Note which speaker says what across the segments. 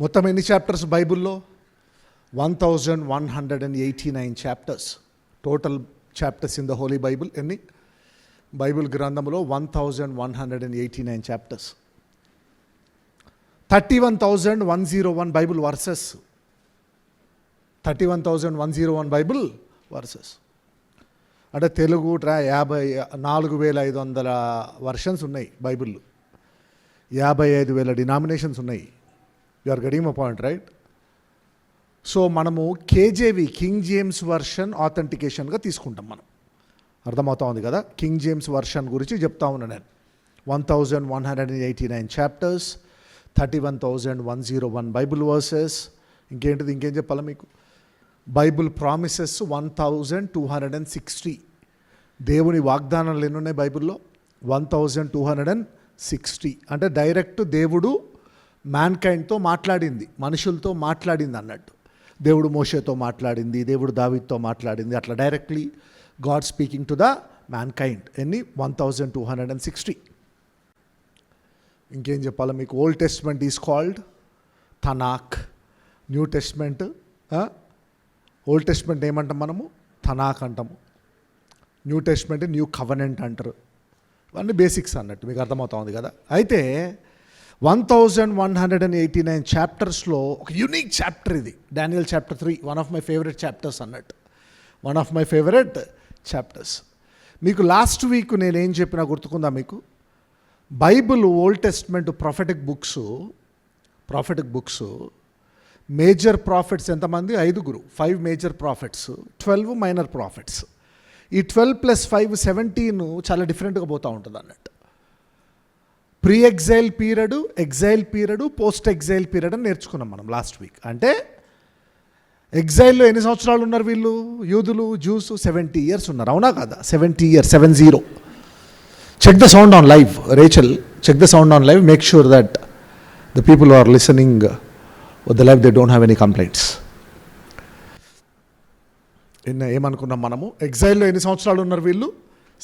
Speaker 1: మొత్తం ఎన్ని చాప్టర్స్ బైబిల్లో? 1189 chapters. Total chapters in the holy Bible ఎన్ని? బైబిల్ గ్రంథంలో 1189 chapters. 31,101 Bible verses. 31,101 Bible verses. అంటే తెలుగు 54,500 వర్షన్స్ ఉన్నాయి బైబిల్. 55,000 డినామినేషన్స్ ఉన్నాయి. You are getting my point, right? So మనము కేజేవి, కింగ్ జేమ్స్ వర్షన్ ఆథెంటికేషన్గా తీసుకుంటాం మనం. అర్థమవుతా ఉంది కదా? కింగ్ జేమ్స్ వర్షన్ గురించి చెప్తా ఉన్నా నేను. 1189 చాప్టర్స్, 31,101 బైబిల్ వర్సెస్. ఇంకేం చెప్పాలా మీకు? Bible promises 1260. దేవుని వాగ్దానాలు ఎన్ని ఉన్నాయి బైబిల్లో? 1260. అంటే డైరెక్ట్ దేవుడు మ్యాన్కైండ్తో మాట్లాడింది, మనుషులతో మాట్లాడింది అన్నట్టు. దేవుడు మోషేతో మాట్లాడింది, దేవుడు దావీద్తో మాట్లాడింది, అట్లా directly God speaking to the mankind. ఎన్ని? 1260. ఇంకేం చెప్పాలా మీకు? Old testament is called Tanakh. New testament, old testament ఏమంటాం మనము? తనాక్ అంటాము. న్యూ టెస్ట్మెంట్ న్యూ కవెనెంట్ అంటారు. ఇవన్నీ బేసిక్స్ అన్నట్టు, మీకు అర్థమవుతా ఉంది కదా? అయితే 1189 చాప్టర్స్లో ఒక యూనిక్ చాప్టర్ ఇది, Daniel chapter 3. One of my favourite chapters అన్నట్టు. One of my favourite chapters. మీకు లాస్ట్ వీక్ నేనేం చెప్పినా గుర్తుకుందా మీకు? Bible old testament prophetic books major prophets ఎంతమంది? 5. 5 మేజర్ ప్రాఫిట్స్, 12 మైనర్ ప్రాఫిట్స్. ఈ 12 + 5 17 చాలా డిఫరెంట్గా పోతూ ఉంటుంది అన్నట్టు. Pre exhale period, exhale period, post exhale period అని నేర్చుకున్నాం మనం లాస్ట్ వీక్. అంటే ఎగ్జైల్లో ఎన్ని సంవత్సరాలు ఉన్నారు వీళ్ళు? యూదులు, జ్యూస్ 70 years ఉన్నారు, అవునా కదా? 70 years, 70. Check the sound on live. Rachel, check the sound on live. Make sure that the people are listening the live, they don't have any complaints. ఏమనుకున్నాం మనము? ఎగ్జైల్లో ఎన్ని సంవత్సరాలు ఉన్నారు వీళ్ళు?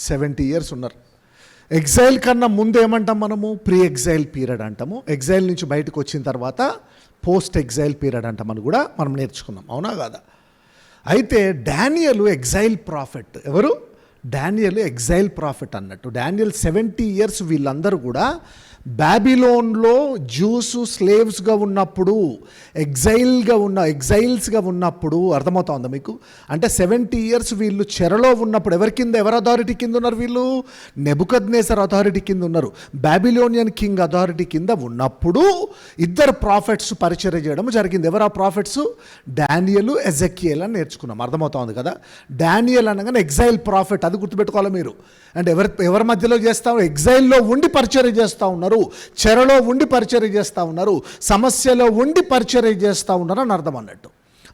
Speaker 1: 70 years ఉన్నారు. ఎగ్జైల్ కన్నా ముందు ఏమంటాం మనము? ప్రీ ఎగ్జైల్ పీరియడ్ అంటాము. ఎగ్జైల్ నుంచి బయటకు వచ్చిన తర్వాత పోస్ట్ ఎగ్జైల్ పీరియడ్ అంటామని కూడా మనం నేర్చుకున్నాం, అవునా కాదా? అయితే డానియల్ ఎగ్జైల్ ప్రాఫిట్. ఎవరు? డానియల్ ఎగ్జైల్ ప్రాఫిట్ అన్నట్టు. డానియల్ 70 years వీళ్ళందరూ కూడా బాబిలోన్లో జ్యూస్ స్లేవ్స్గా ఉన్నప్పుడు, ఎగ్జైల్స్గా ఉన్నప్పుడు. అర్థమవుతా ఉందా మీకు? అంటే 70 years వీళ్ళు చెరలో ఉన్నప్పుడు ఎవరి అథారిటీ కింద ఉన్నారు వీళ్ళు? నెబుకద్నేసర్ అథారిటీ కింద ఉన్నారు. బాబిలోనియన్ కింగ్ అథారిటీ కింద ఉన్నప్పుడు 2 ప్రాఫిట్స్ పరిచయం చేయడం జరిగింది. ఎవరు ఆ ప్రాఫిట్స్? డానియల్, ఎజెకియేల్ అని నేర్చుకున్నాం. అర్థమవుతా ఉంది కదా? డానియల్ అనగానే ఎగ్జైల్ ప్రాఫిట్, అది గుర్తుపెట్టుకోవాలి మీరు. అంటే ఎవరి మధ్యలో చేస్తా ఉన్నారు? ఎగ్జైల్లో ఉండి పరిచయం చేస్తూ ఉన్నారు, చెరలో ఉండి పరిచర్య చేస్తూ ఉన్నారు, సమస్యలో ఉండి పరిచర్య చేస్తూ ఉన్నారు అని అర్థం అన్నట్టు.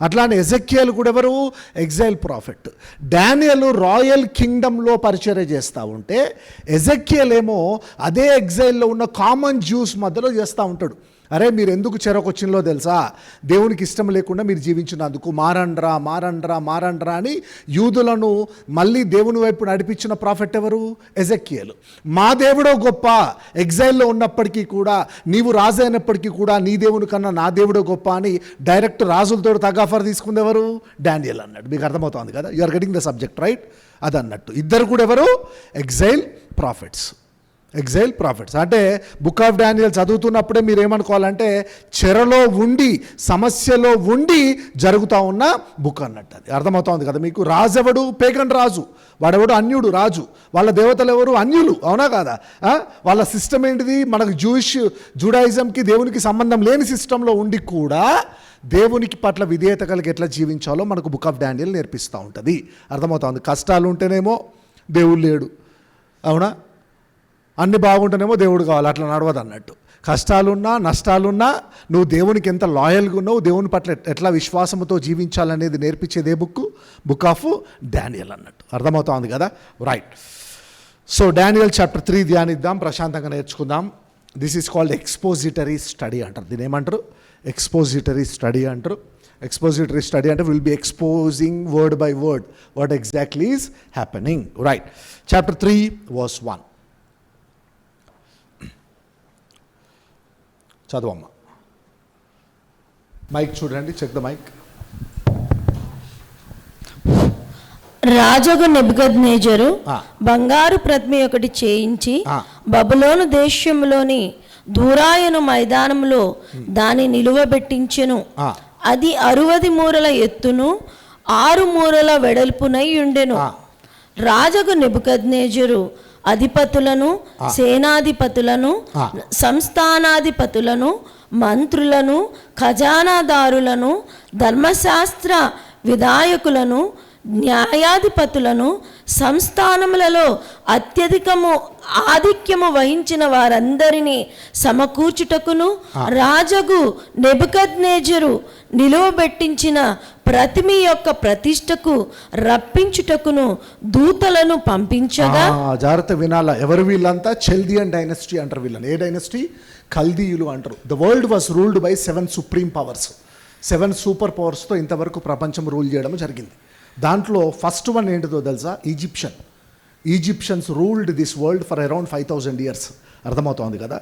Speaker 1: అట్లానే ఎజెకియేల్ కూడా ఎవరు? Exhale profit. డానియల్ రాయల్ కింగ్డమ్లో పరిచర్య చేస్తూ ఉంటే, ఎజెకియేల్ ఏమో అదే ఎగ్జైల్లో ఉన్న కామన్ జ్యూస్ మధ్యలో చేస్తూ ఉంటాడు. అరే మీరు ఎందుకు చెరకొచ్చినలో తెలుసా? దేవునికి ఇష్టం లేకుండా మీరు జీవించినందుకు మారండ్రా అని యూదులను మళ్ళీ దేవుని వైపు నడిపించిన ప్రాఫిట్ ఎవరు? ఎజెకియేల్. మా దేవుడో గొప్ప, ఎగ్జైల్లో ఉన్నప్పటికీ కూడా, నీవు రాజు అయినప్పటికీ కూడా నీ దేవుని కన్నా నా దేవుడో గొప్ప అని డైరెక్ట్ రాజులతో తగాఫర్ తీసుకుంది ఎవరు? డానియల్ అన్నట్టు. మీకు అర్థమవుతుంది కదా? You are getting the subject, right? అదన్నట్టు. ఇద్దరు కూడా ఎవరు? Exile prophets. అంటే బుక్ ఆఫ్ డానియల్ చదువుతున్నప్పుడే మీరు ఏమనుకోవాలంటే చెరలో ఉండి, సమస్యలో ఉండి జరుగుతూ ఉన్న బుక్ అన్నట్టు. అది అర్థమవుతుంది కదా మీకు? రాజు ఎవడు? పేగన్ రాజు. వాడెవడు? అన్యుడు రాజు. వాళ్ళ దేవతలు ఎవరు? అన్యులు, అవునా కాదా? వాళ్ళ సిస్టమ్ ఏంటిది? మనకు జూడాయిజంకి దేవునికి సంబంధం లేని సిస్టంలో ఉండి కూడా దేవునికి పట్ల విధేయత కలిగి ఎట్లా జీవించాలో మనకు బుక్ ఆఫ్ డానియల్ నేర్పిస్తూ ఉంటుంది. అర్థమవుతుంది? కష్టాలు ఉంటేనేమో దేవుడు లేడు, అవునా? అన్ని బాగుంటేనేమో దేవుడు కావాలి, అట్లా నడవదు అన్నట్టు. కష్టాలున్నా నష్టాలున్నా నువ్వు దేవునికి ఎంత లాయల్గా ఉన్నావు, దేవుని పట్ల ఎట్లా విశ్వాసంతో జీవించాలనేది నేర్పించేదే బుక్ ఆఫ్ డానియల్ అన్నట్టు. అర్థమవుతా ఉంది కదా? రైట్. సో డానియల్ చాప్టర్ 3 ధ్యానిద్దాం, ప్రశాంతంగా నేర్చుకుందాం. This is called expository study అంటారు. దీని ఏమంటారు? ఎక్స్పోజిటరీ స్టడీ అంటారు. ఎక్స్పోజిటరీ స్టడీ అంటే will be exposing word by word what exactly is happening. Right. Chapter 3 verse 1 చదవమ్మా. మైక్ చూడండి, చెక్ ద మైక్.
Speaker 2: రాజగు నెబుకద్నెజరు బంగారు ప్రతిమ ఒకటి చేయించి బబులోను దేశంలోని దూరాయను మైదానంలో దాని నిలువబెట్టించెను. అది 60 మూరల ఎత్తును 6 మూరల వెడల్పునై ఉండెను. రాజగు నెబుకద్నెజరు అధిపతులను, సేనాధిపతులను, సంస్థానాధిపతులను, మంత్రులను, ఖజానాదారులను, ధర్మశాస్త్ర విధాయకులను, న్యాయాధిపతులను, సంస్థానములలో అత్యధికము ఆధిక్యము వహించిన వారందరినీ సమకూర్చుటకును రాజగు నెబుకద్నెజరు నిలువబెట్టించిన ప్రతిమ యొక్క ప్రతిష్టకు రప్పించుటకును దూతలను పంపించగా.
Speaker 1: జాగ్రత్త వినాల. ఎవరు వీళ్ళంతా? చెల్దియన్ డైనస్టీ అంటారు వీళ్ళని. ఏ డైనస్టీ? కల్దీయులు అంటారు. The world was ruled by 7 supreme powers. 7 super పవర్స్తో ఇంతవరకు ప్రపంచం రూల్ చేయడం జరిగింది. దాంట్లో ఫస్ట్ వన్ ఏంటిదో తెలుసా? Egyptians ruled this world for around 5000 years. అర్థమవుతోంది కదా.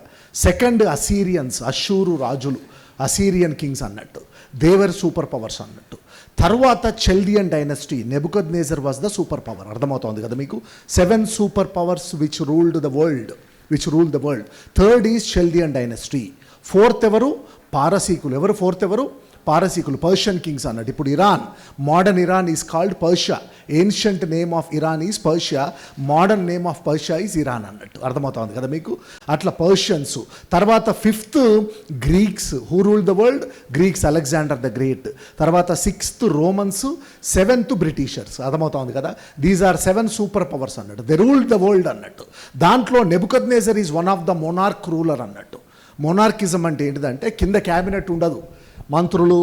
Speaker 1: సెకండ్ అసీరియన్స్, అషూరు రాజులు, అసీరియన్ కింగ్స్ అన్నట్టు, దేవర్ సూపర్ పవర్స్ అన్నట్టు. తర్వాత Chaldean dynasty, Nebuchadnezzar was the super power. అర్థమవుతోంది కదా మీకు. 7 super powers which ruled the world. Third is Chaldean dynasty. Fourth ఎవరు? పారసీకులు. ఎవరు ఫోర్త్? ఎవరు? పారసీకులు, పర్షియన్ కింగ్స్ అన్నట్టు. ఇప్పుడు Iran, modern Iran is called Persia. Ancient name of Iran is Persia, modern name of Persia is Iran అన్నట్టు. అర్థమవుతుంది కదా మీకు. అట్లా పర్షియన్స్. తర్వాత fifth Greeks. Who ruled the world? Greeks, Alexander the Great. తర్వాత 6th Romans, 7th Britishers. అర్థమవుతుంది కదా. These are 7 super powers అన్నట్టు. దే రూల్డ్ ద వరల్డ్ అన్నట్టు. దాంట్లో Nebuchadnezzar is one of the monarch ruler అన్నట్టు. మొనార్కిజం అంటే ఏంటిదంటే కింద క్యాబినెట్ ఉండదు. మంత్రులు,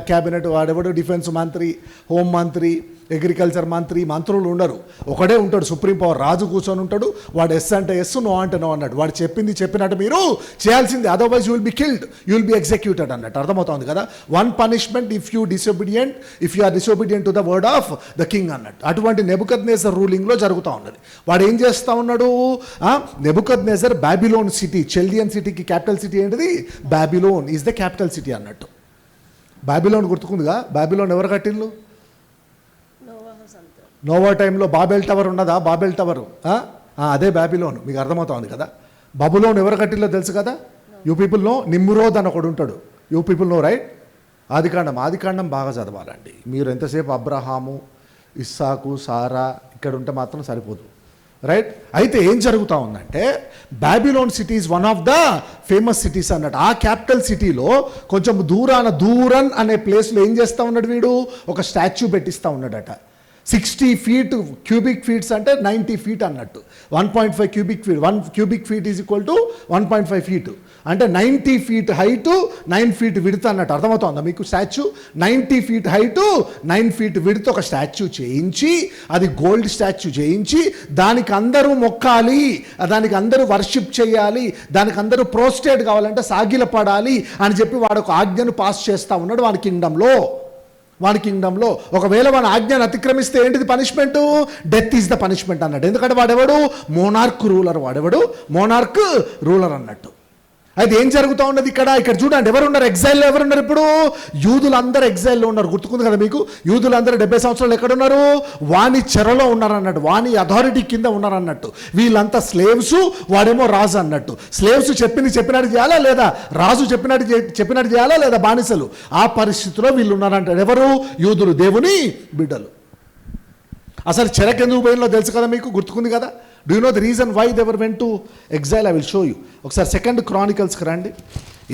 Speaker 1: క్యాబినెట్, వాడెవడు డిఫెన్స్ మంత్రి, హోం మంత్రి, అగ్రికల్చర్ మంత్రి, మంత్రులు ఉండరు. ఒకడే ఉంటాడు సుప్రీం పవర్. రాజు కూర్చొని ఉంటాడు. వాడు ఎస్ అంటే ఎస్, నో అంటే నో అన్నాడు. వాడు చెప్పింది చెప్పినట్టు మీరు చేయాల్సింది. Otherwise you will be killed, you will be executed అన్నట్టు. అర్థమవుతుంది కదా. One punishment if you are disobedient to the word of the king అన్నట్టు. అటువంటి నెబుకద్నెజర్ రూలింగ్లో జరుగుతూ ఉన్నది. వాడు ఏం చేస్తూ ఉన్నాడు? నెబుకద్నెజర్ బాబిలోన్ సిటీ, చెల్దియన్ సిటీకి క్యాపిటల్ సిటీ ఏంటిది? Babylon is the capital city అన్నట్టు. బాబిలోన్ గుర్తుకుందిగా. బాబిలోన్ ఎవరు కట్టిల్లు? నోవా టైంలో బాబెల్ టవర్ ఉన్నదా? బాబెల్ టవర్ అదే బాబిలోన్. మీకు అర్థమవుతుంది కదా. బబులోన్ ఎవరు కట్టిల్లో తెలుసు కదా. You people no. నిమ్రోద్ అని ఒకడు ఉంటాడు. You people know right. ఆదికాండం బాగా చదవాలండి మీరు. ఎంతసేపు అబ్రహాము, ఇస్సాకు, సారా ఇక్కడ ఉంటే మాత్రం సరిపోదు, రైట్. అయితే ఏం జరుగుతూ ఉందంటే Babylon city is one of the famous cities అన్నట్టు. ఆ క్యాపిటల్ సిటీలో కొంచెం దూరన్ అనే ప్లేస్లో ఏం చేస్తూ ఉన్నాడు వీడు? ఒక స్టాచ్యూ పెట్టిస్తూ ఉన్నాడట. 60 feet క్యూబిక్ ఫీట్స్ అంటే 90 feet అన్నట్టు. 1.5 cubic feet. 1 cubic feet is equal to 1.5 feet. అంటే 90 feet హైట్, 9 feet విడ్త్ అన్నట్టు. అర్థమవుతుందా మీకు? Statue 90 feet height, 9 feet width ఒక స్టాచ్యూ చేయించి, అది గోల్డ్ స్టాచ్యూ చేయించి, దానికి అందరూ మొక్కాలి, దానికి అందరూ వర్షిప్ చేయాలి, దానికి అందరూ ప్రోస్టేట్ కావాలంటే సాగిలపడాలి అని చెప్పి వాడు ఒక ఆజ్ఞను పాస్ చేస్తూ ఉన్నాడు వాడి కింగ్డంలో. ఒకవేళ వాడి ఆజ్ఞను అతిక్రమిస్తే ఏంటిది punishment? Death is the punishment అన్నట్టు. ఎందుకంటే వాడెవడు? మోనార్క్ రూలర్ అన్నట్టు. అయితే ఏం జరుగుతూ ఉన్నది ఇక్కడ చూడండి. ఎవరున్నారు ఎగ్జైల్లో? ఎవరున్నారు ఇప్పుడు? యూదులందరూ ఎగ్జైల్లో ఉన్నారు. గుర్తుకుంది కదా మీకు. యూదులందరూ 70 సంవత్సరాలు ఎక్కడున్నారు? వాని చెరలో ఉన్నారన్నట్టు, వాని అథారిటీ కింద ఉన్నారన్నట్టు. వీళ్ళంతా స్లేవ్స్, వాడేమో రాజు అన్నట్టు. స్లేవ్స్ చెప్పినట్టు చేయాలా లేదా? రాజు చెప్పినట్టు చేయాలా లేదా? బానిసలు. ఆ పరిస్థితిలో వీళ్ళు ఉన్నారంటారు. ఎవరు? యూదులు, దేవుని బిడ్డలు. అసలు చెరకెందుకు పోయినలో తెలుసు కదా మీకు. గుర్తుకుంది కదా. Do you know the reason why they were went to exile? I will show you. ఒకసారి 2nd Chroniclesకి రండి.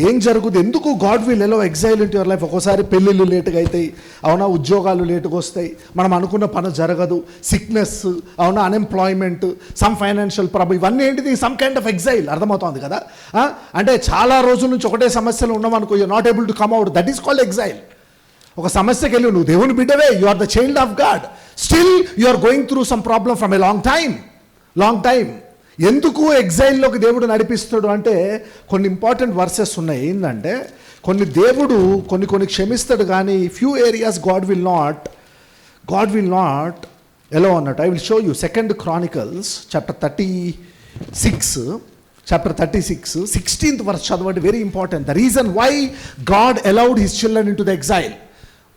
Speaker 1: ఏం జరుగుతుంది? ఎందుకు God will allow exile in your life? ఒక్కోసారి పెళ్ళిళ్ళు లేటుగా అవుతాయి, అవునా. ఉద్యోగాలు లేటుగా వస్తాయి, మనం అనుకున్న పని జరగదు, సిక్నెస్, అవునా, అన్ఎంప్లాయ్మెంట్, సమ్ ఫైనాన్షియల్ ప్రాబ్లమ్, ఇవన్నీ ఏంటిది? Some kind of exile. అర్థమవుతుంది కదా. అంటే చాలా రోజుల నుంచి ఒకటే సమస్యలు ఉన్నామనుకో, you not able to come out, that is called exile. ఒక సమస్యకి వెళ్ళి నువ్వు దేవుని బిడ్డవే, you are the child of God, still you are going through some problem from a long time. ఎందుకు ఎగ్జైల్లోకి దేవుడు నడిపిస్తాడు అంటే కొన్ని ఇంపార్టెంట్ వర్సెస్ ఉన్నాయి. ఏంటంటే దేవుడు కొన్ని క్షమిస్తాడు, కానీ few areas God will not ఎలా అన్నట్టు. I will show you. 2nd Chronicles chapter 36 chapter 36 16th verse చదవండి, very important. The reason why God allowed his children into the exile.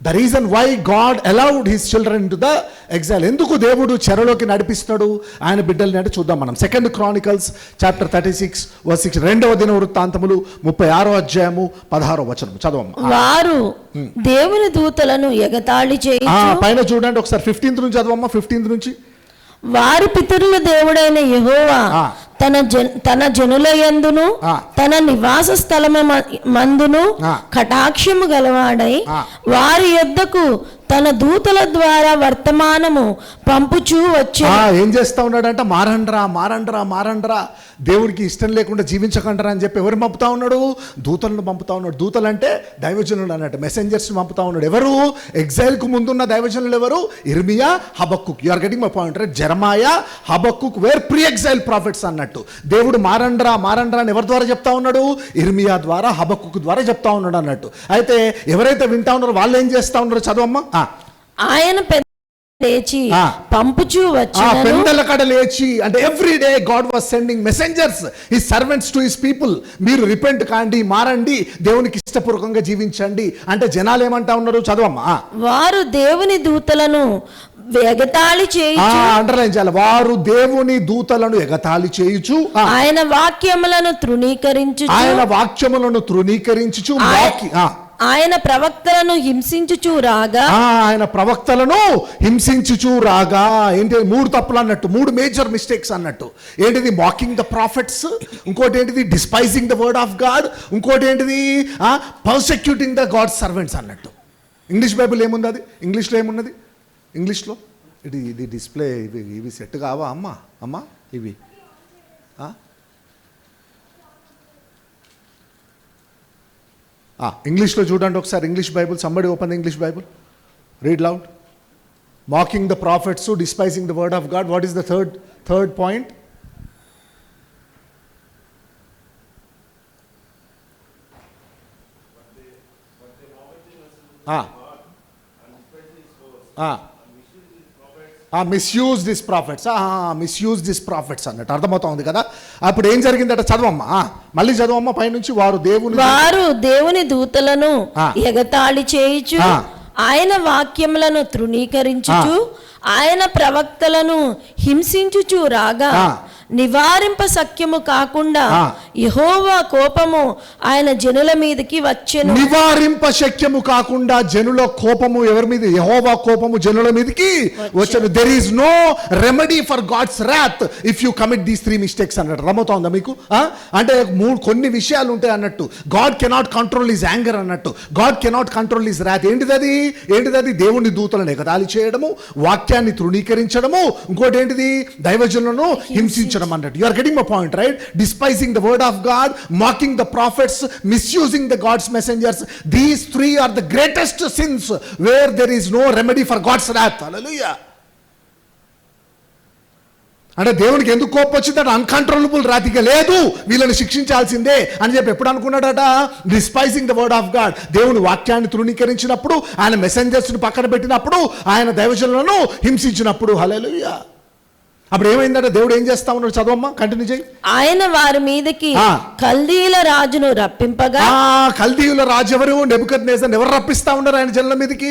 Speaker 1: The reason why God allowed his children into the exile. ఎందుకు దేవుడు చెరలోకి నడిపిస్తున్నాడు ఆయన బిడ్డల్ని అంటే చూద్దాం మనం. 2 Chronicles chapter 36 verse 6. 2వ దినవృత్తాంతములు 36వ అధ్యాయము 16వ వచనం చదవమ్మా.
Speaker 2: వారు దేవుని దూతలను ఎగతాళి చేయుచు.
Speaker 1: పైన చూడండి ఒకసారి 15th నుంచి చదవమ్మా. 15th నుంచి.
Speaker 2: వారి పితరుల దేవుడైన యెహోవా తన జనుల యందును తన నివాస స్థలము మందును కటాక్షము గలవాడై వారి యొద్దకు తన దూతల ద్వారా వర్తమానము పంపుచూ వచ్చి.
Speaker 1: ఏం చేస్తా ఉన్నాడంట? మారండ్రా మారండ్రా మారండ్రా, దేవుడికి ఇష్టం లేకుండా జీవించకండ్రా అని చెప్పి ఎవరు పంపుతా ఉన్నాడు? దూతలను పంపుతా ఉన్నాడు. దూతలు అంటే దైవజనులు అన్నట్టు, మెసెంజర్స్ పంపుతా ఉన్నాడు. ఎవరు? ఎగ్జైల్కు ముందున్న దైవజనులు ఎవరు? ఇర్మియా, Habakkuk. You are getting my point right. Jeremiah, Habakkuk were pre exile prophets అన్నట్టు. దేవుడు మారండ్రా మారండ్రా అని ఎవరి ద్వారా చెప్తా ఉన్నాడు? ఇర్మియా ద్వారా, హబక్కుక్ ద్వారా చెప్తా ఉన్నాడు అన్నట్టు. అయితే ఎవరైతే వింటా ఉన్నారో వాళ్ళు ఏం చేస్తా ఉన్నారో చదవమ్మా.
Speaker 2: ఆయన లేచి పంపుచూ వచ్చి
Speaker 1: పెందల కడ లేచి, అంటే every day God was sending messengers, his servants to his people. మీరు రిపెంట్ కాండి, మారండి, దేవునికి ఇష్టపూర్వకంగా జీవించండి అంటే జనాలు ఏమంటా ఉన్నారు? చదవమ్మా.
Speaker 2: వారు దేవుని దూతలను ఎగతాళి చేయుచు.
Speaker 1: అండర్లైన్ చేయాలి. వారు దేవుని దూతలను ఎగతాళి చేయుచు,
Speaker 2: ఆయన వాక్యములను తృణీకరించు,
Speaker 1: ఆయన వాక్యములను తృణీకరించుచు,
Speaker 2: ఆయన ప్రవక్తలను హింసించుచూ రాగా,
Speaker 1: ఆయన ప్రవక్తలను హింసించుచూ రాగా. ఏంటి? 3 తప్పులు అన్నట్టు, 3 మేజర్ మిస్టేక్స్ అన్నట్టు. ఏంటిది? మాకింగ్ ద ప్రాఫిట్స్, ఇంకోటి ఏంటిది? Despising the word of God, ఇంకోటి ఏంటిది? పర్సెక్యూటింగ్ ద గాడ్ సర్వెంట్స్ అన్నట్టు. ఇంగ్లీష్ బైబిల్ ఏముంది? అది ఇంగ్లీష్లో ఏమున్నది? ఇంగ్లీష్లో ఇది డిస్ప్లే ఇవి సెట్ కావా అమ్మా ఇవి? ఇంగ్లీష్లో చూడండి ఒకసారి. English Bible, somebody open the English Bible, read loud. Mocking the profits, despising the word of God. What is the third point? Misuse this profits, misuse this profits అన్నట్టు అర్థమవుతుంది కదా. అప్పుడు ఏం జరిగిందట? చదవమ్మా, మళ్ళీ చదవమ్మా పైనుంచి. వారు దేవుని
Speaker 2: దూతలను ఎగతాళి చేయుచు, ఆయన వాక్యములను తృణీకరించుచు, ఆయన ప్రవక్తలను హింసించుచు రాగా, నివారింప సఖ్యము కాకుండా యెహోవా కోపము ఆయన జనుల మీదకి వచ్చెను.
Speaker 1: నివారింప శక్యము కాకుండా జనుల కోపము ఎవరి మీద? యెహోవా కోపము జనుల మీదకి వచ్చెను. There is no remedy for God's wrath if you commit these 3 mistakes అన్నట్టు. రమ్మవుతా మీకు? అంటే కొన్ని విషయాలు ఉంటాయి అన్నట్టు. God cannot control his anger అన్నట్టు. God cannot control his wrath. ఏంటిది? దేవుని దూతలను ఎగతాళి చేయడము, వాక్యాన్ని తృణీకరించడము, ఇంకోటి ఏంటిది? దైవజనులను హింసించడం అన్నట్టు. You are getting my point, right? Despising the word of God, mocking the prophets, misusing the God's messengers. These 3 are the greatest sins where there is no remedy for God's wrath. Hallelujah. అంటే దేవునికి ఎందుకు కోపం వచ్చిందంటే uncontrollable రాతిగా లేదు, వీళ్ళని శిక్షించాల్సిందే అని చెప్పి ఎప్పుడు అనుకున్నాడట? Despising the word of God. దేవుని వాక్యాన్ని తృణీకరించినప్పుడు, ఆయన మెసెంజర్స్ని పక్కన పెట్టినప్పుడు, ఆయన దైవజనులను హింసించినప్పుడు. హల్లెలూయా. అప్పుడు ఏమైందంటే దేవుడు ఏం చేస్తా ఉన్నాడు? చదవమ్మా, కంటిన్యూ చేయి.
Speaker 2: ఆయన వారి మీదకి కల్దీయుల రాజును రప్పింపగా.
Speaker 1: కల్దీయుల రాజు ఎవరు? నెబుకద్నెజర్. ఎవరు రప్పిస్తా ఉన్నారు ఆయన జనుల మీదకి?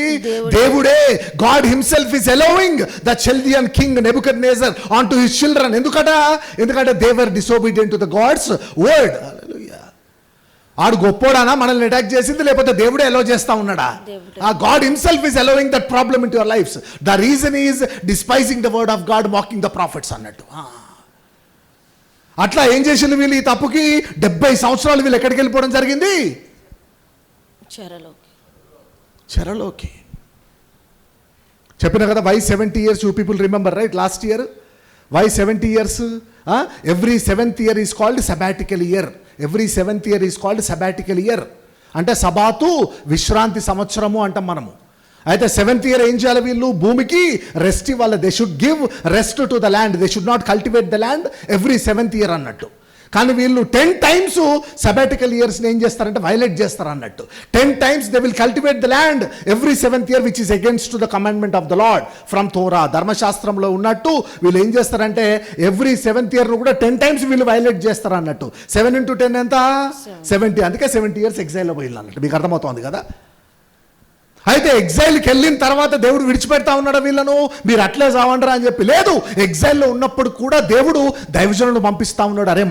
Speaker 1: దేవుడే. God himself is allowing the Chaldean king Nebuchadnezzar onto his children. ఎందుకంటే they were disobedient to the God's word. Hallelujah. ఆడు గొప్పోడానా మనల్ని అటాక్ చేసింది, లేకపోతే దేవుడే అలౌ చేస్తా ఉన్నాడా? God himself is allowing that problem in your lifes. The reason is despising the word of God, mocking the prophets అన్నట్టు. అట్లా ఏం చేసింది వీళ్ళు? ఈ తప్పుకి 70 సంవత్సరాలు వీళ్ళు ఎక్కడికి వెళ్ళిపోవడం జరిగింది? చెరలోకి. చెప్పిన కదా, why 70 years? You people remember right? Last year why 70 years? Every 7th year is called sabbatical year. Every 7th year is called sabbatical year. అంటే సబాతు, విశ్రాంతి సంవత్సరము అంటాం మనము. అయితే 7th year ఏం చేయాలి? వీళ్ళు భూమికి రెస్ట్ ఇవ్వాలి. They should give rest to the land. They should not cultivate the land every 7th year అన్నట్టు. కానీ వీళ్ళు 10 times సబాటికల్ ఇయర్స్ని ఏం చేస్తారంటే వైలేట్ చేస్తారు అన్నట్టు. 10 times they will cultivate the land every 7th year which is against to the commandment of the Lord from Torah. ధర్మశాస్త్రంలో ఉన్నట్టు వీళ్ళు ఏం చేస్తారంటే ఎవ్రీ 7th year కూడా 10 times వీళ్ళు వైలేట్ చేస్తారు అన్నట్టు. 7 into 10 ఎంత? 70. అందుకే 70 years ఎగ్జైల్లో పోయిల్లు అన్నట్టు. మీకు అర్థమవుతోంది కదా. అయితే ఎగ్జైల్కి వెళ్ళిన తర్వాత దేవుడు విడిచిపెడతా ఉన్నాడు వీళ్ళను, మీరు అట్లే చావండ్రా అని చెప్పి. లేదు, ఎగ్జైల్లో ఉన్నప్పుడు కూడా దేవుడు దైవజనులను పంపిస్తా ఉన్నాడు. అరే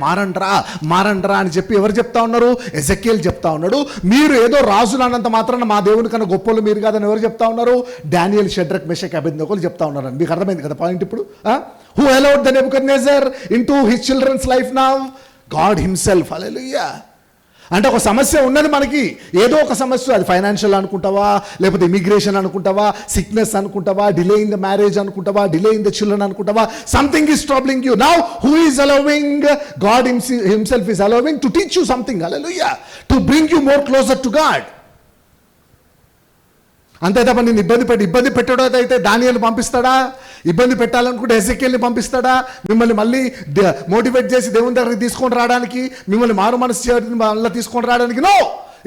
Speaker 1: మారండ్రా అని చెప్పి ఎవరు చెప్తా ఉన్నారు? ఎజెకియేల్ చెప్తా ఉన్నాడు. మీరు ఏదో రాజులు అన్నంత మాత్రాన మా దేవుని కన్నా గొప్పలు మీరు కాదని ఎవరు చెప్తా ఉన్నారు? డానియేల్, షడ్రక్, మెషక్, అబేద్నెగోలు చెప్తా ఉన్నారు. మీకు అర్థమైంది కదా పాయింట్ ఇప్పుడు? Who allowed the Nebuchadnezzar into his children's life now? God himself. Hallelujah. అంటే ఒక సమస్య ఉన్నది మనకి, ఏదో ఒక సమస్య, అది ఫైనాన్షియల్ అనుకుంటావా, లేకపోతే ఇమిగ్రేషన్ అనుకుంటావా, సిక్నెస్ అనుకుంటావా, డిలే ఇన్ ద మ్యారేజ్ అనుకుంటావా, డిలే ఇన్ ద చిల్డ్రన్ అనుకుంటావా, something is troubling you. Now who is allowing? God himself is allowing to teach you something. Hallelujah. To bring you more closer to God. అంతే తప్ప నేను ఇబ్బంది పెట్టడం అయితే దానియేలు పంపిస్తాడా? ఇబ్బంది పెట్టాలనుకుంటే ఎజెకియేల్ని పంపిస్తాడా? మిమ్మల్ని మళ్ళీ మోటివేట్ చేసి దేవుని దగ్గరికి తీసుకొని రావడానికి, మిమ్మల్ని మారు మనసు మళ్ళీ తీసుకొని రావడానికి? No.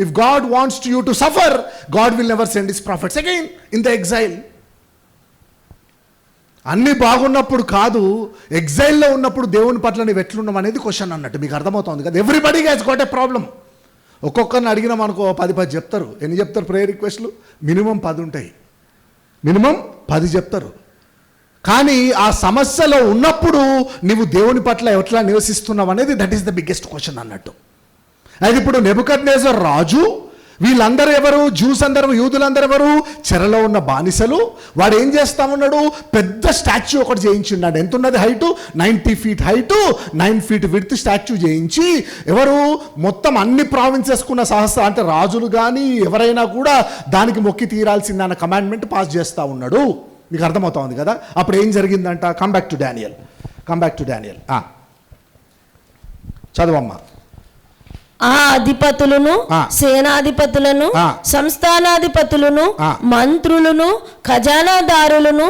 Speaker 1: If God wants you to suffer, God will never send his prophets again in the exile. అన్నీ బాగున్నప్పుడు కాదు, ఎగ్జైల్లో ఉన్నప్పుడు దేవుని పట్ల నీవు ఎట్లున్నాం అనేది క్వశ్చన్ అన్నట్టు. మీకు అర్థమవుతుంది కదా. Everybody has got a problem. ఒక్కొక్కరిని అడిగినాం అనుకో 10 చెప్తారు. ఎన్ని చెప్తారు ప్రేయర్ రిక్వెస్ట్లు? మినిమం 10 ఉంటాయి. మినిమం 10 చెప్తారు. కానీ ఆ సమస్యలో ఉన్నప్పుడు నీవు దేవుని పట్ల ఎట్లా నివసిస్తున్నావు అనేది that is the biggest question అన్నట్టు. అయితే ఇప్పుడు నెబుకద్నెజర్ రాజు, వీళ్ళందరూ ఎవరు? జ్యూస్ అందరూ, యూదులందరూ ఎవరు? చెరలో ఉన్న బానిసలు. వాడు ఏం చేస్తా ఉన్నాడు? పెద్ద స్టాచ్యూ ఒకటి చేయించున్నాడు. ఎంత ఉన్నది height? 90 feet height, 9 feet width statue చేయించి, ఎవరు? మొత్తం అన్ని ప్రావిన్సెస్కున్న సహస్ర అంటే రాజులు కానీ ఎవరైనా కూడా దానికి మొక్కి తీరాల్సిందన్న కమాండ్మెంట్ పాస్ చేస్తూ ఉన్నాడు. మీకు అర్థమవుతా ఉంది కదా. అప్పుడు ఏం జరిగిందంట? Come back to Daniel. చదవమ్మా.
Speaker 2: ఆ అధిపతులను, సేనాధిపతులను, సంస్థానాధిపతులను, మంత్రులను, ఖజానాదారులను,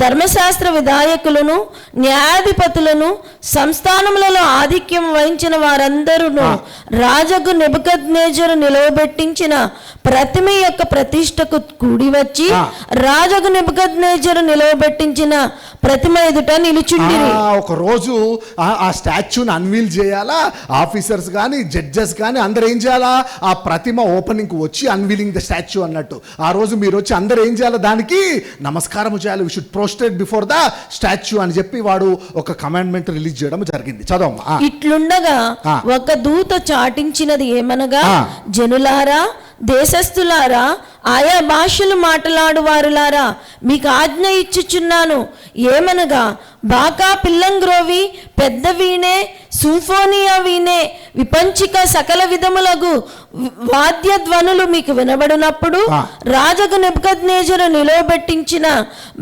Speaker 2: ధర్మశాస్త్ర విధాయకులను, న్యాయాధిపతులను, సంస్థానములలో ఆధిక్యం వహించిన వారందరూ రాజగు నెబుకద్నెజరు నిలవబెట్టించిన ప్రతిమ యొక్క ప్రతిష్టకు కూడి వచ్చి రాజగు నెబుకద్నెజరు నిలవబెట్టించిన ప్రతిమ ఎదుట నిలుచుండిరి.
Speaker 1: ఒక రోజు ఆ స్టాచ్యూని అన్వీల్ చేయాలా, ఆఫీసర్స్ కానీ జడ్జెస్ కానీ అందరు ఏం చేయాలా? ఆ ప్రతిమ ఓపెనింగ్ వచ్చి అన్వీలింగ్ ద స్టాచ్యూ అన్నట్టు. ఆ రోజు మీరు వచ్చి అందరు ఏం చేయాలి? దానికి నమస్కారం చేయాలి. We should prostrate before the statue అని చెప్పి వాడు ఒక కమాండ్మెంట్ రిలీజ్ చేయడం జరిగింది. చదవమ్మా.
Speaker 2: ఇట్లుండగా ఒక దూత చాటించినది ఏమనగా, జనులారా, దేశస్థులారా, ఆయా భాషలు మాట్లాడు వారులారా, మీకు ఆజ్ఞ ఇచ్చుచున్నాను. ఏమనగా, బాకా పిల్లంగ్రోవి, పెద్ద వీణే, సింఫోనియా వీణే, విపంచిక సకల విధములగు వాద్య ధ్వనులు మీకు వినబడినప్పుడు రాజగు నెబుకద్నెజరు నిలవబెట్టించిన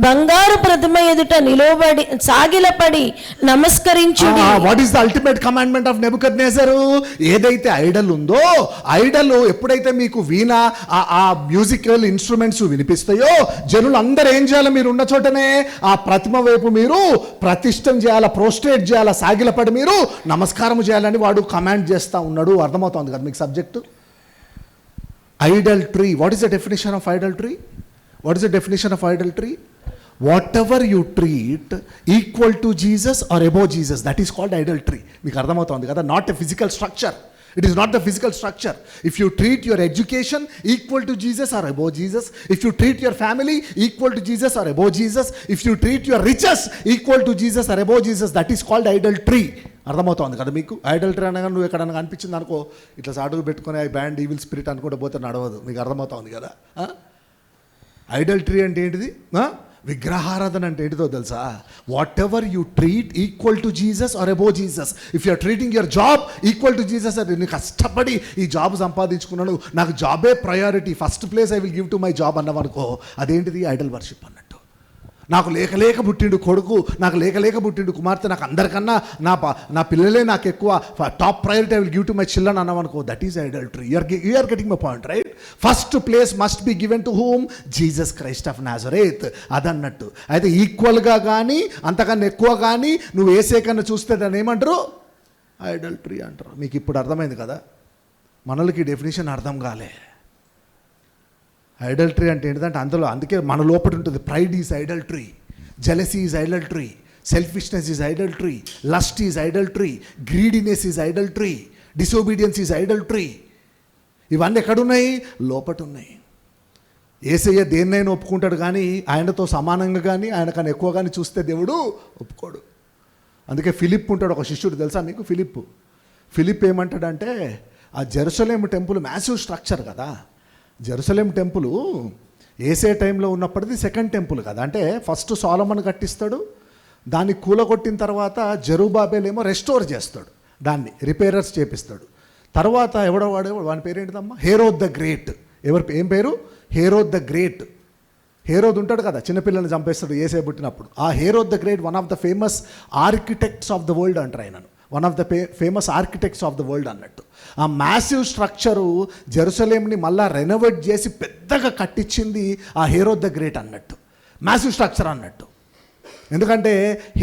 Speaker 2: బంగారు ప్రతిమ ఎదుట నిలవబడి సాగిలపడి నమస్కరించుడి.
Speaker 1: What is the ultimate commandment of Nebuchadnezzar? ఏదైతే ఐడల్ ఉందో, ఐడల్ ఎప్పుడైతే మీకు వీణ ఆ మ్యూజికల్ ఇన్స్ట్రుమెంట్స్ వినిపిస్తాయో, జనులు అందరూ ఏం చేయాలి? మీరు ఉన్న చోటనే ఆ ప్రతిమ వైపు మీరు ప్రతిష్టం చేయాలా, ప్రోస్ట్రేట్ చేయాలా, సాగిలపడి మీరు నమస్కారం చేయాలని వాడు కమాండ్ చేస్తా ఉన్నాడు. అర్థమవుతుంది కదా మీకు subject? Idolatry. What is the definition of idolatry? Whatever you treat equal to Jesus or above Jesus, that is called adultery. మీకు అర్థమవుతుంది కదా. Not a physical structure. It is not the physical structure. If you treat your education equal to Jesus or above Jesus, if you treat your family equal to Jesus or above Jesus, if you treat your riches equal to Jesus or above Jesus, that is called adultery. అర్థమవుతుంది కదా మీకు. ఐడల్టరీ అనగా నువ్వు ఎక్కడన్నా అనిపించింది అనుకో, ఇట్లా సాటుకు పెట్టుకుని ఐ బ్యాండ్ ఈవిల్ స్పిరిట్ అనుకుంటే పోతే నడవదు. మీకు అర్థమవుతుంది కదా. ఐడల్టరీ అంటే ఏంటిది? విగ్రహారాధన అంటే ఏంటిదో తెలుసా? Whatever you treat equal to Jesus or above Jesus. If you are treating your job equal to Jesus, అది నేను కష్టపడి ఈ జాబ్ సంపాదించుకున్నాను, నాకు జాబే priority, first place I will give to my job అన్నవనుకో, అదేంటిది? ఐడల్ వర్షిప్ అన్నట్టు. నాకు లేక పుట్టిండు కొడుకు, నాకు లేక పుట్టిండు కుమార్తె, నాకు అందరికన్నా నా పిల్లలే నాకు ఎక్కువ, top priority I will give to my children అన్నామనుకో, that is idolatry. You are getting my point, right? First place must be given to whom? Jesus Christ of Nazareth. అదన్నట్టు. అయితే ఈక్వల్గా కానీ అంతకన్నా ఎక్కువ కానీ నువ్వు ఏసే కన్నా చూస్తే దాన్ని ఏమంటారు? ఐడల్టరీ అంటారు. మీకు ఇప్పుడు అర్థమైంది కదా, మనలకి డెఫినేషన్ అర్థం కాలే. ఐడల్టరీ అంటే ఏంటంటే అందుకే మన లోపల ఉంటుంది, pride is idolatry, jealousy is idolatry, selfishness is idolatry, lust is idolatry, greediness is idolatry, disobedience is idolatry. ఇవన్నీ ఎక్కడున్నాయి? లోపట ఉన్నాయి. యేసయ్య దేన్నైనా ఒప్పుకుంటాడు, కానీ ఆయనతో సమానంగా కానీ ఆయనకన్నా ఎక్కువ కానీ చూస్తే దేవుడు ఒప్పుకోడు. అందుకే ఫిలిప్ ఉంటాడు, ఒక శిష్యుడు, తెలుసా మీకు? ఫిలిప్ ఏమంటాడంటే, ఆ జెరూసలేం టెంపుల్ మ్యాసివ్ స్ట్రక్చర్ కదా. జెరూసలేం టెంపుల్ యేసే టైంలో ఉన్నప్పటిది సెకండ్ టెంపుల్ కదా. అంటే ఫస్ట్ సొలొమన్ కట్టిస్తాడు, దాన్ని కూలగొట్టిన తర్వాత జెరుబ్బాబెల్ ఏమో రెస్టోర్ చేస్తాడు, దాన్ని రిపేరర్స్ చేపిస్తాడు. తర్వాత వాని పేరేంటిదమ్మా? Herod the great. ఏం పేరు? Herod the great. హేరోద్ ఉంటాడు కదా, చిన్నపిల్లల్ని చంపేస్తాడు యేసే పుట్టినప్పుడు. ఆ Herod the great one of the famous architects of the world అంటారు ఆయనను, one of the famous architects of the world అన్నట్టు. ఆ మ్యాసివ్ స్ట్రక్చరు జెరూసలేంని మళ్ళా రెనోవేట్ చేసి పెద్దగా కట్టించింది ఆ హేరోద్ ద గ్రేట్ అన్నట్టు, మ్యాసివ్ స్ట్రక్చర్ అన్నట్టు. ఎందుకంటే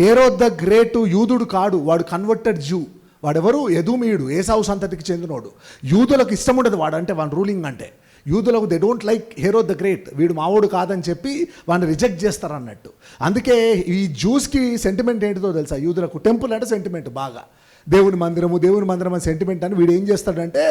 Speaker 1: హేరోద్ ద గ్రేట్ యూదుడు కాడు, వాడు కన్వర్టెడ్ జూ. వాడెవరు? ఎదోమీయుడు, ఏసావు సంతతికి చెందినోడు. యూదులకు ఇష్టం ఉండదు వాడంటే, వాడి రూలింగ్ అంటే. యూదులకు they don't like Herod the great, వీడు మావోడు కాదని చెప్పి వాడిని రిజెక్ట్ చేస్తారు అన్నట్టు. అందుకే ఈ జూస్కి సెంటిమెంట్ ఏంటిదో తెలుసా? యూదులకు టెంపుల్ అంటే సెంటిమెంట్ బాగా. దేవుని మందిరం అని సెంటిమెంట్ అని వీడు ఏం చేస్తాడంటే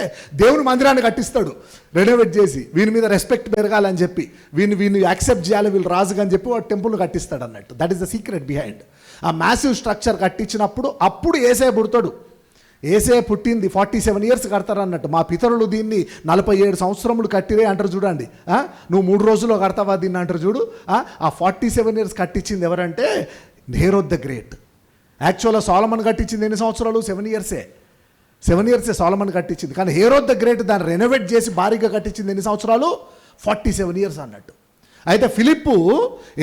Speaker 1: దేవుని మందిరాన్ని కట్టిస్తాడు రెనోవేట్ చేసి, వీని మీద రెస్పెక్ట్ పెరగాలని చెప్పి, వీని యాక్సెప్ట్ చేయాలి వీళ్ళు రాజుగా అని చెప్పి వాడు టెంపుల్ కట్టిస్తాడు అన్నట్టు. That is the secret behind. ఆ మ్యాసివ్ స్ట్రక్చర్ కట్టించినప్పుడు అప్పుడు యేసయ్య పుడతాడు. యేసయ్య పుట్టింది 47 years కడతారు అన్నట్టు. మా పితరులు దీన్ని 47 సంవత్సరములు కట్టిరే అంటారు చూడండి. నువ్వు 3 రోజుల్లో కడతావా దీన్ని అంటారు చూడు. ఆ 47 years కట్టించింది ఎవరంటే హేరోద్ ద గ్రేట్. యాక్చువల్గా సొలొమన్ కట్టించింది ఎన్ని సంవత్సరాలు? 7 years సొలొమన్ కట్టించింది. కానీ హేరోద్ ద గ్రేట్ దాన్ని రెనోవేట్ చేసి భారీగా కట్టించింది ఎన్ని సంవత్సరాలు? 47 years అన్నట్టు. అయితే ఫిలిప్పు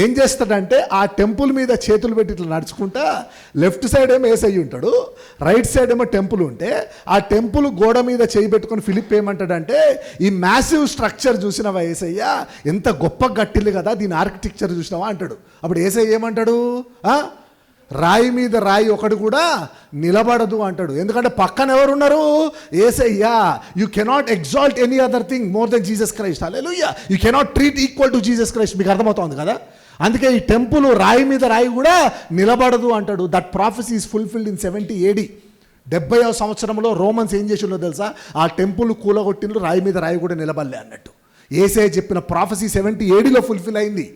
Speaker 1: ఏం చేస్తాడంటే ఆ టెంపుల్ మీద చేతులు పెట్టి ఇట్లా నడుచుకుంటా, లెఫ్ట్ సైడ్ ఏమో యేసయ్య ఉంటాడు, రైట్ సైడ్ ఏమో టెంపుల్ ఉంటే, ఆ టెంపుల్ గోడ మీద చేయి పెట్టుకొని ఫిలిప్ ఏమంటాడంటే, ఈ మ్యాసివ్ స్ట్రక్చర్ చూసినవా యేసయ్య, ఎంత గొప్ప కట్టిల్లు కదా, దీని ఆర్కిటెక్చర్ చూసినావా అంటాడు. అప్పుడు యేసయ్య ఏమంటాడు? రాయి మీద రాయి ఒకటి కూడా నిలబడదు అంటాడు. ఎందుకంటే పక్కన ఎవరున్నారు? యేసయ్య. You cannot exalt any other thing more than Jesus Christ. Hallelujah. You cannot treat equal to Jesus Christ. మీకు అర్థమవుతుంది కదా. అందుకే ఈ టెంపుల్ రాయి మీద రాయి కూడా నిలబడదు అంటాడు. That prophecy is fulfilled in 70 AD. 70వ సంవత్సరంలో రోమన్స్ ఏం చేసిందో తెలుసా? ఆ టెంపుల్ కూలగొట్టిండ్రు, రాయి మీద రాయి కూడా నిలబడలే అన్నట్టు. యేసయ్య చెప్పిన ప్రాఫెసీ 70 ADలో ఫుల్ఫిల్ అయింది.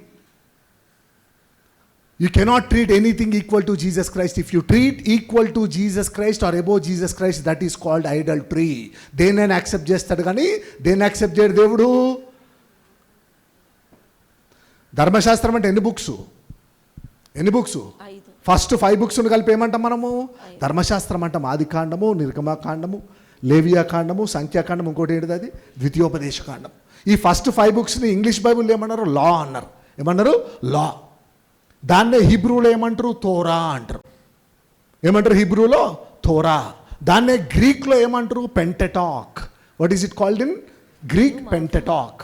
Speaker 1: You cannot treat anything equal to Jesus Christ. If you treat equal to Jesus Christ or above Jesus Christ, that is called idolatry. దేన్నైనా యాక్సెప్ట్ చేస్తాడు కానీ దేన్ని యాక్సెప్ట్ చేయడు దేవుడు. ధర్మశాస్త్రం అంటే ఎన్ని బుక్స్? ఫస్ట్ 5 books కలిపి ఏమంటాం మనము? ధర్మశాస్త్రం అంటాం. ఆదికాండము, నిర్గమకాండము, లేవియాకాండము, సంఖ్యాకాండం, ఇంకోటి ఏంటిది అది? ద్వితీయోపదేశకాండం. ఈ ఫస్ట్ 5 booksని ఇంగ్లీష్ బైబుల్ ఏమన్నారు? లా అన్నారు. ఏమన్నారు? లా. దాన్నే హిబ్రూలో ఏమంటారు? తోరా అంటారు. ఏమంటారు హిబ్రూలో? తోరా. దాన్నే గ్రీక్లో ఏమంటారు? Pentateuch. What is it called in Greek? Pentateuch.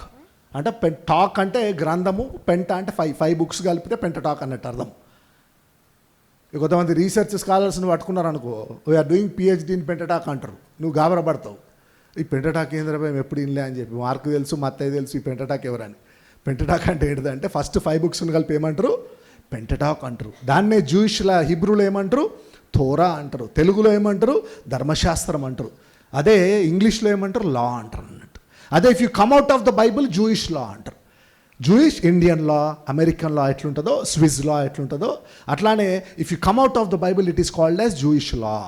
Speaker 1: అంటే టాక్ అంటే గ్రంథము, పెంట అంటే 5 books కలిపితే పెంటెటాక్ అన్నట్టు అర్థం. కొంతమంది రీసెర్చ్ స్కాలర్స్ని పట్టుకున్నారు అనుకో, వీఆర్ డూయింగ్ PhD ఇన్ పెంటెటాక్ అంటారు. నువ్వు గాబరపడతావు, ఈ పెంటెటాక్ ఏంద్రా మేము ఎప్పుడు ఇన్లే అని చెప్పి. మార్కు తెలుసు, మా అత్తయ్య తెలుసు ఈ పెంటెటాక్ ఎవరని. పెంటెటాక్ అంటే ఏంటిదంటే ఫస్ట్ 5 books కలిపి ఏమంటారు? పెంటెటాక్ అంటారు. దాన్నే జూయిష్ల హిబ్రూలో ఏమంటారు? తోరా అంటారు. తెలుగులో ఏమంటారు? ధర్మశాస్త్రం అంటారు. అదే ఇంగ్లీష్లో ఏమంటారు? లా అంటారు అన్నట్టు. అదే if you come out of the Bible Jewish law అంటారు. Jewish, Indian law, American law ఎట్లుంటుందో, స్విస్ లా ఎట్లుంటుందో అట్లానే if you come out of the Bible it is called as Jewish law.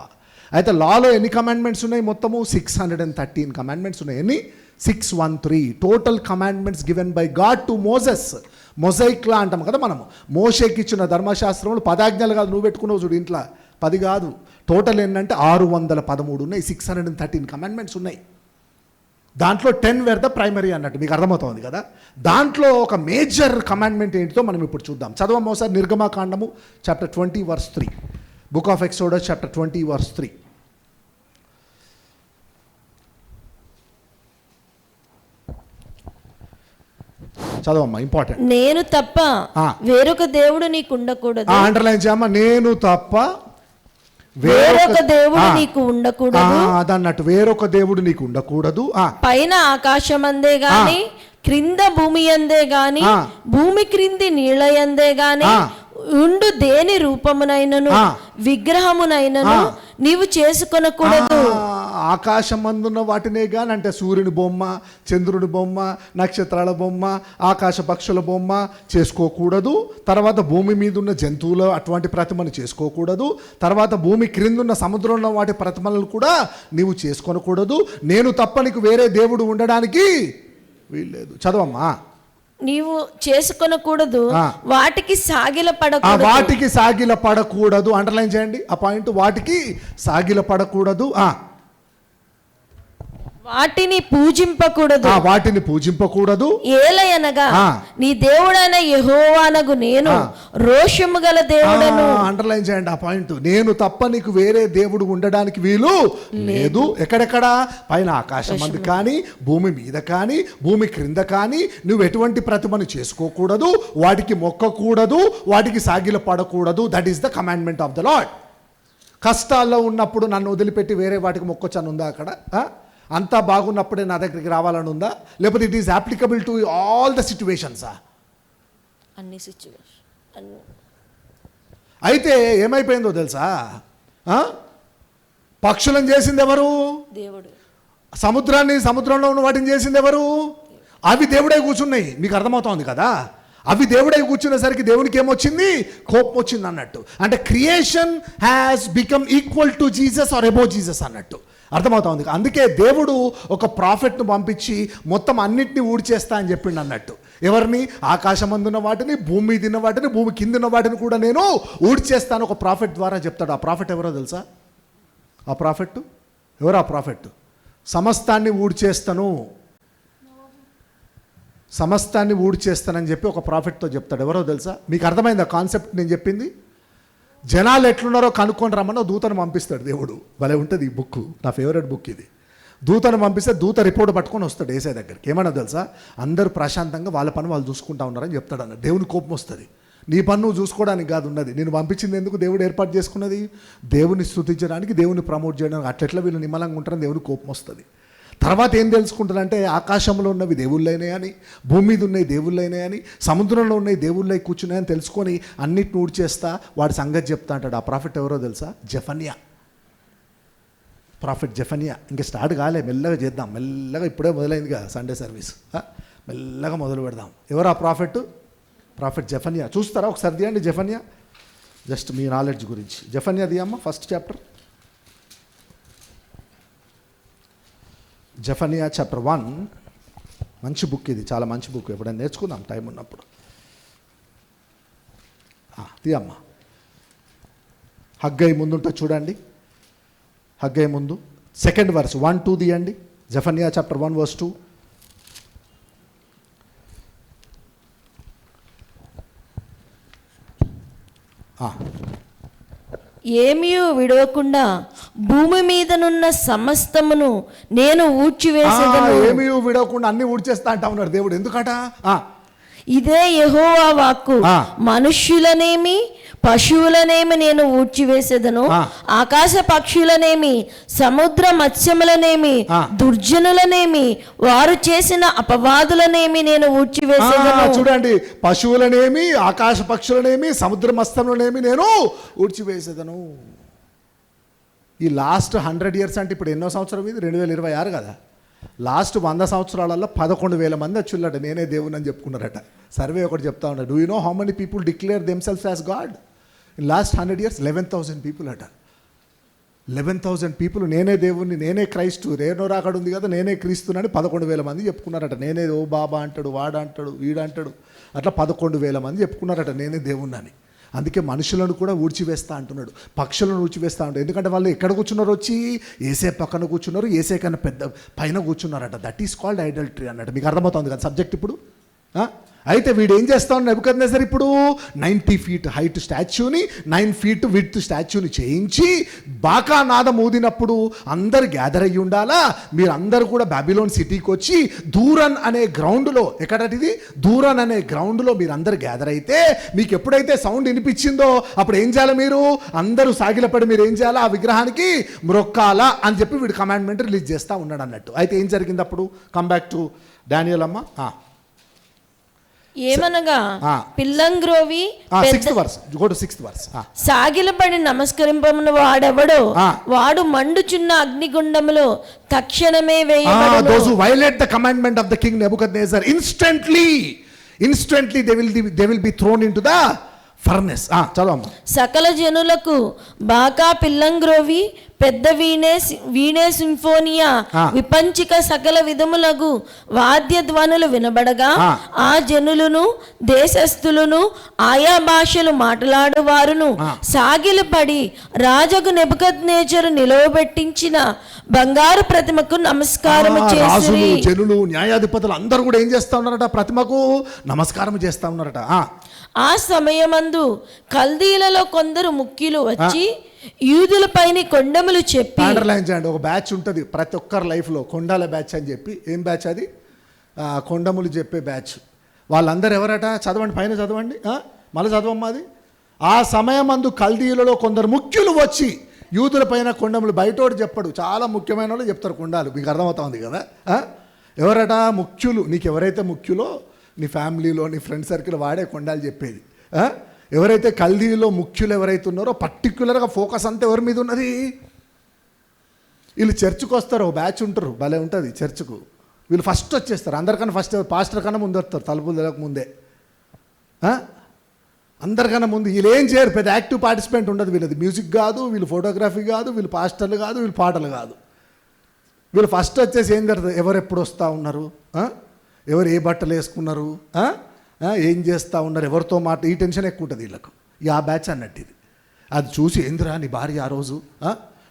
Speaker 1: అయితే లాలో ఎన్ని కమాండ్మెంట్స్ ఉన్నాయి? మొత్తము 613 కమాండ్మెంట్స్ ఉన్నాయి. ఎన్ని? 613 total commandments given by God to Moses. Mosaic law అంటాం కదా మనము. మోషేకి ఇచ్చిన ధర్మశాస్త్రంలో 10 ఆజ్ఞలు కాదు, నువ్వు పెట్టుకున్నావు చూడు ఇంట్లో, 10 కాదు, టోటల్ ఏంటంటే 613 ఉన్నాయి. 613 కమాండ్మెంట్స్ ఉన్నాయి. దాంట్లో 10 వేర్ ద ప్రైమరీ అన్నట్టు. మీకు అర్థమవుతుంది కదా. దాంట్లో ఒక మేజర్ కమాండ్మెంట్ ఏంటితో మనం ఇప్పుడు చూద్దాం. చదవము ఒకసారి నిర్గమకాండము chapter 20 verse 3. Book of Exodus chapter 20 verse 3. చదవమ్మా, ఇంపార్టెంట్.
Speaker 2: నేను తప్ప వేరొక దేవుడు నీకు ఉండకూడదు.
Speaker 1: అండర్లైన్ చేయమ్మా. నేను తప్ప
Speaker 2: వేరొక దేవుడు నీకు ఉండకూడదు.
Speaker 1: అదన్నట్టు వేరొక దేవుడు నీకు ఉండకూడదు.
Speaker 2: పైన ఆకాశం అందే గాని క్రింద భూమి అందే గాని భూమి క్రింది నీళ్ళ అందే గాని ఉండు దేని రూపమునైనను విగ్రహమునైనను నీవు చేసుకొనకూడదు.
Speaker 1: ఆకాశం అందున్న వాటినే గాని, అంటే సూర్యుని బొమ్మ, చంద్రుని బొమ్మ, నక్షత్రాల బొమ్మ, ఆకాశ పక్షుల బొమ్మ చేసుకోకూడదు. తర్వాత భూమి మీద ఉన్న జంతువులు అటువంటి ప్రతిమను చేసుకోకూడదు. తర్వాత భూమి క్రిందున్న సముద్రంలో వాటి ప్రతిమలను కూడా నీవు చేసుకొనకూడదు. నేను తప్ప నీకు వేరే దేవుడు ఉండడానికి వీల్లేదు. చదవమ్మా.
Speaker 2: నీవు చేసుకొనకూడదు, వాటికి సాగిల పడకూడదు.
Speaker 1: వాటికి సాగిల పడకూడదు. అండర్లైన్ చేయండి ఆ పాయింట్. వాటికి సాగిల పడకూడదు.
Speaker 2: వాటిని పూజింపకూడదు.
Speaker 1: వాటిని పూజింపకూడదు.
Speaker 2: ఏలయనగా నీ దేవుడైన యెహోవానగు నేను రోషము గల దేవుడను.
Speaker 1: అండర్లైన్ చేయండి ఆ పాయింట్. నేను తప్ప నీకు వేరే దేవుడు ఉండడానికి వీలు లేదు. ఎక్కడెక్కడ? పైన ఆకాశం అందు కానీ, భూమి మీద కానీ, భూమి క్రింద కానీ నువ్వు ఎటువంటి ప్రతిమను చేసుకోకూడదు, వాటికి మొక్కకూడదు, వాటికి సాగిల పడకూడదు. That is the commandment of the lord. కష్టాల్లో ఉన్నప్పుడు నన్ను వదిలిపెట్టి వేరే వాటికి మొక్కొచ్చాను ఉందా అక్కడ? అంతా బాగున్నప్పుడే నా దగ్గరికి రావాలని ఉందా? లేకపోతే it is applicable to all the సిచ్యువేషన్సా?
Speaker 2: అన్ని సిచ్యువేషన్.
Speaker 1: అయితే ఏమైపోయిందో తెలుసా? పక్షులను చేసింది ఎవరు?
Speaker 2: దేవుడు.
Speaker 1: సముద్రంలో ఉన్న వాటిని చేసింది ఎవరు? అవి దేవుడై కూర్చున్నాయి. మీకు అర్థమవుతోంది కదా? అవి దేవుడై కూర్చునేసరికి దేవునికి ఏమొచ్చింది? కోపం వచ్చింది అన్నట్టు. అంటే creation has become equal to Jesus or above Jesus అన్నట్టు. అర్థమవుతుంది. అందుకే దేవుడు ఒక ప్రాఫెట్ను పంపించి మొత్తం అన్నింటినీ ఊడ్చేస్తా అని చెప్పిండు అన్నట్టు. ఎవరిని? ఆకాశం అందున్న వాటిని, భూమి మీద ఉన్న వాటిని, భూమి కింద వాటిని కూడా నేను ఊడ్చేస్తాను ఒక ప్రాఫెట్ ద్వారా చెప్తాడు. ఆ ప్రాఫెట్ ఎవరో తెలుసా? ఆ ప్రాఫెట్ ఎవరు? ఆ ప్రాఫెట్ సమస్తాన్ని ఊడ్చేస్తానని చెప్పి ఒక ప్రాఫెట్తో చెప్తాడు. ఎవరో తెలుసా? మీకు అర్థమైందా కాన్సెప్ట్ నేను చెప్పింది? జనాలు ఎట్లున్నారో కనుక్కొని రమ్మని దూతను పంపిస్తాడు దేవుడు. భలే ఉంటుంది ఈ బుక్, నా ఫేవరెట్ బుక్ ఇది. దూతను పంపిస్తే దూత రిపోర్ట్ పట్టుకొని వస్తాడు ఏసై దగ్గరికి. ఏమన్నా తెలుసా? అందరూ ప్రశాంతంగా వాళ్ళ పని వాళ్ళు చూసుకుంటా ఉన్నారని చెప్తాడు అన్న. దేవుని కోపం వస్తుంది. నీ పని నువ్వు చూసుకోవడానికి కాదు ఉన్నది. నేను పంపించింది ఎందుకు దేవుడు ఏర్పాటు చేసుకున్నది? దేవుని స్తుతించడానికి, దేవుని ప్రమోట్ చేయడానికి. అట్లెట్లా వీళ్ళు నిమ్మలంగా ఉంటారని దేవుని కోపం వస్తుంది. తర్వాత ఏం తెలుసుకుంటారంటే ఆకాశంలో ఉన్నవి దేవుళ్ళైనాయని, భూమి మీద ఉన్నాయి దేవుళ్ళైనాయని, సముద్రంలో ఉన్నాయి దేవుళ్ళై కూర్చున్నాయని తెలుసుకొని అన్నిటిని ఊడ్చేస్తా వాడి సంగతి చెప్తా అంటాడు. ఆ ప్రాఫెట్ ఎవరో తెలుసా? జెఫన్యా. ప్రాఫెట్ జెఫన్యా. ఇంకా స్టార్ట్ కాలే, మెల్లగా చేద్దాం. మెల్లగా ఇప్పుడే మొదలైందిగా సండే సర్వీస్, మెల్లగా మొదలు పెడదాం. ఎవరు ఆ ప్రాఫెట్? ప్రాఫెట్ జెఫన్యా. చూస్తారా ఒకసారి తీయండి జెఫన్యా, జస్ట్ మీ నాలెడ్జ్ గురించి. జెఫన్యా తీయమ్మ, ఫస్ట్ చాప్టర్. జెఫన్యా చాప్టర్ 1. మంచి బుక్ ఇది, చాలా మంచి బుక్. ఎప్పుడైనా నేర్చుకుందాం టైం ఉన్నప్పుడు. తీయమ్మా. హగ్గై ముందుంటే చూడండి. హగ్గై ముందు 2nd verse 1-2 తీయండి. జెఫన్యా చాప్టర్ 1 verse 2.
Speaker 2: ఏమీయూ విడవకుండా భూమి మీదనున్న సమస్తమును నేను ఊడ్చివేసేదను.
Speaker 1: ఏమీయూ విడవకుండా అన్ని ఊడ్చేస్తా అంటా ఉన్నాడు దేవుడు. ఎందుకట?
Speaker 2: ఇదే యెహోవా వాక్కు. మనుష్యులనేమి పశువులనేమి నేను ఊడ్చివేసేదను, ఆకాశ పక్షులనేమి సముద్ర మత్స్యములనేమి దుర్జనులనేమి వారు చేసిన అపవాదులనేమి నేను ఊడ్చివేసేదను.
Speaker 1: చూడండి, పశువులనేమి, ఆకాశ పక్షులనేమి, సముద్ర మత్స్యములనేమి నేను ఊడ్చివేసేదను. ఈ లాస్ట్ 100 years అంటే ఇప్పుడు ఎన్నో సంవత్సరం? ఇది 2026 కదా. లాస్ట్ 100 సంవత్సరాలలో 11,000 మంది వచ్చుళ్ళట నేనే దేవుని అని చెప్పుకున్నారట. సర్వే ఒకటి చెప్తా ఉన్నాడు. Do you know how many people declare themselves as God in last 100 years? 11,000 people అట. 11,000 people నేనే దేవుణ్ణి, నేనే క్రైస్తు, రేనో రాకడు ఉంది కదా, నేనే క్రీస్తునని 11,000 మంది చెప్పుకున్నారట. నేనే ఓ బాబా అంటాడు, వాడంటాడు, వీడంటాడు, అట్లా 11,000 మంది చెప్పుకున్నారట నేనే దేవుణ్ణి అని. అందుకే మనుషులను కూడా ఊడ్చివేస్తా అంటున్నాడు, పక్షులను ఊడ్చివేస్తా అంటాడు. ఎందుకంటే వాళ్ళు ఎక్కడ కూర్చున్నారు? వచ్చి ఏసే పక్కన కూర్చున్నారు, ఏసే కన్నా పెద్ద పైన కూర్చున్నారట. దట్ ఈస్ కాల్డ్ ఐడల్టరీ అన్నట్టు. మీకు అర్థమవుతుంది కదా సబ్జెక్ట్ ఇప్పుడు? అయితే వీడు ఏం చేస్తా ఉన్నాడు నెబుకద్నెజర్ ఇప్పుడు 90 feet హైట్ స్టాచ్యూని 9 feet విడ్త్ స్టాచ్యూని చేయించి బాకా నాదం ఊదినప్పుడు అందరు గ్యాదర్ అయ్యి ఉండాలా, మీరు అందరూ కూడా బాబిలోన్ సిటీకి వచ్చి దూరన్ అనే గ్రౌండ్లో, ఎక్కడటిది దూరన్ అనే గ్రౌండ్లో మీరు అందరు గ్యాదర్ అయితే మీకు ఎప్పుడైతే సౌండ్ వినిపించిందో అప్పుడు ఏం చేయాలి, మీరు అందరూ సాగిలపడి మీరు ఏం చేయాలా, ఆ విగ్రహానికి మ్రొక్కాలా అని చెప్పి వీడు కమాండ్మెంట్ రిలీజ్ చేస్తూ ఉన్నాడు అన్నట్టు. అయితే ఏం జరిగింది అప్పుడు? కమ్ బ్యాక్ టు డానియల్ అమ్మ.
Speaker 2: ఏమనగా పిల్లంగ్రోవి
Speaker 1: 6th verse, go to 6th verse.
Speaker 2: సాగిలపడి నమస్కరింపమును వాడెవడో వాడు మండుచున్న అగ్నిగుండములో తక్షణమే వేయబడును.
Speaker 1: Those who violate the commandment of the king Nebuchadnezzar, instantly they will be thrown into the furnace. చదవమ్మా.
Speaker 2: సకల జనులకు బాకా పిల్లంగ్రోవి పెద్ద వీణే సింఫోనియా విపంచిక సకల విధములగు వాద్య ధ్వనులు వినబడగా ఆ జనులను దేశస్థులను ఆయా భాషలు మాట్లాడువారును సాగిలపడి రాజగు నెబుకద్నెజరు నిలవబెట్టించిన బంగారు ప్రతిమకు నమస్కారం చేసి,
Speaker 1: జనులు న్యాయాధిపతులు అందరూ కూడా ఏం చేస్తా ఉన్నారట? ప్రతిమకు నమస్కారం చేస్తా ఉన్నారట.
Speaker 2: ఆ సమయమందు కల్దీలలో కొందరు ముఖ్యులు వచ్చి యూదులపైన కొండములు చెప్పి,
Speaker 1: అండర్లైన్ చేయండి, ఒక బ్యాచ్ ఉంటుంది ప్రతి ఒక్కరి లైఫ్లో, కొండాల బ్యాచ్ అని చెప్పి. ఏం బ్యాచ్ అది? కొండములు చెప్పే బ్యాచ్. వాళ్ళందరూ ఎవరట? చదవండి, పైన చదవండి, మళ్ళీ చదవమ్మా అది. ఆ సమయమందు కల్దీలలో కొందరు ముఖ్యులు వచ్చి యూదుల పైన కొండములు, బయటోడు చెప్పడు, చాలా ముఖ్యమైన వాళ్ళు చెప్తారు కొండాలు. మీకు అర్థమవుతా ఉంది కదా? ఎవరట? ముఖ్యులు. నీకు ఎవరైతే ముఖ్యులో నీ ఫ్యామిలీలో నీ ఫ్రెండ్ సర్కిల్ వాడే కొండాలు చెప్పేది. ఎవరైతే కల్దీలో ముఖ్యులు ఎవరైతే ఉన్నారో పర్టిక్యులర్గా ఫోకస్ అంతా ఎవరి మీద ఉన్నది? వీళ్ళు చర్చ్కి వస్తారు, ఒక బ్యాచ్ ఉంటారు, భలే ఉంటుంది చర్చ్కు. వీళ్ళు ఫస్ట్ వచ్చేస్తారు, అందరికన్నా ఫస్ట్, పాస్టర్ కన్నా ముందు వస్తారు, తలుపులు తెలక ముందే, అందరికన్నా ముందు. వీళ్ళు ఏం చేయరు, పెద్ద యాక్టివ్ పార్టిసిపెంట్ ఉండదు వీళ్ళది. మ్యూజిక్ కాదు, వీళ్ళు ఫోటోగ్రఫీ కాదు, వీళ్ళు పాస్టర్లు కాదు, వీళ్ళు పాటలు కాదు. వీళ్ళు ఫస్ట్ వచ్చేసి ఏం జరుగుతుంది, ఎవరు ఎప్పుడు వస్తూ ఉన్నారు, ఎవరు ఏ బట్టలు వేసుకున్నారు, ఏం చేస్తూ ఉన్నారు, ఎవరితో మాట, ఈ టెన్షన్ ఎక్కువ ఉంటుంది వీళ్ళకు. ఆ బ్యాచ్ అన్నట్టు ఇది. అది చూసి ఏందిరా నీ భార్య ఆ రోజు,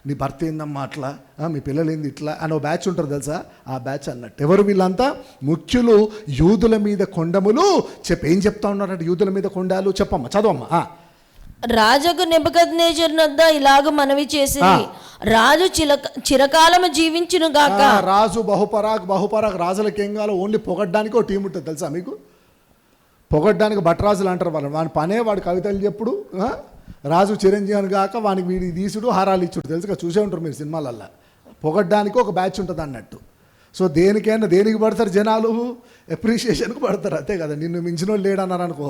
Speaker 1: నీ భర్త ఏందమ్మా అట్లా, మీ పిల్లలు ఏంది ఇట్లా అని ఒక బ్యాచ్ ఉంటారు తెలుసా, ఆ బ్యాచ్ అన్నట్టు. ఎవరు వీళ్ళంతా? ముఖ్యులు యూదుల మీద కొండములు ఏం చెప్తా ఉన్నారంటే యూదుల మీద కొండాలు. చెప్పమ్మా, చదవమ్మా.
Speaker 2: రాజుకు నెబుకద్నెజరు వద్ద ఇలాగ మనవి చేసి, రాజు చిరకాలము జీవించును గాక.
Speaker 1: రాజు బహుపరాగ్ రాజులకి ఏం కావాలో ఓన్లీ పొగడ్డానికి ఒక టీం ఉంటుంది తెలుసా మీకు? పొగడ్డానికి భట్రాజులు అంటారు వాళ్ళు. వాని పనే వాడు కవితలు చెప్పుడు, రాజు చిరంజీవి కాక వానికి వీడి తీసుడు హారాలు ఇచ్చుడు, తెలుసుగా, చూసే ఉంటారు మీరు సినిమాలల్లో. పొగడ్డానికి ఒక బ్యాచ్ ఉంటుంది అన్నట్టు. సో దేనికి పడతారు జనాలు? అప్రిషియేషన్కి పడతారు, అంతే కదా. నిన్ను మించిన వాళ్ళు లేడన్నారు అనుకో,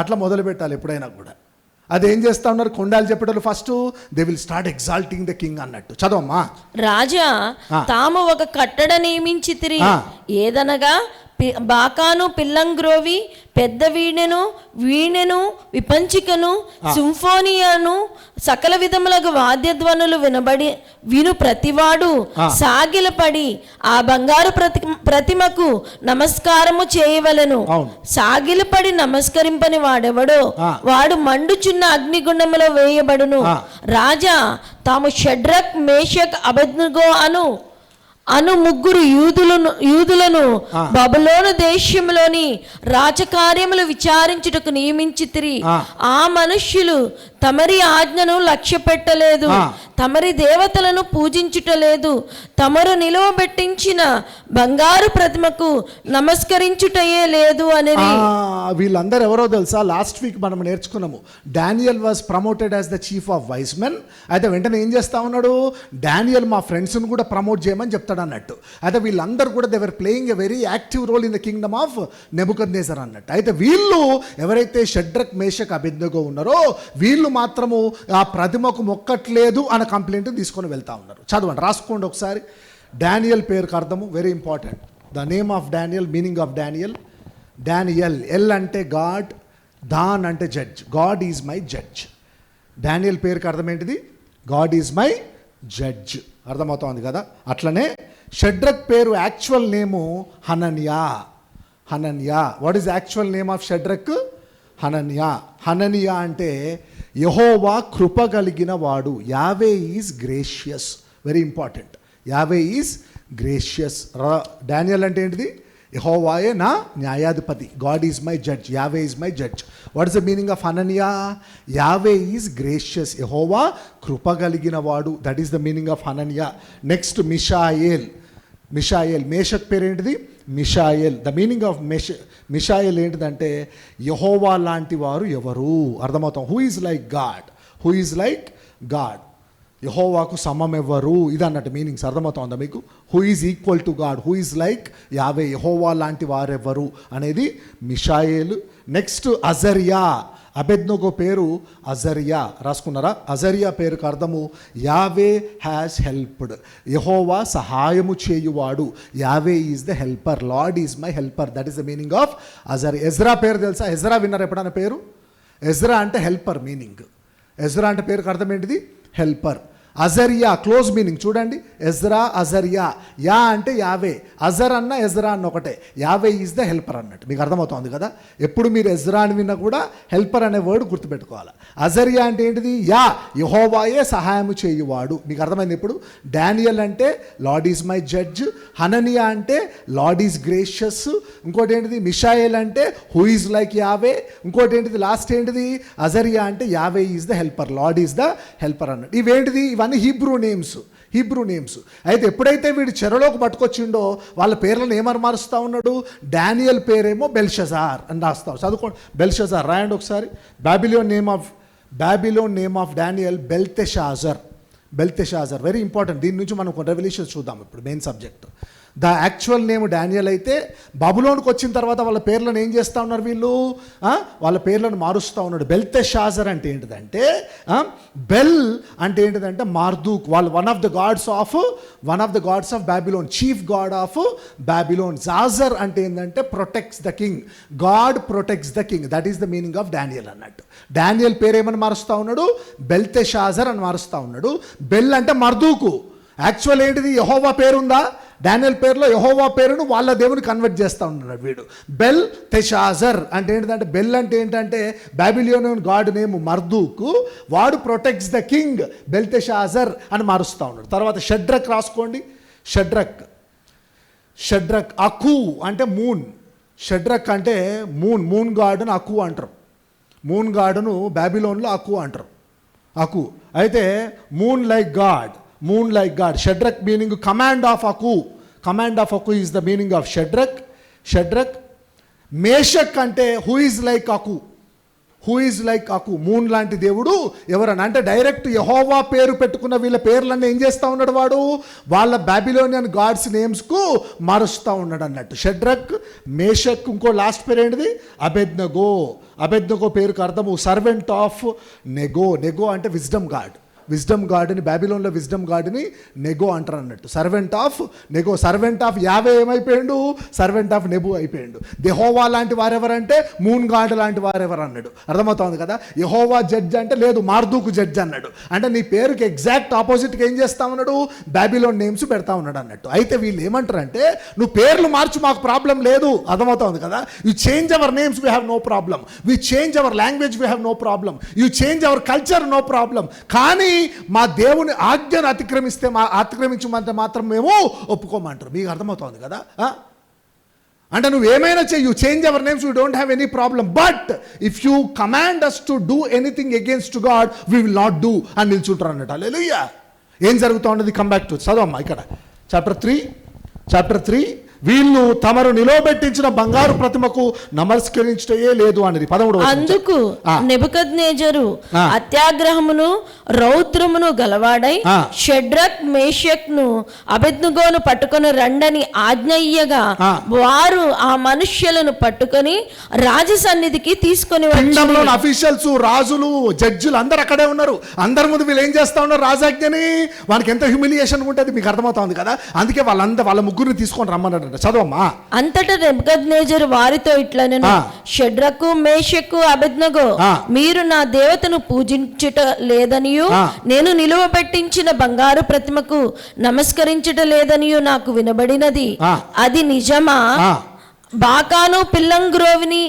Speaker 1: అట్లా మొదలు పెట్టాలి ఎప్పుడైనా కూడా. అదేం చేస్తా ఉన్నారు కొండాలు చెప్పేటప్పుడు? First they will start exalting the king అన్నట్టు. చదవమ్మా.
Speaker 2: రాజా తాము ఒక కట్టడ నియమించితిరి, ఏదనగా బాకాను పిల్లంగ్రోవి పెద్ద వీణెను విపంచికను సింఫోనియాను సకల విధములకు వాద్యధ్వనులు విను ప్రతివాడు సాగిలపడి ఆ బంగారు ప్రతిమకు నమస్కారము చేయవలెను. సాగిలపడి నమస్కరింపని వాడెవడో వాడు మండుచున్న అగ్నిగుండములో వేయబడును. రాజా తాము షడ్రక్ మేషక్ అబేద్నెగో అను ముగ్గురు యూదులను బబులోను దేశంలోని రాజకార్యములు విచారించుటకు నియమించితిరి. ఆ మనుష్యులు తమరి ఆజ్ఞను లక్ష్య పెట్టలేదు, తమరి దేవతలను పూజించుటలేదు, తమరు నిలువబెట్టించిన బంగారు ప్రతిమకు నమస్కరించుటయే లేదు అనేది.
Speaker 1: వీళ్ళందరూ ఎవరో తెలుసా? లాస్ట్ వీక్ మనం నేర్చుకున్నాము. Daniel was promoted as the chief of wise men. అయితే వెంటనే ఏం చేస్తా ఉన్నాడు? డానియల్ మా ఫ్రెండ్స్ను కూడా ప్రమోట్ చేయమని చెప్తాడు అన్నట్టు. అయితే వీళ్ళందరూ కూడా they were playing a very active role in the kingdom of Nebuchadnezzar అన్నట్టు. అయితే వీళ్ళు ఎవరైతే షడ్రక్ మేషక్ అబేద్నెగో ఉన్నారో వీళ్ళు మాత్రము ఆ ప్రతిమకు మొక్కట్లేదు అనే కంప్లైంట్ తీసుకొని వెళ్తా ఉన్నారు. చదవండి, రాసుకోండి ఒకసారి. డానియల్ పేరుకు అర్థము very important. The name of Daniel, meaning of Daniel. El అంటే గాడ్, దాన్ అంటే judge. God is my judge. Daniel పేరుకి అర్థం ఏంటిది? God is my judge. అర్థమవుతోంది కదా? అట్లనే షడ్రక్ పేరు actual name Hananiah. What is actual name of Shadrach? Hananiah అంటే యెహోవా కృప కలిగిన వాడు. Yahweh is gracious. Very important. Yahweh is gracious. Daniel అంటే ఏంటిది? యెహోవాయే నా న్యాయాధిపతి. God is my judge. యావే is my judge. What is the meaning of Hananiah? Yahweh is gracious. యెహోవా కృప కలిగిన వాడు. That is the meaning of Hananiah. Next Mishael. Mishael, Meshach పేరు ఏంటిది? Mishael. The meaning of Mishael ఏంటిదంటే యెహోవా లాంటి వారు ఎవరు? అర్థమవుతాం. Who is like God? Who is like God? యెహోవాకు సమం ఎవ్వరు, ఇది అన్నట్టు మీనింగ్స్. అర్థమవుతుందా మీకు? Who is equal to God, who is like Yahweh, యెహోవా లాంటి వారెవ్వరు అనేది మిషాయేలు. నెక్స్ట్ అజర్యా. అబెద్నగో పేరు అజర్యా. రాసుకున్నారా? అజర్యా పేరుకు అర్థము యావే హ్యాస్ హెల్ప్డ్. యెహోవా సహాయము చేయువాడు. యావే is the helper. Lord is my helper. That is the meaning of Azariah. Ezra పేరు తెలుసా? ఎజ్రా విన్నారు ఎప్పుడైనా పేరు? ఎజ్రా అంటే హెల్పర్ మీనింగ్. ఎజ్రా అంటే పేరుకు అర్థం ఏంటిది? హెల్పర్. అజర్యా క్లోజ్ మీనింగ్ చూడండి. ఎజ్రా, అజర్యా. యా అంటే యావే, అజర్ అన్న ఎజ్రా అన్న ఒకటే. యావే ఈజ్ ద హెల్పర్ అన్నట్టు. మీకు అర్థమవుతుంది కదా? ఎప్పుడు మీరు ఎజ్రా అని విన్నా కూడా హెల్పర్ అనే వర్డ్ గుర్తుపెట్టుకోవాలి. అజర్యా అంటే ఏంటిది? యా, యెహోవాయే సహాయము చేయువాడు. మీకు అర్థమైంది ఇప్పుడు? డానియల్ అంటే లార్డ్ ఈజ్ మై జడ్జ్. హననియా అంటే లార్డ్ ఈజ్ గ్రేషియస్. ఇంకోటి ఏంటిది? మిషాయేల్ అంటే హూ ఈజ్ లైక్ యావే. ఇంకోటి ఏంటిది? లాస్ట్ ఏంటిది? అజర్యా అంటే యావే is the helper, lord is the helper అన్నట్టు. ఇవేంటిది? ఇవన్నీ హీబ్రూ నేమ్స్. అయితే ఎప్పుడైతే వీడు చెరలోకి పట్టుకొచ్చిండో వాళ్ళ పేర్లను ఏమని మారుస్తూ ఉన్నాడు? డానియల్ పేరేమో బెల్షజార్ అని రాస్తావు. చదువుకోండి. బెల్షజార్ రాయండి ఒకసారి. Babylon name of Daniel Belteshazzar. Very important. దీని నుంచి మనం కొన్ని రెవల్యూషన్స్ చూద్దాం ఇప్పుడు. Main subject. The actual name Daniel అయితే బబులోనికి వచ్చిన తర్వాత వాళ్ళ పేర్లను ఏం చేస్తూ ఉన్నారు వీళ్ళు? వాళ్ళ పేర్లను మారుస్తూ ఉన్నాడు. బెల్తెషాజర్ అంటే ఏంటిదంటే, బెల్ అంటే ఏంటిదంటే మార్దూక్. వాళ్ళు one of the gods of Babylon, chief god of Babylon. జాజర్ అంటే ఏంటంటే protects the king. God protects the king. That is the meaning of Daniel అన్నట్టు. డానియల్ పేరు ఏమని మారుస్తూ ఉన్నాడు? బెల్తెషాజర్ అని మారుస్తూ ఉన్నాడు. బెల్ అంటే మర్దూకు. యాక్చువల్ ఏంటిది? యెహోవా పేరుందా? డానియల్ పేరులో యెహోవా పేరును వాళ్ళ దేవుని కన్వర్ట్ చేస్తూ ఉన్నాడు వీడు. బెల్ తెషాజర్ అంటే ఏంటంటే, బెల్ అంటే ఏంటంటే బాబిలోనియన్ గాడ్ నేమ్ మర్దూకు. వాడు protects the king, Belteshazzar అని మారుస్తూ ఉన్నాడు. తర్వాత షడ్రక్ రాసుకోండి. షడ్రక్ అకు అంటే మూన్. షడ్రక్ అంటే మూన్ గాడ్ను అకు అంటారు. మూన్ గాడ్ను బాబిలోన్లో అకు అంటారు. అకు అయితే moon like God. Shadrach meaning command of Aku. Is the meaning of Shadrach. Meshach అంటే who is like Aku. Moon లాంటి దేవుడు ఎవరన్నా అంటే డైరెక్ట్ యెహోవా పేరు పెట్టుకున్న వీళ్ళ పేర్లన్నీ ఏం చేస్తూ ఉన్నాడు వాడు? వాళ్ళ బాబిలోనియన్ గాడ్స్ నేమ్స్కు మారుస్తూ ఉన్నాడు అన్నట్టు. షడ్రక్, మేషక్. ఇంకో లాస్ట్ పేరు ఏంటిది? అబెద్నగో పేరుకు అర్థము సర్వెంట్ ఆఫ్ నెగో. అంటే విజ్డమ్ గాడ్ని బాబిలోన్లో విజ్డమ్ గాడ్ని నెగో అంటారు అన్నట్టు. సర్వెంట్ ఆఫ్ యావే ఏమైపోయాడు? సర్వెంట్ ఆఫ్ నెబు అయిపోయాడు. యెహోవా లాంటి వారెవరంటే మూన్ గాడ్ లాంటి వారెవరు అన్నాడు. అర్థమవుతుంది కదా? యెహోవా జడ్జ్ అంటే లేదు, మార్దూకు జడ్జ్ అన్నాడు. అంటే నీ పేరుకి ఎగ్జాక్ట్ ఆపోజిట్గా ఏం చేస్తా ఉన్నాడు? బాబిలోన్ నేమ్స్ పెడతా ఉన్నాడు అన్నట్టు. అయితే వీళ్ళు ఏమంటారంటే, నువ్వు పేర్లు మార్చు, మాకు ప్రాబ్లం లేదు. అర్థమవుతుంది కదా? You change our names, we have no problem. We change our language, we have no problem. You change our culture, no problem. కానీ మా దేవుని ఆజ్ఞను అతిక్రమించమంటే మాత్రం మేము ఒప్పుకోమంటారు. మీకు అర్థమవుతుంది కదా? అంటే నువ్వు ఏమైనా చెయ్యి, you change our names, we don't have any problem. But if you command us to do anything against God, we will not do అని నిల్చుంటారు అన్నట్టు. హల్లెలూయా. ఏం జరుగుతూ ఉన్నది? కమ్ బ్యాక్ టు చదవమ్మా ఇక్కడ చాప్టర్ 3. వీళ్ళు తమరు నిలవబెట్టించిన బంగారు ప్రతిమకు నమస్కరించటయే లేదు అనేది 13వ.
Speaker 2: అందుకు నెబుకద్నెజరు అత్యాగ్రహమును రౌద్రమును గలవాడై షడ్రక్, మేషక్ ను అబెద్నెగోను పట్టుకొని రండని ఆజ్ఞయ్యగా వారు ఆ మనుష్యులను పట్టుకొని రాజ సన్నిధికి తీసుకొని వచ్చి,
Speaker 1: అఫీషియల్స్, రాజులు, జడ్జిలు అందరు అక్కడే ఉన్నారు. అందరి ముందు వీళ్ళు ఏం చేస్తా ఉన్నారు? రాజాజ్ఞని. వానికి ఎంత హ్యూమిలియేషన్ ఉంటుంది మీకు అర్థమవుతుంది కదా? అందుకే వాళ్ళ ముగ్గురిని తీసుకొని రమ్మన్నాడు. చదవమ్మా.
Speaker 2: అంతటా నెబుకద్నెజరు వారితో ఇట్లా, నేను షడ్రకు, మేషకు, అబెద్నెగో, మీరు నా దేవతను పూజించుట లేదనియు నేను నిలువబెట్టించిన బంగారు ప్రతిమకు నమస్కరించుట లేదనియు నాకు వినబడినది. అది నిజమా? బాకాను పిల్లంగ్రోవిని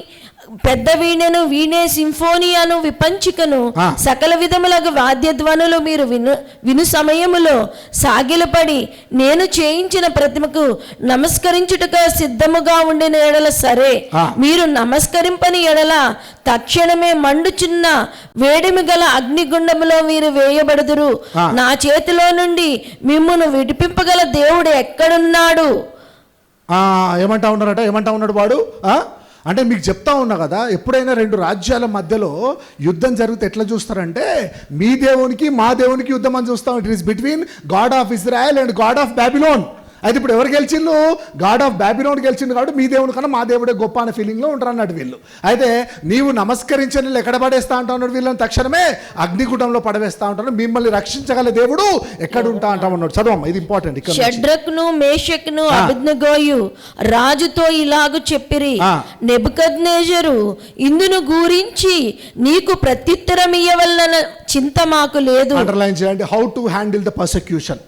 Speaker 2: పెద్ద వీణెను, వీణే, సింఫోనియాను, విపంచికను, సకల విధములకు వాద్యధ్వనులు మీరు విను సమయములో సాగిలపడి నేను చేయించిన ప్రతిమకు నమస్కరించుటకు సిద్ధముగా ఉండిన ఎడల సరే, మీరు నమస్కరింపని ఎడల తక్షణమే మండుచున్న వేడిమి గల అగ్నిగుండములో మీరు వేయబడుదురు. నా చేతిలో నుండి మిమ్మును విడిపింపగల దేవుడు ఎక్కడున్నాడు?
Speaker 1: ఏమంటా ఉన్నాడు వాడు? అంటే మీకు చెప్తా ఉన్నా కదా, ఎప్పుడైనా రెండు రాజ్యాల మధ్యలో యుద్ధం జరిగితే ఎట్లా చూస్తారంటే, మీ దేవునికి మా దేవునికి యుద్ధం అని చూస్తాం. It is between God of Israel and God of Babylon. అయితే ఇప్పుడు ఎవరు గెలిచిండు? గాడ్ ఆఫ్ బాబిలోన్ గెలిచిండు. కాబట్టి మీ దేవుని కన్నా మా దేవుడే గొప్ప అనే ఫీలింగ్లో ఉంటారు అన్నట్టు వీళ్ళు. అయితే నీవు నమస్కరించిన ఎక్కడ పడేస్తా ఉంటా ఉన్నాడు వీళ్ళని, తక్షణమే అగ్నిగుండంలో పడవేస్తా ఉంటాడు. మిమ్మల్ని రక్షించగల దేవుడు ఎక్కడ ఉంటా అంటా ఉన్నాడు. చదవమ్మా, ఇది ఇంపార్టెంట్.
Speaker 2: షడ్రక్ను, మేషక్ను, అబేద్నెగోయు రాజుతో ఇలాగు చెప్పిరి, నెబుకద్నెజరు ఇందును గురించి నీకు ప్రత్యుత్తరం ఇయ్యవలన చింత మాకు లేదు.
Speaker 1: అండర్లైన్ చేయండి. How to handle the persecution.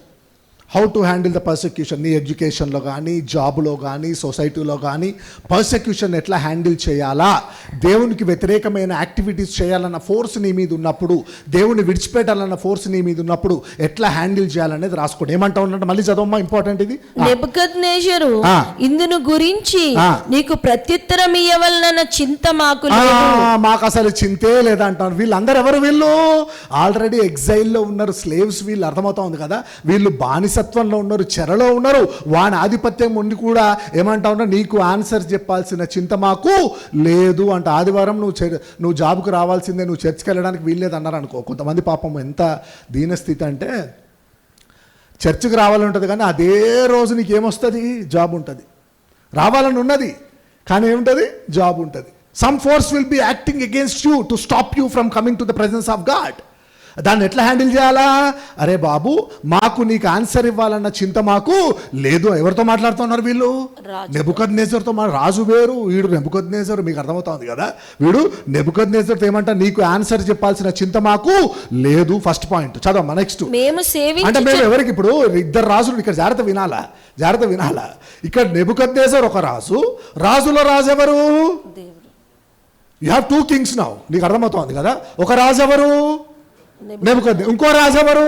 Speaker 1: How to handle the persecution. నీ ఎడ్యుకేషన్లో కానీ, జాబ్లో కానీ, సొసైటీలో కానీ పర్సెక్యూషన్ ఎట్లా హ్యాండిల్ చేయాలా, దేవునికి వ్యతిరేకమైన యాక్టివిటీస్ చేయాలన్న ఫోర్స్ నీ మీద ఉన్నప్పుడు, దేవుని విడిచిపెట్టాలన్న ఫోర్స్ నీ మీద ఉన్నప్పుడు ఎట్లా హ్యాండిల్ చేయాలనేది రాసుకోండి. ఏమంటా ఉన్నట్టు మళ్ళీ చదవమ్మా, ఇంపార్టెంట్ ఇది.
Speaker 2: నెబుకద్నెజరు ఇందును గురించి నీకు ప్రత్యుత్తరం ఇయ్యవలన చింత మాకు లేదు.
Speaker 1: మాకు అసలు చింతే లేదంటారు. వీళ్ళందరూ ఎవరు? వీళ్ళు ఆల్రెడీ ఎగ్జైల్లో ఉన్నారు, స్లేవ్స్. వీళ్ళు అర్థమవుతా ఉంది కదా, వీళ్ళు బానిస సత్వంలో ఉన్నారు, చెరలో ఉన్నారు. వాని ఆధిపత్యం ఉండి కూడా ఏమంటా ఉన్నా, నీకు ఆన్సర్ చెప్పాల్సిన చింత మాకు లేదు అంట. ఆదివారం నువ్వు జాబ్కు రావాల్సిందే, నువ్వు చర్చ్కి వెళ్ళడానికి వీల్లేదు అన్నారు అనుకో. కొంతమంది పాపం ఎంత దీనస్థితి అంటే, చర్చ్కి రావాలని ఉంటుంది కానీ అదే రోజు నీకు ఏమొస్తుంది? జాబ్ ఉంటుంది. రావాలని ఉన్నది కానీ ఏముంటుంది? జాబ్ ఉంటుంది. Some force will be acting against you to stop you from coming to the presence of God. దాన్ని ఎట్లా హ్యాండిల్ చేయాలా? అరే బాబు, మాకు నీకు ఆన్సర్ ఇవ్వాలన్న చింత మాకు లేదు. ఎవరితో మాట్లాడుతున్నారు వీళ్ళు? నెబుకద్నెజరుతో. రాజు వేరు, వీడు నెబుకద్నెజరు. మీకు అర్థమవుతా ఉంది కదా, వీడు నెబుకద్నెజరుతో ఏమంటా, నీకు ఆన్సర్ చెప్పాల్సిన చింత మాకు లేదు. First point చదవమ్మా. నెక్స్ట్, అంటే మేము ఎవరికి? ఇప్పుడు ఇద్దరు రాజులు ఇక్కడ. జాగ్రత్త వినాలా. ఇక్కడ నెబుకద్నెజరు ఒక రాజు, రాజులో రాజు ఎవరు? You have two Kings now. నీకు అర్థమవుతా ఉంది కదా. ఒక రాజు ఎవరు? నెబుకద్నెజర్. ఇంకో రాజు ఎవరు?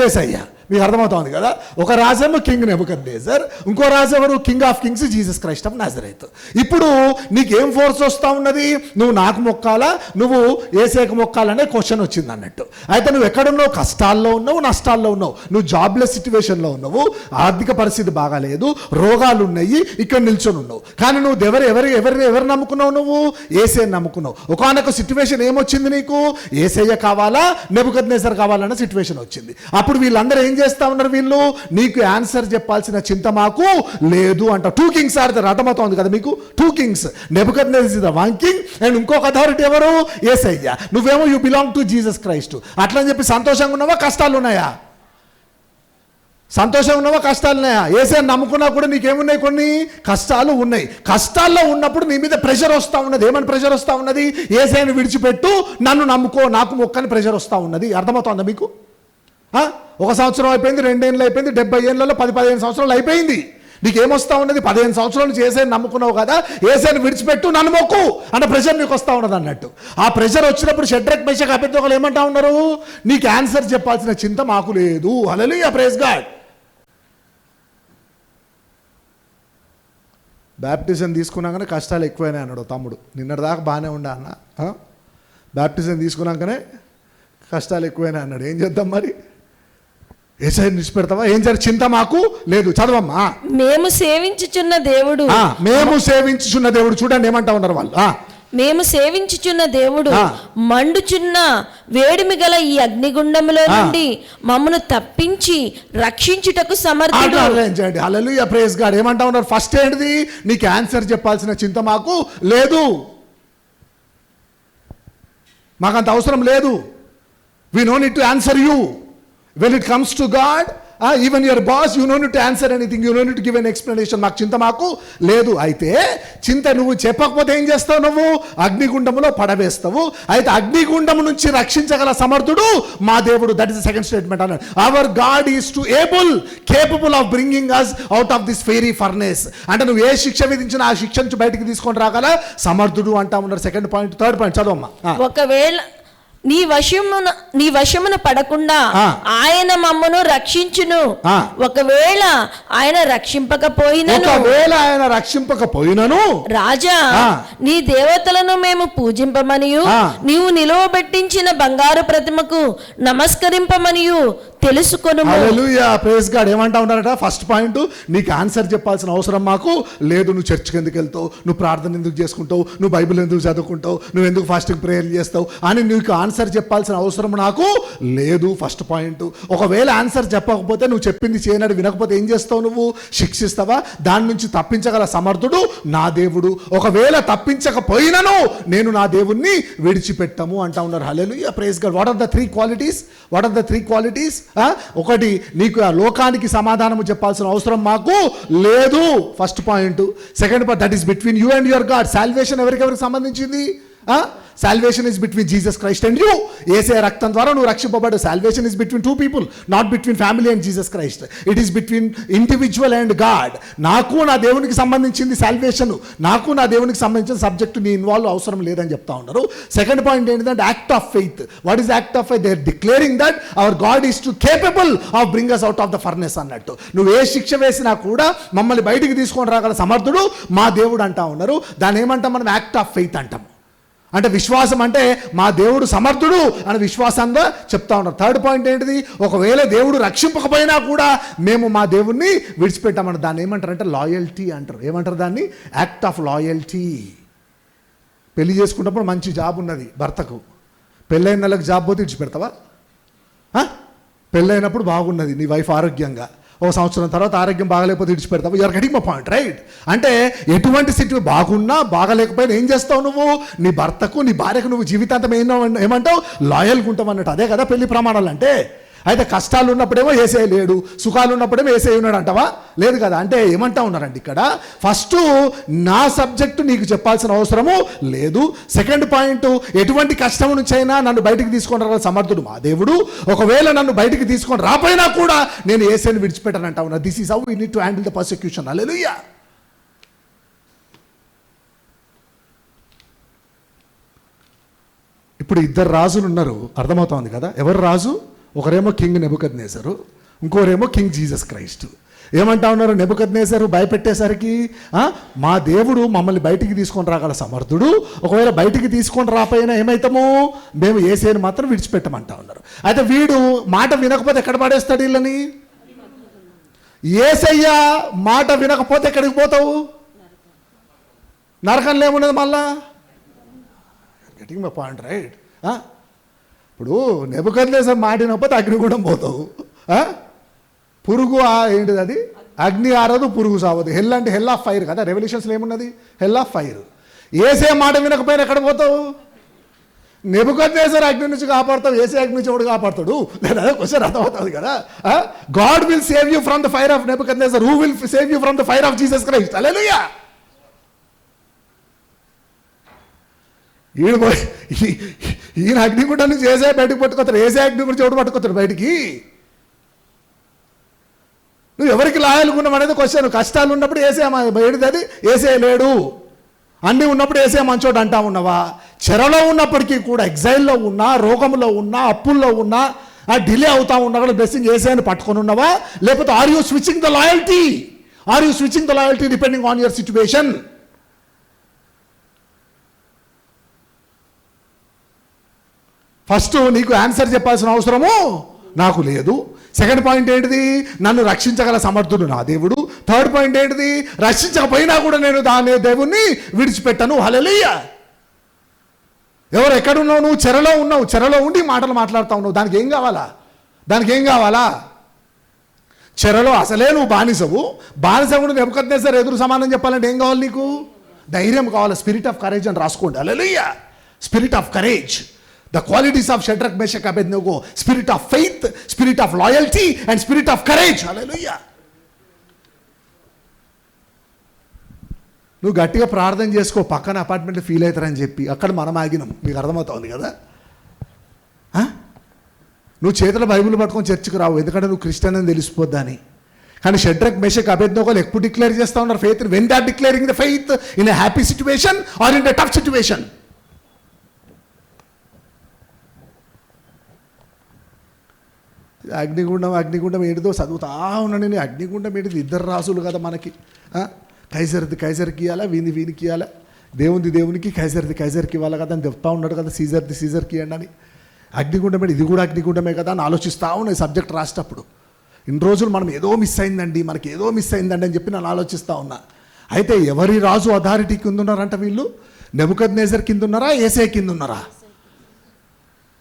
Speaker 1: యేసయ్య. మీకు అర్థమవుతోంది కదా. ఒక రాజేమో కింగ్ నెబుకద్నెజర్, ఇంకో రాజు ఎవరు? King of Kings Jesus Christ of Nazareth. ఇప్పుడు నీకేం ఫోర్స్ వస్తూ ఉన్నది? నువ్వు నాకు మొక్కాలా, నువ్వు యేసేకు మొక్కాలనే క్వశ్చన్ వచ్చింది అన్నట్టు. అయితే నువ్వు ఎక్కడున్నావు? కష్టాల్లో ఉన్నావు, నష్టాల్లో ఉన్నావు. నువ్వు జాబ్లెస్ సిచ్యువేషన్లో ఉన్నావు, ఆర్థిక పరిస్థితి బాగాలేదు, రోగాలు ఉన్నాయి, ఇక్కడ నిల్చొని ఉన్నావు. కానీ నువ్వు ఎవరు నమ్ముకున్నావు? నువ్వు యేసేని నమ్ముకున్నావు. ఒకానొక సిచ్యువేషన్ ఏమొచ్చింది నీకు? యేసయ్య కావాలా, నెబుకద్నెజర్ కావాలన్న సిచ్యువేషన్ వచ్చింది. అప్పుడు వీళ్ళందరూ ఏం చేస్తా ఉన్నారు? వీళ్ళు నీకు ఆన్సర్ చెప్పాల్సిన చింత మాకు లేదు అంట. Two kings are the. అర్థమవుతోంది కదా మీకు? Two kings. Nebuchadnezzar is the one king and ఇంకొక అథారిటీ ఎవరు? యేసయ్య. నువ్వేమో you belong to Jesus Christ. అట్లా అని చెప్పి సంతోషంగా ఉన్నావా, కష్టాలు ఉన్నాయా? సంతోషంగా ఉన్నావా, కష్టాలు ఉన్నాయా? యేసయ్యని నమ్ముకున్నా కూడా నీకేమున్నాయి? కొన్ని కష్టాలు ఉన్నాయి. కష్టాల్లో ఉన్నప్పుడు నీ మీద ప్రెషర్ వస్తూ ఉన్నది. ఏమని ప్రెషర్ వస్తూ ఉన్నది? యేసయ్యని విడిచిపెట్టు, నన్ను నమ్ముకో, నాకు మొక్కని ప్రెషర్ వస్తూ ఉన్నది. అర్థమవుతుందా మీకు? 1 సంవత్సరం అయిపోయింది, 2 ఏళ్ళు అయిపోయింది, 70 ఏళ్ళలో 10-15 సంవత్సరాలు అయిపోయింది. నీకేమొస్తా ఉన్నది? 15 సంవత్సరాల నుంచి యేసయ్యని నమ్ముకున్నావు కదా, యేసయ్యని విడిచిపెట్టు, నన్ను మొక్కు అన్న ప్రెషర్ నీకు వస్తూ ఉన్నది అన్నట్టు. ఆ ప్రెషర్ వచ్చినప్పుడు షడ్రక్, మేషక్, అబేద్నెగోలు ఏమంటా ఉన్నారు? నీకు ఆన్సర్ చెప్పాల్సిన చింత మాకు లేదు. హల్లెలూయా, ప్రైజ్ గాడ్. బ్యాప్టిజం తీసుకున్నాకనే కష్టాలు ఎక్కువైనాయి అన్నాడు తమ్ముడు. నిన్నటిదాకా బాగానే ఉండా అన్న, బ్యాప్టిజం తీసుకున్నాకనే కష్టాలు ఎక్కువైనాయి అన్నాడు. ఏం చేద్దాం మరి? యేసయ్యని నిలిచిపెడతావా? ఏం చేయాలి? చింత మాకు లేదు. చదవమ్మా.
Speaker 2: మేము సేవించుచున్న దేవుడు. చూడండి ఏమంటా ఉన్నారు వాళ్ళు. మేము సేవించుచున్న దేవుడు మండుచున్న వేడిమి గల ఈ అగ్నిగుండములో నుండి మమ్మను తప్పించి రక్షించుటకు సమర్థుడు.
Speaker 1: హల్లెలూయా, ప్రైజ్ గాడ్. ఏమంటా ఉన్నారు? ఫస్ట్ ఏంటిది? నీకు ఆన్సర్ చెప్పాల్సిన చింత మాకు లేదు, మాకంత అవసరం లేదు. We no need to answer you. When it comes to God, even your boss you know to answer anything, you know to give an explanation. మాకు చింత మాకు లేదు. అయితే చింత నువ్వు చెప్పకపోతే ఏం చేస్తావు? నువ్వు అగ్నిగుండములో పడవేస్తావు. అయితే అగ్నిగుండము నుంచి రక్షించగల సమర్థుడు మా దేవుడు. That is the second statement అన్నాడు. Our God is to capable of bringing us out of this fiery furnace. అంటే నువ్వు ఏ శిక్ష విధించినా ఆ శిక్ష నుంచి బయటికి తీసుకొని రాగల సమర్థుడు అంటా ఉన్నారు. Second point. థర్డ్ పాయింట్ చదవమ్మా.
Speaker 2: ఒకవేళ నీ వశమున పడకుండా ఆయన మమ్మను రక్షించును. ఒకవేళ ఆయన రక్షింపకపోయినను రాజా నీ దేవతలను మేము పూజింపమనియు నీవు నిలువబెట్టించిన బంగారు ప్రతిమకు నమస్కరింపమనియు తెలుసుకొను.
Speaker 1: హల్లెలూయా, ప్రైజ్ గాడ్. ఏమంటా ఉన్నారట? ఫస్ట్ పాయింట్, నీకు ఆన్సర్ చెప్పాల్సిన అవసరం మాకు లేదు. నువ్వు చర్చికి ఎందుకు వెళ్తావు, నువ్వు ప్రార్థన ఎందుకు చేసుకుంటావు, నువ్వు బైబిల్ ఎందుకు చదువుకుంటావు, నువ్వు ఎందుకు ఫాస్టింగ్ ప్రేయర్లు చేస్తావు అని నీకు ఆన్సర్ చెప్పాల్సిన అవసరం నాకు లేదు. First point. ఒకవేళ ఆన్సర్ చెప్పకపోతే, నువ్వు చెప్పింది చేయనని వినకపోతే ఏం చేస్తావు? నువ్వు శిక్షిస్తావా? దాని నుంచి తప్పించగల సమర్థుడు నా దేవుడు. ఒకవేళ తప్పించకపోయినను నేను నా దేవుణ్ణి విడిచిపెట్టము అంటా ఉన్నారు. Hallelujah, praise God. What are the three qualities? ఒకటి, నీకు ఆ లోకానికి సమాధానము చెప్పాల్సిన అవసరం మాకు లేదు. First point. Second point, that is between you and your God. Salvation ఎవరికి సంబంధించింది? Salvation is between Jesus Christ and you. యేసయ్య రక్తం ద్వారా నువ్వు రక్షింపబడ్డావు. Salvation is between two people, not between family and Jesus Christ. It is between individual and God. నాకు నా దేవునికి సంబంధించింది సాల్వేషన్. నాకు నా దేవునికి సంబంధించిన సబ్జెక్టు నీ ఇన్వాల్వ్ అవసరం లేదని చెప్తా ఉన్నారు. సెకండ్ పాయింట్ ఏంటంటే act of faith. What is act of faith? They are declaring that our God is to capable of bring us out of the furnace అన్నట్టు. నువ్వు ఏ శిక్ష వేసినా కూడా మమ్మల్ని బయటికి తీసుకొని రాగల సమర్థుడు మా దేవుడు అంటా ఉన్నారు. దాన్ని ఏమంటాం మనం? యాక్ట్ ఆఫ్ ఫెయిత్ అంటాం. అంటే విశ్వాసం అంటే మా దేవుడు సమర్థుడు అని విశ్వాసంగా చెప్తా ఉన్నారు. థర్డ్ పాయింట్ ఏంటిది? ఒకవేళ దేవుడు రక్షింపకపోయినా కూడా మేము మా దేవుణ్ణి విడిచిపెట్టామన్నారు. దాన్ని ఏమంటారంటే లాయల్టీ అంటారు. ఏమంటారు దాన్ని? Act of loyalty. పెళ్లి చేసుకున్నప్పుడు మంచి జాబ్ ఉన్నది భర్తకు, పెళ్ళైన నెలకు జాబ్ పోతే విడిచిపెడతావా? పెళ్ళైనప్పుడు బాగున్నది నీ వైఫ్ ఆరోగ్యంగా, ఓ సంవత్సరం తర్వాత ఆరోగ్యం బాగలేకపోతే విడిచిపెడతావు. You are getting my point, right? అంటే ఎటువంటి సిట్యుయేషన్ బాగున్నా బాగలేకపోయినా ఏం చేస్తావు నువ్వు? నీ భర్తకు, నీ భార్యకు నువ్వు జీవితాంతం ఏమంటావు? లాయల్గా ఉంటావు అన్నట్టు. అదే కదా పెళ్లి ప్రమాణాలు అంటే. అయితే కష్టాలు ఉన్నప్పుడేమో ఏసే లేడు, సుఖాలు ఉన్నప్పుడేమో ఏసే ఉన్నాడు అంటావా? లేదు కదా. అంటే ఏమంటా ఉన్నారండి ఇక్కడ? ఫస్ట్, నా సబ్జెక్టు నీకు చెప్పాల్సిన అవసరము లేదు. సెకండ్ పాయింట్, ఎటువంటి కష్టం నుంచి అయినా నన్ను బయటికి తీసుకొని రాగల సమర్థుడు మా దేవుడు. ఒకవేళ నన్ను బయటికి తీసుకొని రాపోయినా కూడా నేను ఏసేని విడిచిపెట్టానంటా ఉన్నా. This is how we need to handle the persecution. Hallelujah. ఇప్పుడు ఇద్దరు రాజులు ఉన్నారు, అర్థమవుతోంది కదా? ఎవరు రాజు? ఒకరేమో కింగ్ నెబుకద్నెజరు, ఇంకోరేమో కింగ్ జీసస్ క్రైస్ట్. ఏమంటా ఉన్నారు? నెబుకద్నెజరు భయపెట్టేసరికి మా దేవుడు మమ్మల్ని బయటికి తీసుకొని రాగల సమర్థుడు. ఒకవేళ బయటికి తీసుకొని రాపోయినా ఏమవుతాము? మేము యేసేని మాత్రం విడిచిపెట్టమంటా ఉన్నారు. అయితే వీడు మాట వినకపోతే ఎక్కడ పడేస్తాడు వీళ్ళని? యేసయ్య మాట వినకపోతే ఎక్కడికి పోతావు? నరకంలో ఏమున్నది మళ్ళా? Getting my point, right? ఇప్పుడు నెబుకద్నెజరు మాటినకపోతే అగ్నిగుండం పోతావు. పురుగు ఏంటిది? అది అగ్ని ఆరదు, పురుగు సావదు. హెల్ అంటే హెల్ ఆఫ్ ఫైర్ కదా. రెవల్యూషన్స్లో ఏమున్నది? Hell of fire. ఏసే మాట వినకపోయినా ఎక్కడ పోతావు? నెబుకద్నెజరు అగ్ని నుంచి కాపాడుతావు, ఏసే అగ్ని నుంచి ఎవడు కాపాడుతాడు? లేదా క్వశ్చన్ అర్థమవుతుంది కదా. God will save you from the fire of Nebuchadnezzar. Who will save you from the fire of Jesus Christ? Hallelujah. ఈయన అగ్నిగుండం నుంచి ఏసే బయటకు పట్టుకొస్తాడు, ఏసే అగ్ని గురించి ఎవడు పట్టుకొస్తాడు బయటికి? నువ్వు ఎవరికి లాయలుగున్నాం అనేది క్వశ్చన్. కష్టాలు ఉన్నప్పుడు ఏసే ఏంటిది? అది ఏసే లేడు. అన్నీ ఉన్నప్పుడు ఏసే మంచోడు అంటా ఉన్నావా? చెరలో ఉన్నప్పటికీ కూడా, ఎగ్జైల్లో ఉన్నా, రోగంలో ఉన్నా, అప్పుల్లో ఉన్నా, డిలే అవుతా ఉన్నా కూడా బ్లెస్సింగ్ ఏసే అని పట్టుకొని ఉన్నావా? లేకపోతే are you switching the loyalty? Are you switching the loyalty depending on your situation? First, నీకు ఆన్సర్ చెప్పాల్సిన అవసరము నాకు లేదు. సెకండ్ పాయింట్ ఏంటిది? నన్ను రక్షించగల సమర్థుడు నా దేవుడు. థర్డ్ పాయింట్ ఏంటిది? రక్షించకపోయినా కూడా నేను దాని దేవుణ్ణి విడిచిపెట్టను. హల్లెలూయా. ఎవరు ఎక్కడున్నావు? నువ్వు చెరలో ఉన్నావు. చెరలో ఉండి మాటలు మాట్లాడుతూ ఉన్నావు. దానికి ఏం కావాలా? చెరలో అసలే నువ్వు బానిసవు. బానిసవుడు నెబుకద్నెజరు ఎదురు సమానం చెప్పాలంటే ఏం కావాలి నీకు? ధైర్యం కావాలి. స్పిరిట్ ఆఫ్ కరేజ్ అని రాసుకోండి. Hallelujah. Spirit of courage. The qualities of Shadrach, Meshach, Abednego: spirit of faith, spirit of loyalty, and spirit of courage. Hallelujah. నువ్వు గట్టిగా ప్రార్థన చేసుకో, పక్కన అపార్ట్మెంట్ ఫీల్ అవుతారని చెప్పి అక్కడ మనం ఆగినాం. మీకు అర్థమవుతుంది కదా? నువ్వు చేతుల బైబిల్ పట్టుకొని చర్చికి రావు, ఎందుకంటే నువ్వు క్రిస్టియన్ అని తెలిసిపోద్దని. కానీ షడ్రక్, మెషక్, అబేద్నెగోలు ఎప్పుడు డిక్లేర్ చేస్తూ ఉన్నారు faith? When they are declaring the faith in a happy situation or in a tough situation. అగ్నిగుండం ఏంటిదో చదువుతా ఉన్నాను నేను. అగ్నిగుండం ఏంటిది? ఇద్దరు రాసులు కదా మనకి. కైజర్కి ఇవ్వాలా, వీనికి ఇవ్వాలా, దేవునికి, కైజర్కి ఇవ్వాలి కదా అని చెప్తా ఉన్నాడు కదా. సీజర్కి ఇవ్వండి అని. అగ్నిగుండమే, ఇది కూడా అగ్నిగుండమే కదా అని ఆలోచిస్తూ ఉన్నాయి సబ్జెక్ట్ రాసేటప్పుడు. ఇన్ని రోజులు మనం ఏదో మిస్ అయిందండి అని చెప్పి నేను ఆలోచిస్తూ ఉన్నా. అయితే ఎవరి రాజు అథారిటీ కింద ఉన్నారంట వీళ్ళు? నెబుకద్నెజర్ కింద ఉన్నారా, యేసే కింద ఉన్నారా?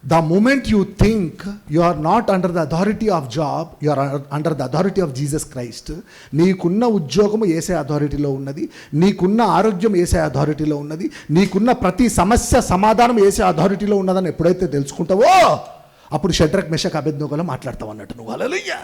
Speaker 1: The moment you think you are not under the authority of job, you are under the authority of Jesus Christ. నీకున్న ఉద్యోగము యేసే అథారిటీలో ఉన్నది, నీకున్న ఆరోగ్యం యేసే అథారిటీలో ఉన్నది, నీకున్న ప్రతి సమస్య సమాధానం యేసే అథారిటీలో ఉన్నదని ఎప్పుడైతే తెలుసుకుంటావో అప్పుడు షడ్రక్, మెషక్, అబేద్నెగోలో మాట్లాడతావు అన్నట్టు నువ్వు. హల్లెలూయా.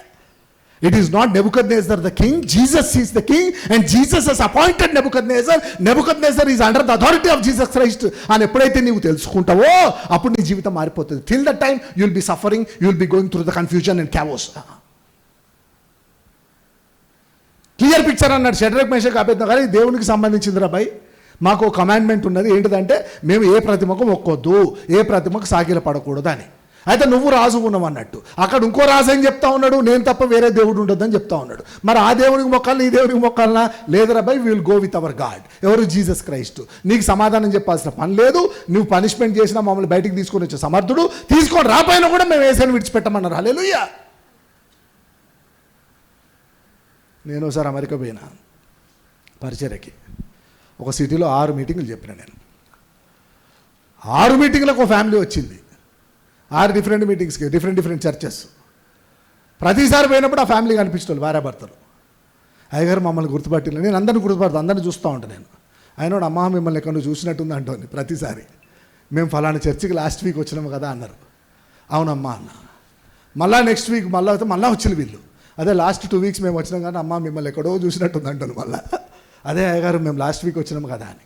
Speaker 1: It is not Nebuchadnezzar the king, Jesus is the king, and Jesus has appointed Nebuchadnezzar. Nebuchadnezzar is under the authority of Jesus Christ. అని ఎప్పుడైతే నీవు తెలుసుకుంటావో అప్పుడు నీ జీవితం మారిపోతుంది. Till that time you will be suffering, you will be going through the confusion and chaos. Clear picture అన్నాడు Shadrach, Meshach, అబేద్నెగో. కానీ దేవునికి సంబంధించిందిరా భయ్. మాకు కమాండ్మెంట్ ఉన్నది, ఏంటిదంటే మేము ఏ ప్రతిమకు మొక్కొద్దు, ఏ ప్రతిమకు సాగిల పడకూడదు అని. అయితే నువ్వు రాజు ఉన్నావు అన్నట్టు. అక్కడ ఇంకో రాజు ఏం చెప్తా ఉన్నాడు? నేను తప్ప వేరే దేవుడు ఉండొద్దని చెప్తా ఉన్నాడు. మరి ఆ దేవునికి మొక్కాలి, ఈ దేవునికి మొక్కాలనా? లేదురా బై, will go with our God. ఎవరు? Jesus Christ. నీకు సమాధానం చెప్పాల్సిన పని లేదు. నువ్వు పనిష్మెంట్ చేసినా మమ్మల్ని బయటికి తీసుకొని వచ్చే సమర్థుడు. తీసుకొని రాపోయినా కూడా మేము యేసుని విడిచిపెట్టమన్నారు. హల్లెలూయా. నేను ఒకసారి అమెరికా పోయినా పరిచర్యకి. ఒక సిటీలో 6 మీటింగులు చెప్పిన నేను. 6 మీటింగులకు ఒక ఫ్యామిలీ వచ్చింది. 6 డిఫరెంట్ మీటింగ్స్కి, డిఫరెంట్ చర్చెస్. ప్రతిసారి పోయినప్పుడు ఆ ఫ్యామిలీ కనిపించారు, భార్యాభర్తలు. అయ్యగారు మమ్మల్ని గుర్తుపట్టిన. నేను అందరిని గుర్తుపడతాను, అందరిని చూస్తూ ఉంటాను నేను. ఆయన అమ్మ మిమ్మల్ని ఎక్కడ చూసినట్టుంది అంటోంది ప్రతిసారి. మేము ఫలానా చర్చికి లాస్ట్ వీక్ వచ్చినాము కదా అన్నారు. అవునమ్మా అన్న. మళ్ళీ నెక్స్ట్ వీక్ మళ్ళీ వచ్చింది వీళ్ళు. అదే లాస్ట్ 2 వీక్స్ మేము వచ్చినాం కానీ అమ్మ మిమ్మల్ని ఎక్కడో చూసినట్టుంది అంటాను మళ్ళీ. అదే అయ్యగారు మేము లాస్ట్ వీక్ వచ్చినాము కదా అని.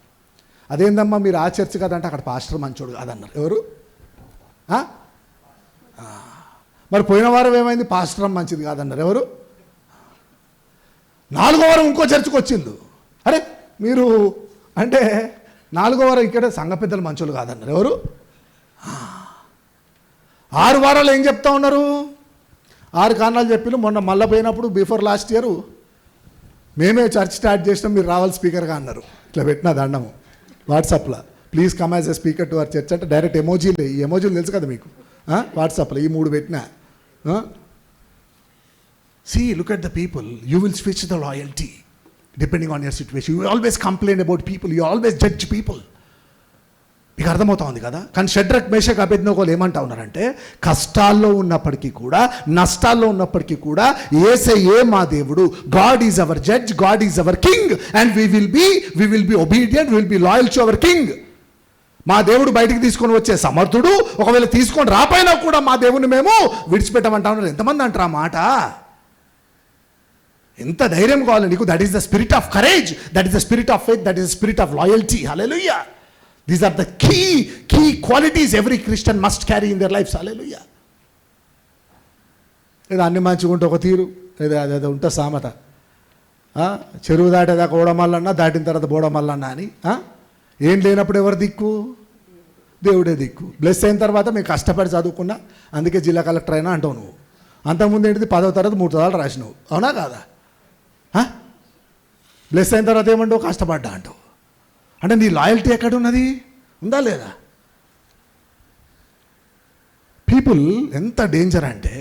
Speaker 1: అదేందమ్మా మీరు ఆ చర్చ్ కదా అంటే అక్కడ పాస్టర్ మంచోడు కాదన్నారు. ఎవరు? మరి పోయిన వారం ఏమైంది? పాస్టర్ మంచిది కాదన్నారు. ఎవరు? 4వ వారం ఇంకో చర్చకు వచ్చిండు. అరే మీరు అంటే 4వ వారం ఇక్కడ సంఘ పెద్దలు మంచోళ్ళు కాదన్నారు. ఎవరు? 6 వారాలు ఏం చెప్తా ఉన్నారు? 6 కారణాలు చెప్పిన. మొన్న మళ్ళీ పోయినప్పుడు బిఫోర్ లాస్ట్ ఇయర్ మేమే చర్చ్ స్టార్ట్ చేసినాం, మీరు రావాలి స్పీకర్గా అన్నారు. ఇట్లా పెట్టిన దండము వాట్సాప్లో, please come as a speaker to our church అంటే డైరెక్ట్ ఎమోజీలు. ఈ ఎమోజీలు తెలుసు కదా మీకు, వాట్సాప్లో ఈ 3 పెట్టినా. See, look at the people. You will switch the loyalty depending on your situation. You always complain about people. You always judge people. మీకు అర్థమవుతుంది కదా. కానీ షడ్రక్, మెషక్, అబేద్నెగోలు ఏమంటా ఉన్నారంటే కష్టాల్లో ఉన్నప్పటికీ కూడా, నష్టాల్లో ఉన్నప్పటికీ కూడా యేసయ్యే మా దేవుడు. God is our judge, God is our king, and we will be obedient, we will be loyal to our king. మా దేవుడు బయటికి తీసుకొని వచ్చే సమర్థుడు. ఒకవేళ తీసుకొని రాపోయినా కూడా మా దేవుని మేము విడిచిపెట్టమంటా ఉన్నారు. ఎంతమంది అంటారు ఆ మాట? ఎంత ధైర్యం కావాలి నీకు? That is the spirit of courage, that is the spirit of faith, that is the spirit of loyalty. Hallelujah. These are the key qualities every Christian must carry in their lives. Hallelujah. లేదా అన్ని మంచిగా ఉంటే ఒక తీరు, లేదా అదే ఉంటుంది సామెత, చెరువు దాటేదాకా ఓడమల్లన్నా, దాటిన తర్వాత బోడమల్లన్నా అని. ఏం లేనప్పుడు ఎవరు దిక్కు? దేవుడే దిక్కు. బ్లెస్ అయిన తర్వాత మేము కష్టపడి చదువుకున్నా, అందుకే జిల్లా కలెక్టర్ అయినా అంటావు నువ్వు. అంతకుముందు ఏంటిది? 10వ తరగతి 3 తరాలు రాసినావు. అవునా కాదా? బ్లెస్ అయిన తర్వాత ఏమంటావు? కష్టపడ్డా అంటావు. అంటే నీ లాయల్టీ ఎక్కడ ఉన్నది? ఉందా లేదా? పీపుల్ ఎంత డేంజర్ అంటే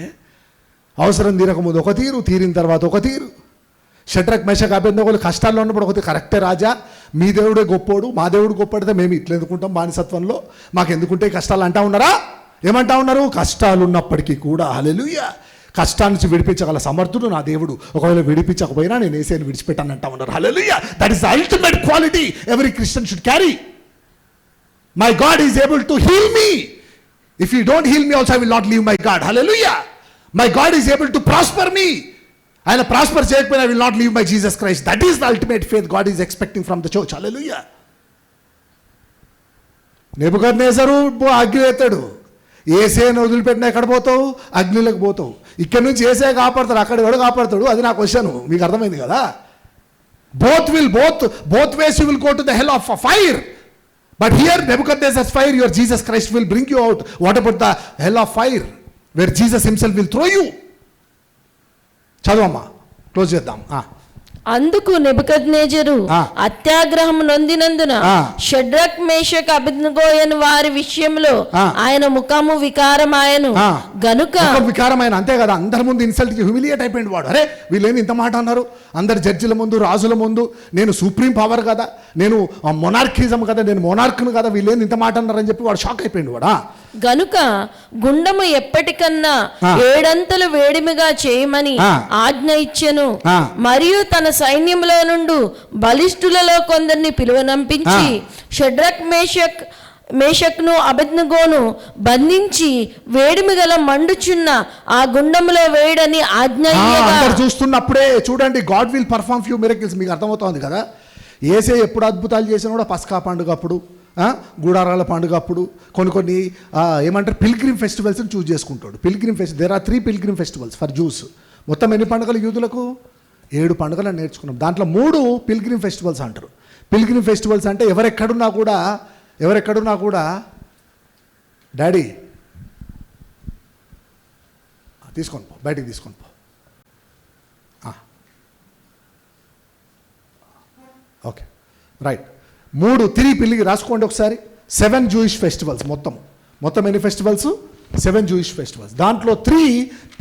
Speaker 1: అవసరం తీరకముందు ఒక తీరు, తీరిన తర్వాత ఒక తీరు. షడ్రక్, మెషక్, అబేద్నెగోలు కష్టాల్లో ఉన్నప్పుడు ఒకటి కరెక్టే రాజా, మీ దేవుడే గొప్పోడు, మా దేవుడు గొప్పడితే మేము ఇట్లా ఎందుకుంటాం బానిసత్వంలో, మాకు ఎందుకుంటే కష్టాలు అంటా ఉన్నారా? ఏమంటా ఉన్నారు? కష్టాలు ఉన్నప్పటికీ కూడా. హల్లెలూయా. కష్టాల నుంచి విడిపించగల సమర్థుడు నా దేవుడు. ఒకవేళ విడిపించకపోయినా నేను యేసయ్యను విడిచిపెట్టాను అంటా ఉన్నారు. Hallelujah. That is the ultimate quality every Christian should carry. My God is able to heal me. If you don't heal me also, I will not leave my God. Hallelujah. My God is able to prosper me. ఆయన prosper చేయకపోయినా I will not leave my Jesus Christ. That is the ultimate faith God is expecting from the church. Hallelujah. నెబుకద్నెజరు అగ్ని ఎత్తాడు. ఏసేను వదిలిపెట్టినా ఎక్కడ పోతావు? అగ్నిలోకి పోతావు. ఇక్కడ నుంచి ఏసే కాపాడతాడు, అక్కడ ఎవడు కాపాడతాడు? అది నా క్వశ్చన్. మీకు అర్థమైంది కదా? both ways you will go to the hell of fire. But here Nebuchadnezzar's fire, your Jesus Christ will bring you out. What about the hell of fire where Jesus himself will throw you? చదవమ్మా, close చేద్దాం.
Speaker 2: అందుకు నెబుకద్నెజరు అత్యాగ్రహం నొందినందున షడ్రక్ మేషక్ అబేద్నెగోయను వారి విషయంలో ఆయన ముఖము వికారమాయను గనుక
Speaker 1: వికారమైన, అంతే కదా, అందరి ముందు ఇన్సల్ట్ హ్యూమిలియేట్ అయిపోయింది వాడు. అరే వీళ్ళేమి ఇంత మాట అన్నారు, అందరు జడ్జిల ముందు, రాజుల ముందు, నేను సుప్రీం పవర్ కదా, నేను మొనార్కిజం కదా, నేను మొనార్క్ను కదా, వీళ్ళేమి ఇంత మాట అన్నారని చెప్పి వాడు షాక్ అయిపోయింది వాడా.
Speaker 2: గనుక గుండము ఎప్పటికన్నా 7 అంతలు వేడిమిగా చేయమని ఆజ్ఞ ఇచ్చెను. మరియు తన సైన్యంలో నుండి బలిష్ఠులలో కొందరిని పిలువనంపించి షడ్రక్ మేషక్ను అబేద్నెగోను బంధించి వేడిమి గల మండుచున్న ఆ గుండములో వేయడని ఆజ్ఞ
Speaker 1: చూస్తున్నప్పుడే చూడండి, God will perform few miracles. మీకు అర్థమవుతోంది కదా? ఏసే ఎప్పుడు అద్భుతాలు చేసినా కూడా పస్కా పండుగ అప్పుడు, గుడారాల పండుగ అప్పుడు, కొన్ని ఏమంటారు పిల్గ్రిమ్ ఫెస్టివల్స్ని చూస్ చేసుకుంటాడు. There are 3 pilgrim festivals for Jews. మొత్తం ఎన్ని పండుగలు యూదులకు? 7 పండుగలు నేర్చుకున్నాం. దాంట్లో 3 పిల్గ్రిమ్ ఫెస్టివల్స్ అంటారు. పిల్గ్రిమ్ ఫెస్టివల్స్ అంటే ఎవరెక్కడున్నా కూడా డాడీ తీసుకొని పో, బయటికి తీసుకొని పో. Okay, right. 3 పిల్లికి రాసుకోండి ఒకసారి. 7 జూయిష్ ఫెస్టివల్స్. మొత్తం ఎన్ని ఫెస్టివల్స్? 7 Jewish festivals. దాంట్లో 3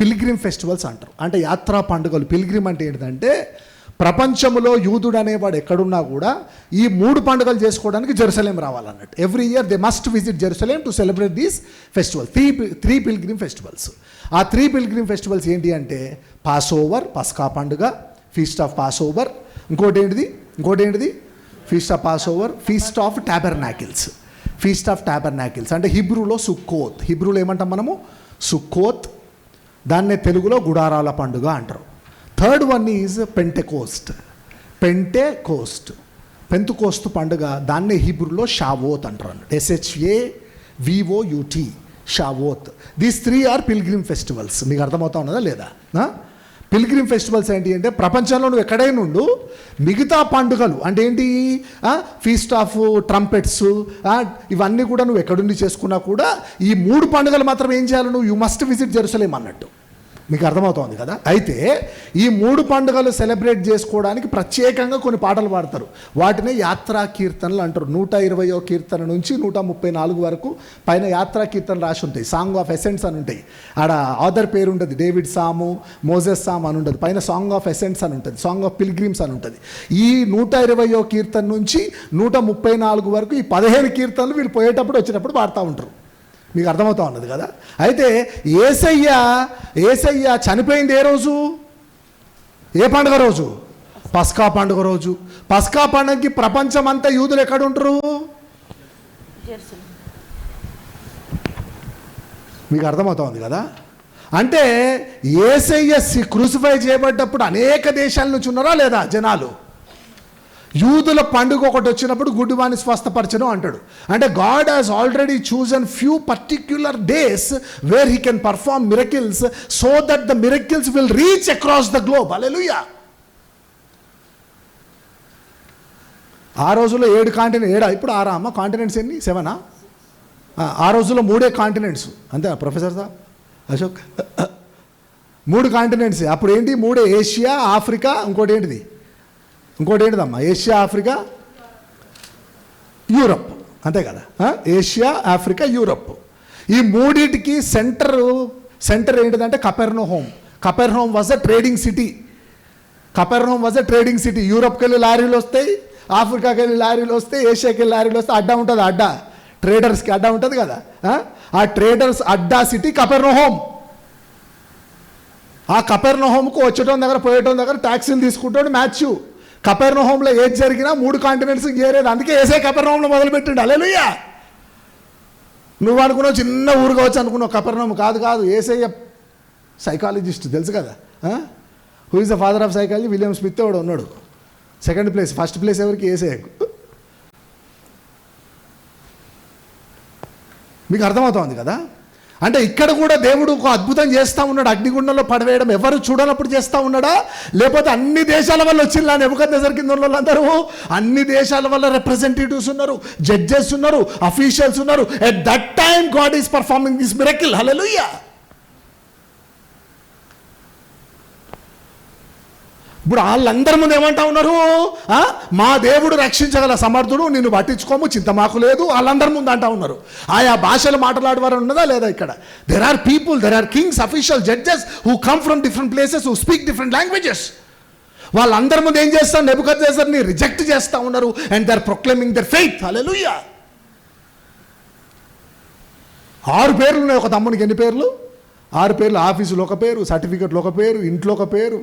Speaker 1: పిల్గ్రిమ్ ఫెస్టివల్స్ అంటారు. అంటే యాత్రా పండుగలు. పిల్గ్రిమ్ అంటే ఏంటంటే ప్రపంచంలో యూదుడు అనేవాడు ఎక్కడున్నా కూడా ఈ 3 పండుగలు చేసుకోవడానికి జెరూసలేం రావాలన్నట్టు. Every year they must visit Jerusalem to celebrate these festivals. 3 pilgrim festivals. ఆ 3 పిల్గ్రిమ్ ఫెస్టివల్స్ ఏంటి అంటే పాస్ ఓవర్, పస్కా పండుగ, ఫీస్ట్ ఆఫ్ పాస్ ఓవర్, ఇంకోటి ఏంటిది feast of Passover, feast of tabernacles. Feast of tabernacles అంటే హిబ్రూలో సుక్కోత్. హిబ్రూలో ఏమంటాం మనము? సుక్కోత్. దాన్నే తెలుగులో గుడారాల పండుగ అంటారు. Third one is Pentecost. Pentecost పండుగ, దాన్నే హిబ్రూలో షావోత్ అంటారు. SHAVOUT, Shavuot. These 3 are pilgrim festivals. మీకు అర్థమవుతా ఉన్నదా లేదా? పిల్గ్రిమ్ ఫెస్టివల్స్ ఏంటి అంటే ప్రపంచంలో నువ్వు ఎక్కడైనా ఉండు, మిగతా పండుగలు అంటే ఏంటి, ఫీస్ట్ ఆఫ్ ట్రంపెట్స్, ఇవన్నీ కూడా నువ్వు ఎక్కడుండి చేసుకున్నా కూడా ఈ 3 పండుగలు మాత్రం ఏం చేయాలి నువ్వు? యూ మస్ట్ విజిట్ జెరూసలేం అన్నట్టు. మీకు అర్థమవుతోంది కదా? అయితే ఈ 3 పండుగలు సెలబ్రేట్ చేసుకోవడానికి ప్రత్యేకంగా కొన్ని పాటలు పాడతారు. వాటినే యాత్రా కీర్తనలు అంటారు. 120వ కీర్తన నుంచి 134 వరకు పైన యాత్రా కీర్తనలు రాసి ఉంటాయి. సాంగ్ ఆఫ్ ఎసెంట్స్ అని ఉంటాయి. ఆడ ఆథర్ పేరు ఉంటుంది, డేవిడ్ సాము, మోజెస్ సామ్ అని ఉంటుంది. పైన సాంగ్ ఆఫ్ ఎసెంట్స్ అని ఉంటుంది, సాంగ్ ఆఫ్ పిల్గ్రిమ్స్ అని ఉంటుంది. ఈ 120వ కీర్తన నుంచి 134 వరకు ఈ 15 కీర్తనలు వీళ్ళు పోయేటప్పుడు వచ్చేటప్పుడు పాడుతూ ఉంటారు. మీకు అర్థమవుతా ఉన్నది కదా? అయితే ఏసయ్య చనిపోయింది ఏ రోజు? ఏ పండుగ రోజు? పస్కా పండుగ రోజు. పస్కా పండుగకి ప్రపంచం అంతా యూదులు ఎక్కడ ఉంటారు? మీకు అర్థమవుతా ఉంది కదా? అంటే ఏసయ్య క్రూసిఫై చేయబడ్డప్పుడు అనేక దేశాల నుంచి ఉన్నారా లేదా జనాలు? యూదుల పండుగ ఒకటి వచ్చినప్పుడు గుడ్డివాణ్ణి స్వస్థపరచను అంటాడు. అంటే God has already chosen few particular days where he can perform miracles so that the miracles will reach across the globe. Hallelujah. ఆ రోజుల్లో 7 కాంటినెంట్, ఇప్పుడు 6 అమ్మ కాంటినెంట్స్ ఎన్ని? 7. ఆ రోజుల్లో 3 కాంటినెంట్స్ అంతే ప్రొఫెసర్ సార్ అశోక్. 3 కాంటినెంట్స్ అప్పుడు ఏంటి? 3 ఏషియా, ఆఫ్రికా, ఇంకోటి ఏంటిదమ్మా? ఏషియా, ఆఫ్రికా, యూరప్, అంతే కదా? Asia, Africa, Europe. ఈ 3టికి సెంటర్ ఏంటిదంటే కపెర్నహూమ్. కపెర్నహూమ్ వాజ్ అ ట్రేడింగ్ సిటీ. యూరప్కి వెళ్ళి లారీలు వస్తాయి, ఆఫ్రికాకి వెళ్ళి లారీలు వస్తాయి, ఏషియాకి వెళ్ళి లారీలు వస్తాయి. అడ్డా ఉంటుంది, ట్రేడర్స్కి అడ్డా ఉంటుంది కదా. ఆ ట్రేడర్స్ అడ్డా సిటీ కపెర్నహూమ్. ఆ కపెర్నహూమ్కు వచ్చేటోని దగ్గర పోయేటోని దగ్గర ట్యాక్సీలు తీసుకుంటాడు మ్యాథ్యూ. కపెర్నహూమ్లో ఏది జరిగినా 3 కాంటినెంట్స్ చేరేది. అందుకే ఏసే కపెర్నహూమ్లో మొదలుపెట్టిండు. హల్లెలూయా. నువ్వు అనుకున్నావు చిన్న ఊరు కావచ్చు అనుకున్నావు, కపెర్నహూము కాదు. యేసయ్య సైకాలజిస్ట్ తెలుసు కదా. Who is the father of psychology? William Smith వాడు ఉన్నాడు. సెకండ్ ప్లేస్, ఫస్ట్ ప్లేస్ ఎవరికి? యేసయ్యకు. మీకు అర్థమవుతోంది కదా. అంటే ఇక్కడ కూడా దేవుడు ఒక అద్భుతం చేస్తూ ఉన్నాడు. అగ్నిగుండంలో పడవేయడం ఎవరు చూడనప్పుడు చేస్తూ ఉన్నాడా? లేకపోతే అన్ని దేశాల వల్ల వచ్చిందా నెబుకద్నెజర్ కింద వాళ్ళందరూ? అన్ని దేశాల వల్ల రిప్రజెంటేటివ్స్ ఉన్నారు, జడ్జెస్ ఉన్నారు, అఫీషియల్స్ ఉన్నారు. At that time God is performing this miracle. Hallelujah. ఇప్పుడు వాళ్ళందరి ముందు ఏమంటా ఉన్నారు? మా దేవుడు రక్షించగల సమర్థుడు, నిన్ను పట్టించుకోము, చింతమాకు లేదు, వాళ్ళందరి ముందు అంటా ఉన్నారు. ఆయా భాషలు మాట్లాడేవారు ఉన్నదా లేదా? ఇక్కడ there are people, there are kings, official, judges who come from different places, who speak different languages. వాళ్ళందరి ముందు ఏం చేస్తారు? నెబుకద్నెజర్ని రిజెక్ట్ చేస్తూ ఉన్నారు. And they are proclaiming their faith. Hallelujah. 6 పేర్లు ఉన్నాయి ఒక తమ్మునికి. ఎన్ని పేర్లు? 6 పేర్లు. ఆఫీసులో ఒక పేరు, సర్టిఫికెట్లో ఒక పేరు, ఇంట్లో ఒక పేరు,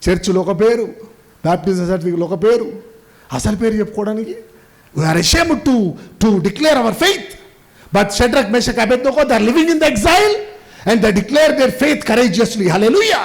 Speaker 1: చర్చిలో ఒక పేరు, బ్యాప్టిజం సర్టిఫికెట్లో ఒక పేరు. అసలు పేరు చెప్పుకోవడానికి we are ashamed to declare our faith. But Shadrach, Meshach, Abednego they are living in the exile and they declare their faith courageously. Hallelujah.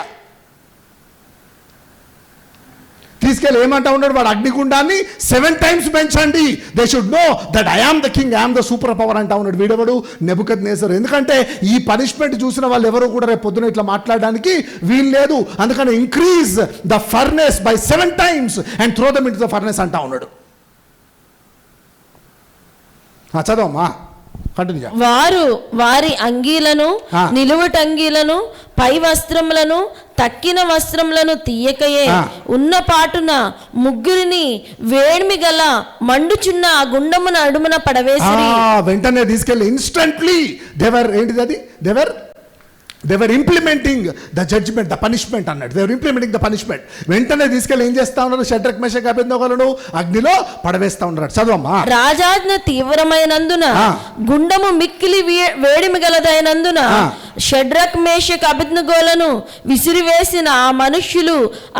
Speaker 1: తీసుకెళ్ళి ఏమంటా ఉన్నాడు? వాడు అగ్నిగుండాన్ని 7 times పెంచండి. They should know that I am the king, I am the super power అంటా ఉన్నాడు. వీడెవడు? Nebuchadnezzar. ఎందుకంటే ఈ పనిష్మెంట్ చూసిన వాళ్ళు ఎవరు కూడా రేపు పొద్దున ఇట్లా మాట్లాడడానికి వీలు లేదు. అందుకని increase the furnace by 7 times and throw them into the furnace అంటా ఉన్నాడు. చదవమ్మా, కంటిన్యూ.
Speaker 2: వారు వారి అంగీలను, నిలువుటంగీలను, పై వస్త్రములను, తక్కిన వస్త్రములను తీయకయే ఉన్న పాటున ముగ్గురిని వేడిమి గల మండుచున్న ఆ గుండమున అడుమున పడవేసి
Speaker 1: వెంటనే తీసుకెళ్ళి instantly they were implementing the judgment, the punishment అన్నాడు. they were implementing the punishment. వెంటనే తీసుకెళ్ళి ఏం చేస్తా ఉన్నారు? షడ్రక్, మెషక్, అబేద్నెగోలను అగ్నిలో పడవేస్తా ఉన్నారు. చదవమ్మా.
Speaker 2: రాజాజ్ఞ తీవ్రమైనందున, గుండము మిక్కిలి వేడిమి గలదైనందున షడ్రక్, మేషక్, అబేద్నెగోలను విసిరివేసిన ఆ మనుష్యులు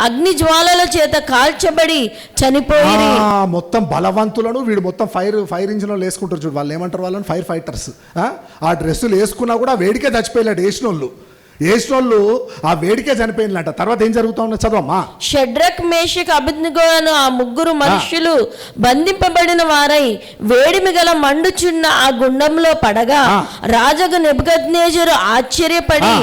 Speaker 2: అగ్ని జ్వాలల చేత కాల్చబడి చనిపోయి.
Speaker 1: మొత్తం బలవంతులను వీడు మొత్తం ఫైర్ ఇంజిన్ వేసుకుంటారు చూడు. వాళ్ళు ఏమంటారు? వాళ్ళని ఫైర్ ఫైటర్స్. ఆ డ్రెస్సులు వేసుకున్నా కూడా వేడికే చచ్చిపోయాడు. వేసినోళ్ళు ఆ వేడికే చనిపోయిందంట. తర్వాత ఏం జరుగుతా ఉన్నా చదవమ్మా.
Speaker 2: షడ్రక్, మేషక్, అబేద్నెగోను ఆ ముగ్గురు మనుష్యులు బంధింపబడిన వారై వేడిమి గల మండుచున్న ఆ గుండంలో పడగా రాజగు నెబుకద్నెజరు ఆశ్చర్యపడి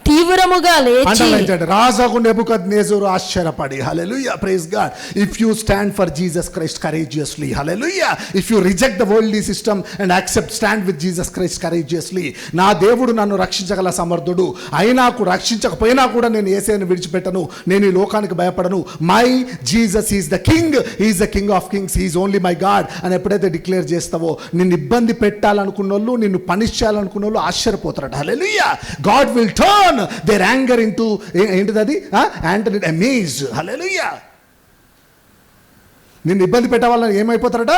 Speaker 2: తీవ్రముగా లేచి.
Speaker 1: రాజగు నెబుకద్నెజరు ఆశ్చర్యపడి. Hallelujah, praise God. If you stand for Jesus Christ courageously, hallelujah. If you reject the worldly system and accept, stand with Jesus Christ courageously. నా దేవుడు నన్ను రక్షించగల సమర్థుడు, అయినా రక్షించకపోయినా కూడా నేను యేసయ్యను విడిచిపెట్టను, నేను ఈ లోకానికి భయపడను. My Jesus is the king, is the king of Kings, is only my God అని ఎప్పుడైతే డిక్లేర్ చేస్తావో, నిన్ను ఇబ్బంది పెట్టాలనుకున్న వాళ్ళు, నిన్ను పనిష్ చేయాలనుకున్న వాళ్ళు ఆశ్చర్యపోతారట. Hallelujah. God will turn their anger into ఏంటిది? and amazed. hallelujah. నిన్ను ఇబ్బంది పెట్టవాలని ఏమైపోతారట?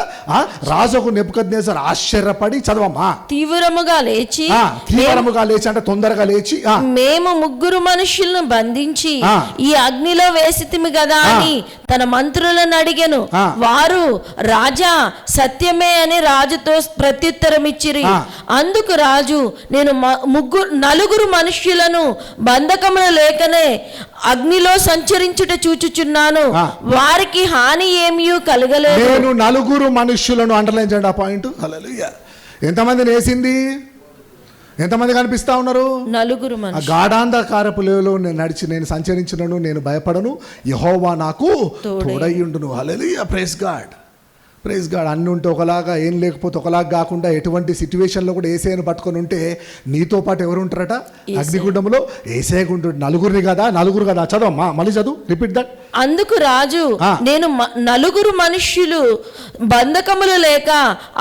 Speaker 1: రాజుకు నెబుకద్నెజర్ ఆశ్చర్యపడి. చదవమ్మా.
Speaker 2: తీవ్రముగా లేచి
Speaker 1: అంటే తొందరగా లేచి,
Speaker 2: మేము ముగ్గురు మనుషులను బంధించి ఈ అగ్నిలో వేసితిమి కదా అని తన మంత్రులను అడిగెను. వారు రాజా సత్యమే అని రాజుతో ప్రత్యుత్తరం ఇచ్చిరి. అందుకు రాజు, నేను నలుగురు మనుష్యులను బంధకమున లేకనే అగ్నిలో సంచరించుట చూచుచున్నాను, వారికి హాని ఏమీ కలగలేదు.
Speaker 1: నేను నలుగురు మనుష్యులను, అండర్లైన్ చేయండి ఆ పాయింట్. హల్లెలూయా. ఎంతమందిని వేసింది? ఎంతమంది కనిపిస్తా ఉన్నారు?
Speaker 2: నలుగురు.
Speaker 1: గాఢాంధకారపు లోయలో నేను నడిచి నేను సంచరించినను, నేను భయపడను, యెహోవా నాకు తోడయ్యుండును. హల్లెలూయా, ప్రైజ్ గాడ్, ప్రైజ్ గాడ్. అన్ని ఉంటే ఒకలాగా, ఏం లేకపోతే ఒకలాగా కాకుండా ఎటువంటి సిచ్యువేషన్లో కూడా యేసయ్యను పట్టుకొని ఉంటే నీతో పాటు ఎవరు ఉంటారట? అగ్నిగుండంలో యేసయ్య ఉంటాడు. నలుగురు కదా. చదవమ్మా, మళ్ళీ చదువు, రిపీట్ దట్.
Speaker 2: అందుకు రాజు, నేను నలుగురు మనుష్యులు బంధకములు లేక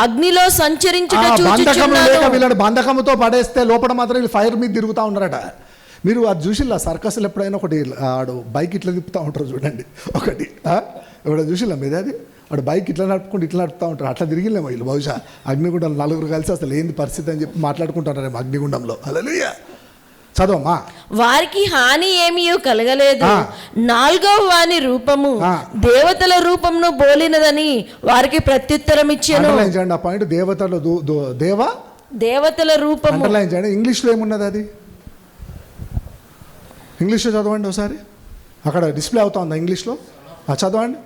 Speaker 2: అగ్నిలో సంచరించుట చూచుచున్నాను.
Speaker 1: వీళ్ళని బంధకముతో పడేస్తే లోపల మాత్రం వీళ్ళు ఫైర్ మీద తిరుగుతూ ఉన్నారట. మీరు అది చూసిల్లా? సర్కస్లు ఎప్పుడైనా ఒకటి ఆడు బైక్ ఇట్లా తిప్పుతూ ఉంటారు చూడండి. ఒకటి ఎవడో చూసిల్లా మీద? అది వాడు బైక్ ఇట్లా నడుపుతూ ఉంటారు. అట్లా తిరిగిలేమో వీళ్ళు బహుశా. అగ్నిగుండం నలుగురు కలిసి అసలు ఏంది పరిస్థితి అని చెప్పి మాట్లాడుకుంటారేమో అగ్నిగుండంలో. హల్లెలూయా. చదవమ్మా.
Speaker 2: వారికి హాని ఏమీ కలగలేదు. 4వ వాని రూపము దేవతల రూపమును బోలినదని వారికి ప్రత్యుత్తరం ఇచ్చాను.
Speaker 1: ఆ పాయింట్. దేవతలు
Speaker 2: దేవతల రూపము.
Speaker 1: అండర్లైన్ చేయండి. ఇంగ్లీష్లో ఏమున్నది అది? ఇంగ్లీష్లో చదవండి ఒకసారి. అక్కడ డిస్ప్లే అవుతా ఉందా ఇంగ్లీష్లో? చదవండి.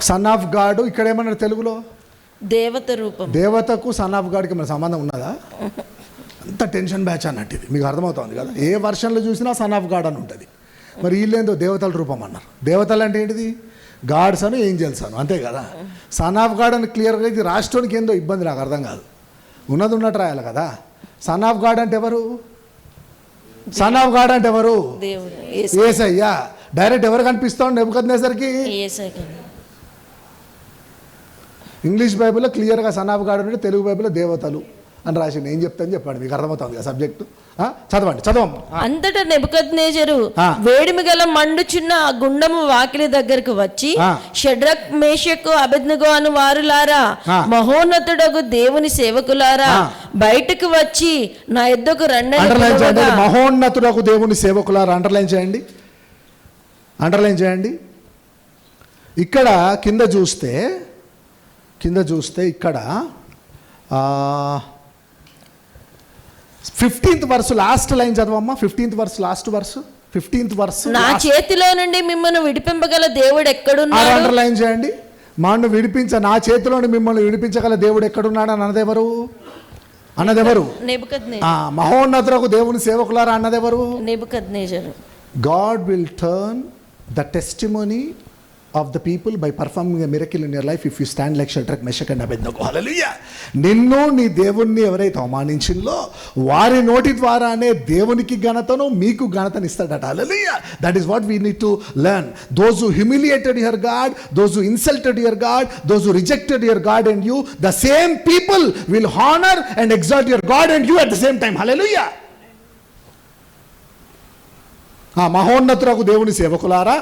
Speaker 1: Son of God. ఇక్కడ ఏమన్నారు తెలుగులో?
Speaker 2: దేవత రూపం.
Speaker 1: దేవతకు సన్ ఆఫ్ గాడ్కి మన సంబంధం ఉన్నదా? అంత టెన్షన్ బ్యాచ్ అన్నట్టు ఇది. మీకు అర్థమవుతుంది కదా? ఏ వర్షన్లో చూసినా సన్ ఆఫ్ గాడ్ అని ఉంటుంది. మరి వీళ్ళేందో దేవతల రూపం అన్నారు. దేవతలు అంటే ఏంటిది? గాడ్స్ అను ఏంజల్స్ అను, అంతే కదా. సన్ ఆఫ్ గాడ్ అని క్లియర్గా ఇది రాష్ట్రానికి ఏందో ఇబ్బంది, నాకు అర్థం కాదు. ఉన్నది ఉన్నట్టు రాయాలి కదా. సన్ ఆఫ్ గాడ్ అంటే ఎవరు? సన్ ఆఫ్ గాడ్ అంటే ఎవరు? యేసయ్యా. డైరెక్ట్ ఎవరు కనిపిస్తాడు నెబుకద్నెజర్కి? ఇంగ్లీష్ బైబిల్లో క్లియర్గా సన్ ఆఫ్ గాడ్ అంటే, తెలుగు బైబిల్లో దేవతలు అని రాసింది. ఏం చెప్తాను చెప్పండి, మీకు అర్థమవుతుంది కదా సబ్జెక్టు. చదవండి, చదవం.
Speaker 2: అంతటా నెబుకద్నెజరు వేడిమి గల మండుచున్న ఆ గుండము వాకిలి దగ్గరకు వచ్చి, షడ్రక్ మేషకు అబేద్నెగో అను వారులారా, మహోన్నతుడగు దేవుని సేవకులారా, బయటకు వచ్చి నా యొద్దకు రండి.
Speaker 1: మహోన్నతుడగు దేవుని సేవకులారా అండర్లైన్ చేయండి, అండర్లైన్ చేయండి. ఇక్కడ కింద చూస్తే ఇక్కడ 15th వర్స్ లాస్ట్ లైన్ చదవమ్మా. 15th verse last verse. 15th verse.
Speaker 2: నా చేతిలో నుండి మిమ్మల్ని విడిపింపగల దేవుడు ఎక్కడున్నాడు?
Speaker 1: అండర్లైన్ చేయండి. నా చేతిలో మిమ్మల్ని విడిపించగల దేవుడు ఎక్కడున్నాడు అన్నదెవరు? మహోన్నతులకు దేవుని సేవకులారా అన్నదెవరు?
Speaker 2: Nebuchadnezzar.
Speaker 1: God will turn the testimony of the people by performing a miracle in your life if you stand like Shadrach, Meshach and Abednego. Hallelujah. నిన్ను నీ దేవుణ్ణి ఎవరైతే అవమానించిందో వారి నోటి ద్వారానే దేవునికి ఘనతను మీకు ఘనతను ఇస్తాడట. Hallelujah. That is what we need to learn. Those who humiliated your God, those who insulted your God, those who rejected your God and you, the same people will honor and exalt your God and you at the same time. Hallelujah. మహోన్నతులకు దేవుని సేవకులారా,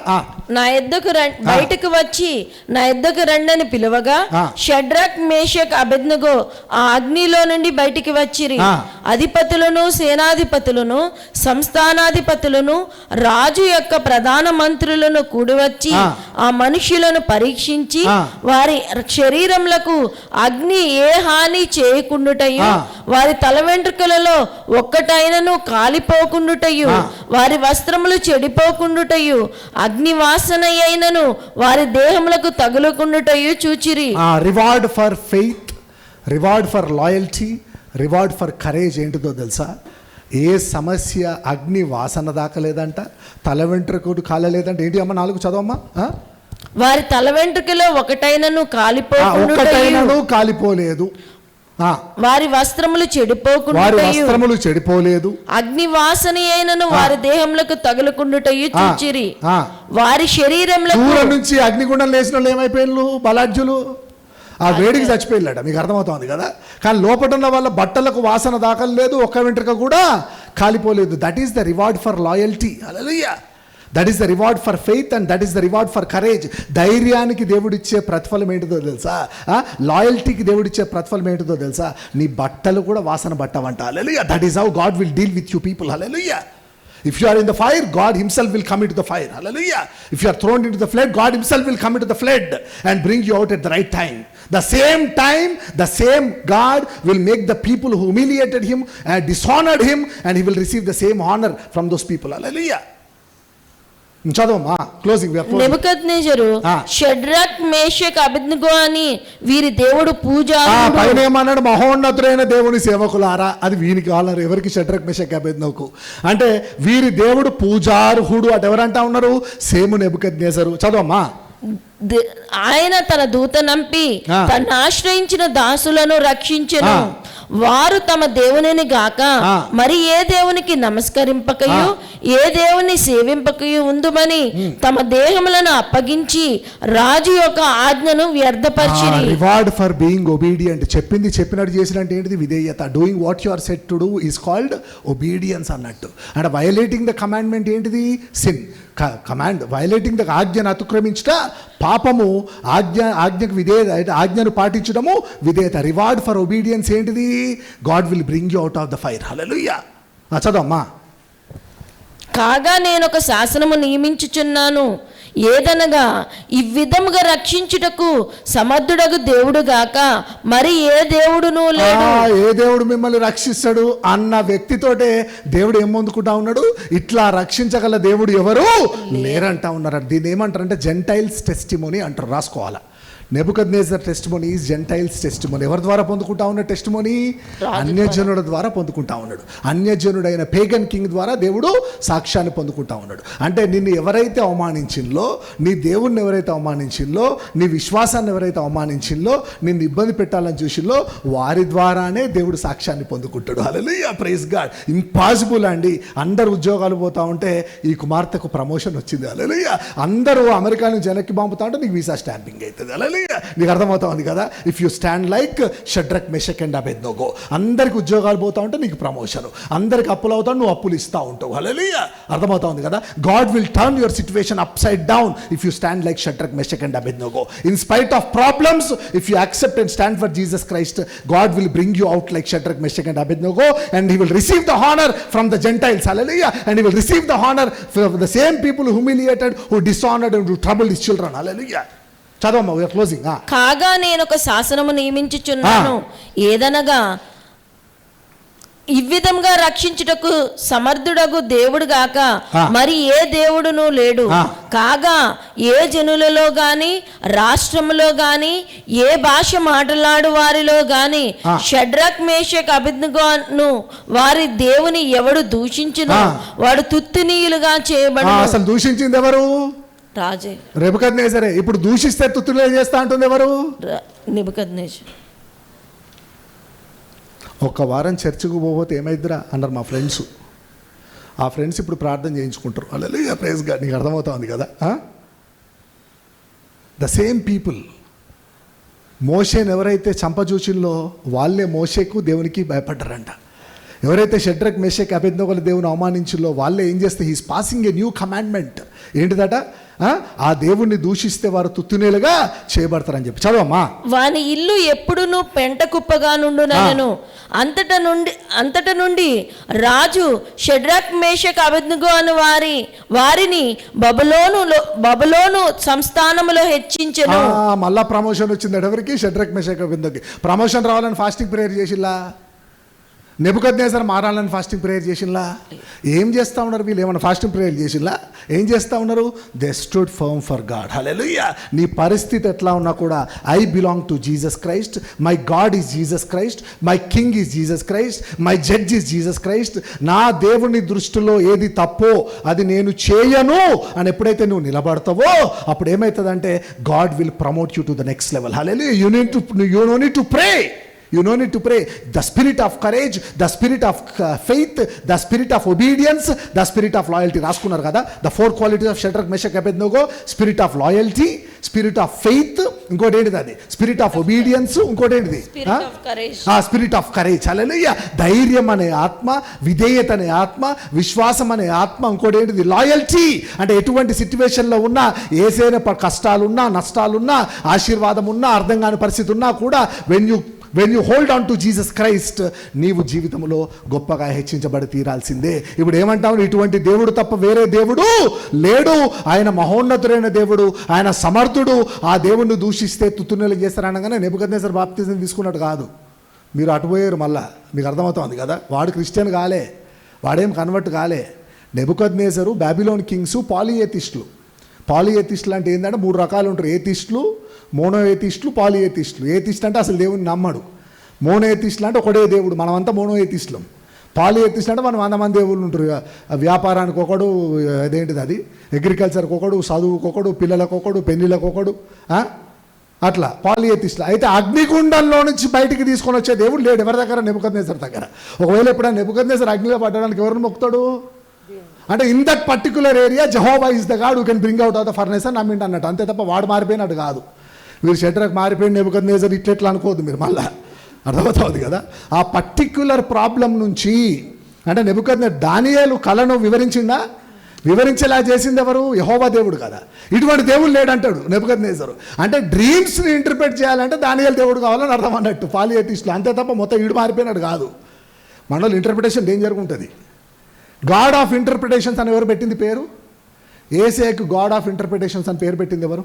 Speaker 2: నా యొద్దకు బయటకు వచ్చి నా యొద్దకు రండి అని పిలువగా, Shadrach Meshach అబేద్నెగో ఆ అగ్నిలో నుండి బయటికి వచ్చిరి. అధిపతులను, సేనాధిపతులను, సంస్థానాధిపతులను, రాజు యొక్క ప్రధాన మంత్రులను కూడివచ్చి ఆ మనుషులను పరీక్షించి వారి శరీరములకు అగ్ని ఏ హాని చేయకుండుటయు, వారి తల వెంట్రుకలలో ఒక్కటైనను కాలిపోకుండుటయు, వారి వస్త్రములు చెడిపోకుండుటయు, అగ్ని వాసన అయినను వారి దేహములకు తగులకుండుటయు చూచిరి.
Speaker 1: Reward for faith, reward for loyalty, reward for courage ఏంటిదో తెలుసా? ఏ సమస్య అగ్ని వాసన దాకలేదంట, తల వెంట్రుకలు కాలలేదంట. ఏంటి అమ్మ 4 చదవమ్మా.
Speaker 2: వారి తల వెంట్రుకలో ఒకటైనను
Speaker 1: కాలిపోలేదు,
Speaker 2: వారి వస్త్రములు
Speaker 1: చెడిపోలేదు,
Speaker 2: అగ్ని వాసన అయినను వారి దేహములకు తగులుకుండుటయు చూచిరి. వారి శరీరంలో
Speaker 1: దూరం నుంచి అగ్నిగుండం లేచిన వాళ్ళు ఏమైపోయిన బలాఢ్యులు ఆ వేడికి చచ్చిపోయినాడ. మీకు అర్థమవుతుంది కదా. కానీ లోపల ఉన్న వాళ్ళ బట్టలకు వాసన దాకలేదు, ఒక్క వెంట్రుక కూడా కాలిపోలేదు. That is the reward for loyalty. Hallelujah. That is the reward for faith and that is the reward for courage. ధైర్యానికి దేవుడిచ్చే ప్రతిఫలం ఏంటిదో తెలుసా? లాయల్టీకి దేవుడిచ్చే ప్రతిఫలం ఏంటిదో తెలుసా? నీ బట్టలు కూడా వాసన పట్టవంట. Hallelujah. That is how God will deal with you people. Hallelujah. If you are in the fire, God himself will come into the fire. Hallelujah. If you are thrown into the flood, God himself will come into the flood and bring you out at the right time. The same time, the same God will make the people who humiliated him and dishonored him, and he will receive the same honor from those people. Hallelujah. చదవమ్మా. Closing.
Speaker 2: Nebuchadnezzar Shadrach Meshach Abednego అని వీరి దేవుడు పూజారుడు.
Speaker 1: పైన ఏమన్నాడు? మహోన్నతుడైన దేవుని సేవకులారా. అది వీరికి వాళ్ళరు. ఎవరికి? షడ్రక్ మేషక్ అబేద్నెగోకు. అంటే వీరి దేవుడు పూజార్హుడు అటు ఎవరంటా ఉన్నారు? సేము నెబుకద్నెజరు. చదవమ్మా.
Speaker 2: ఆయన తన దూత నంపి తను ఆశ్రయించిన దాసులను రక్షించెను. వారు తమ దేవునిని గాక మరి ఏ దేవునికి నమస్కరింపకయు ఏ దేవుని సేవింపకయు ఉందుమని తమ దేహములను అప్పగించి రాజు యొక్క ఆజ్ఞను వ్యర్థపరిచిరి.
Speaker 1: Reward for being obedient. చెప్పింది చెప్పినట్టు చేసినట్టు ఏంటిది? విధేయత. Doing what you are set to do is called obedience అన్నట్టు. అంటే వయలేటింగ్ ద కమాండ్మెంట్ ఏంటిది? సిన్. కమాండ్ వయలేటింగ్ ద ఆజ్ఞను అతిక్రమించుట పాపము, ఆజ్ఞకు విధేయత, ఆజ్ఞను పాటించడము విధేయత. రివార్డ్ ఫర్ ఒబీడియన్స్ ఏంటిది? God will bring you out of the fire. Hallelujah. చదవమ్మా.
Speaker 2: కాగా నేను ఒక శాసనము నియమించుచున్నాను, ఏదనగా ఈ విధముగా రక్షించుటకు సమర్థుడగు దేవుడు గాక మరి ఏ దేవుడును లేడు.
Speaker 1: ఏ దేవుడు మిమ్మల్ని రక్షిస్తాడు అన్న వ్యక్తితోటే దేవుడు ఏం పొందుకుంటా ఉన్నాడు, ఇట్లా రక్షించగల దేవుడు ఎవరు లేరంటా ఉన్నారు. దీన్ని ఏమంటారంటే జెంటైల్స్ టెస్టిమోనీ అంటారు, రాసుకోవాలా. Nebuchadnezzar testimony is Gentiles testimony. ఎవరి ద్వారా పొందుకుంటా ఉన్న టెస్టిమోనీ? అన్యజనుల ద్వారా పొందుకుంటా ఉన్నాడు. అన్యజనుడైన పేగన్ కింగ్ ద్వారా దేవుడు సాక్ష్యాన్ని పొందుకుంటా ఉన్నాడు. అంటే నిన్ను ఎవరైతే అవమానించిందో, నీ దేవుణ్ణి ఎవరైతే అవమానించిందో, నీ విశ్వాసాన్ని ఎవరైతే అవమానించిందో, నిన్ను ఇబ్బంది పెట్టాలని చూసిందో వారి ద్వారానే దేవుడు సాక్ష్యాన్ని పొందుకుంటాడు. హల్లెలూయా, ప్రైజ్ గాడ్. ఇంపాసిబుల్ అండి. అందరు ఉద్యోగాలు పోతా ఉంటే ఈ కుమార్తెకు ప్రమోషన్ వచ్చింది. హల్లెలూయా. అందరూ అమెరికా నుంచి వెనక్కి పంపుతా ఉంటే నీకు వీసా స్టాంపింగ్ అవుతుంది. హల్లెలూయా. నీకు అర్థమవుతా ఉంది కదా. If you stand like Shadrach Meshach and Abednego, అందరికి ఉద్యోగాలు పోతా ఉంటే నీకు ప్రమోషన్, అందరికి అప్పులు అవుతావు, నువ్వు అప్పులు ఇస్తూ ఉంటావు. హల్లెలూయా, అర్థమవుతా ఉంది కదా. God will turn your situation upside down if you stand like Shadrach Meshach and Abednego. In spite of problems, if you accept and stand for Jesus Christ, God will bring you out like Shadrach Meshach and Abednego, and he will receive the honour from the Gentiles. Hallelujah. And he will receive the honour from the same people humiliated, who dishonoured and who troubled his children. Hallelujah. చదవమ్మా, we are closing.
Speaker 2: కాగా నేను ఒక శాసనము నియమించుచున్నాను, ఏదనగా ఈ విధంగా రక్షించుటకు సమర్థుడగు దేవుడు గాక మరి ఏ దేవుడును లేడు. కాగా ఏ జనులలో గాని, రాష్ట్రములో గాని, ఏ భాష మాట్లాడు వారిలో గాని షడ్రక్ మేషక్ అబేద్నెగోను వారి దేవుని ఎవడు దూషించును వాడు తుత్తునీయులుగా చేయబడును.
Speaker 1: అసలు దూషించింది ఎవరు?
Speaker 2: రాజే,
Speaker 1: నెబుకద్నెజరే. ఇప్పుడు దూషిస్తే తుత్తులే చేస్తా అంటుంది ఎవరు?
Speaker 2: నెబుకద్నెజర్.
Speaker 1: ఒక్క వారం చర్చికి పోతే ఏమైద్దిరా అన్నారు మా ఫ్రెండ్స్. ఆ ఫ్రెండ్స్ ఇప్పుడు ప్రార్థన చేయించుకుంటారు. హల్లెలూయా, ప్రైజ్ గాడ్. నీకు అర్థమవుతా ఉంది కదా. ద సేమ్ పీపుల్ మోషేని ఎవరైతే చంపజూచిల్లో వాళ్ళే మోషేకు దేవునికి భయపడ్డారంట. ఎవరైతే షడ్రక్ మెషక్ అబేద్నెగోల దేవుని అవమానించిల్లో వాళ్ళే ఏం చేస్తే he's passing a new commandment. ఏంటిదట? ఆ దేవుణ్ణి దూషిస్తే వారు తుత్తునేలుగా చేయబడతారని చెప్పి. చదవమ్మా.
Speaker 2: వాని ఇల్లు ఎప్పుడును పెంట కుప్పగా నుండునను అంతట నుండి రాజు షడ్రక్ మేషక్ అబేద్నెగో అను వారిని బబులోను సంస్థానములో హెచ్చించెను.
Speaker 1: మళ్ళా ప్రమోషన్ వచ్చింది ఎవరికి? షడ్రక్ మెషక్ అబేద్నెగోకి. ప్రమోషన్ రావాలని ఫాస్టింగ్ ప్రేయర్ చేసిల్లా? నెబుకద్నెజర్ మారాలని ఫాస్టింగ్ ప్రేయర్ చేసిల్లా? ఏం చేస్తూ ఉన్నారు వీళ్ళు? ఏమైనా ఫాస్టింగ్ ప్రేయర్ చేసిల్లా? ఏం చేస్తూ ఉన్నారు? They stood firm for God. Hallelujah. నీ పరిస్థితి ఎట్లా ఉన్నా కూడా I belong to Jesus Christ, my God is Jesus Christ, my king is Jesus Christ, my judge is Jesus Christ. నా దేవుని దృష్టిలో ఏది తప్పో అది నేను చేయను అని ఎప్పుడైతే నువ్వు నిలబడతావో అప్పుడు ఏమవుతుందంటే God will promote you to the next level. Hallelujah. You know need to pray. You no need to pray. The spirit of courage, the spirit of faith, the spirit of obedience, the spirit of loyalty. రాసుకున్నారు కదా. The four qualities of Shadrach, Meshach, Abednego. Spirit of loyalty, spirit of faith, ఇంకోటి ఏంటిది? అది spirit of obedience. ఇంకోటి ఏంటిది? Spirit of courage. హల్లెలూయా. ధైర్యం అనే ఆత్మ, విధేయత అనే ఆత్మ, విశ్వాసం అనే ఆత్మ. ఇంకోటి ఏంటిది? లాయల్టీ. అంటే ఎటువంటి సిచ్యువేషన్లో ఉన్నా, ఏసైనా కష్టాలున్నా, నష్టాలున్నా, ఆశీర్వాదం ఉన్నా, అర్థం కాని పరిస్థితి ఉన్నా కూడా when you hold on to Jesus Christ, నీవు జీవితంలో గొప్పగా హెచ్చించబడి తీరాల్సిందే. ఇప్పుడు ఏమంటావు? ఇటువంటి దేవుడు తప్ప వేరే దేవుడు లేడు. ఆయన మహోన్నతుడైన దేవుడు, ఆయన సమర్థుడు. ఆ దేవుణ్ణి దూషిస్తే తుత్తునీలు చేస్తారనగానే నెబుకద్నెజర్ బాప్తిజం తీసుకున్నట్టు కాదు. మీరు అటుపోయారు. మళ్ళా మీకు అర్థమవుతుంది కదా. వాడు క్రిస్టియన్ కాలే, వాడేం కన్వర్ట్ కాలే. నెబుకద్నెజరు, బాబిలోన్ కింగ్స్ పాలియేతిస్టులు. పాలియేతిస్టులు అంటే ఏంటంటే 3 రకాలు ఉంటారు. ఏతిస్టులు, మోనోఏతిస్టులు, పాలియేతిస్టులు. ఏతిస్ట్ అంటే అసలు దేవుని నమ్మడు. మోనోఏతిస్టులు అంటే ఒకటే దేవుడు. మనమంతా మోనోఏతిస్టులం. పాలియేతిస్టులు అంటే మనం 100 మంది దేవుళ్ళు ఉంటారు. వ్యాపారానికి ఒకడు, అదేంటిది అది, అగ్రికల్చర్కి ఒకడు, చదువుకి ఒకడు, పిల్లలకు ఒకడు, పెళ్ళిళ్ళకు ఒకడు, అట్లా పాలియేతిస్టులు. అయితే అగ్నిగుండంలో నుంచి బయటికి తీసుకొని వచ్చే దేవుడు లేడు ఎవరి దగ్గర? నెబుకద్నెజర్ దగ్గర. ఒకవేళ ఎప్పుడైనా నెబుకద్నెజర్ అగ్నిలో పట్టడానికి ఎవరిని మొక్కుతాడు? అంటే in that particular area Jehovah is the God who can bring out of the furnace అని నమ్మిండు అన్నట్టు. అంతే తప్ప వాడు మారిపోయినట్టు కాదు. మీరు షడ్రక్ మారిపోయిన నెబుకద్నెజర్ ఇట్లా అనుకోవద్దు మీరు. మళ్ళీ అర్థమవుతుంది కదా. ఆ పర్టిక్యులర్ ప్రాబ్లం నుంచి అంటే నెబుకద్నెజర్ దానియేలు కళను వివరించేలా చేసింది ఎవరు? యెహోవా దేవుడు కదా. ఇటువంటి దేవుడు లేడంటాడు నెబుకద్నెజరు. అంటే డ్రీమ్స్ని ఇంటర్ప్రిట్ చేయాలంటే దానియేలు దేవుడు కావాలని అర్థం అన్నట్టు పాలియేటిస్టులు. అంతే తప్ప మొత్తం ఈడు మారిపోయినట్టు కాదు. మనలో ఇంటర్ప్రిటేషన్ డేంజర్గా ఉంటుంది. గాడ్ ఆఫ్ ఇంటర్ప్రిటేషన్స్ అని ఎవరు పెట్టింది పేరు? ఏసేకు గాడ్ ఆఫ్ ఇంటర్ప్రిటేషన్స్ అని పేరు పెట్టింది ఎవరు?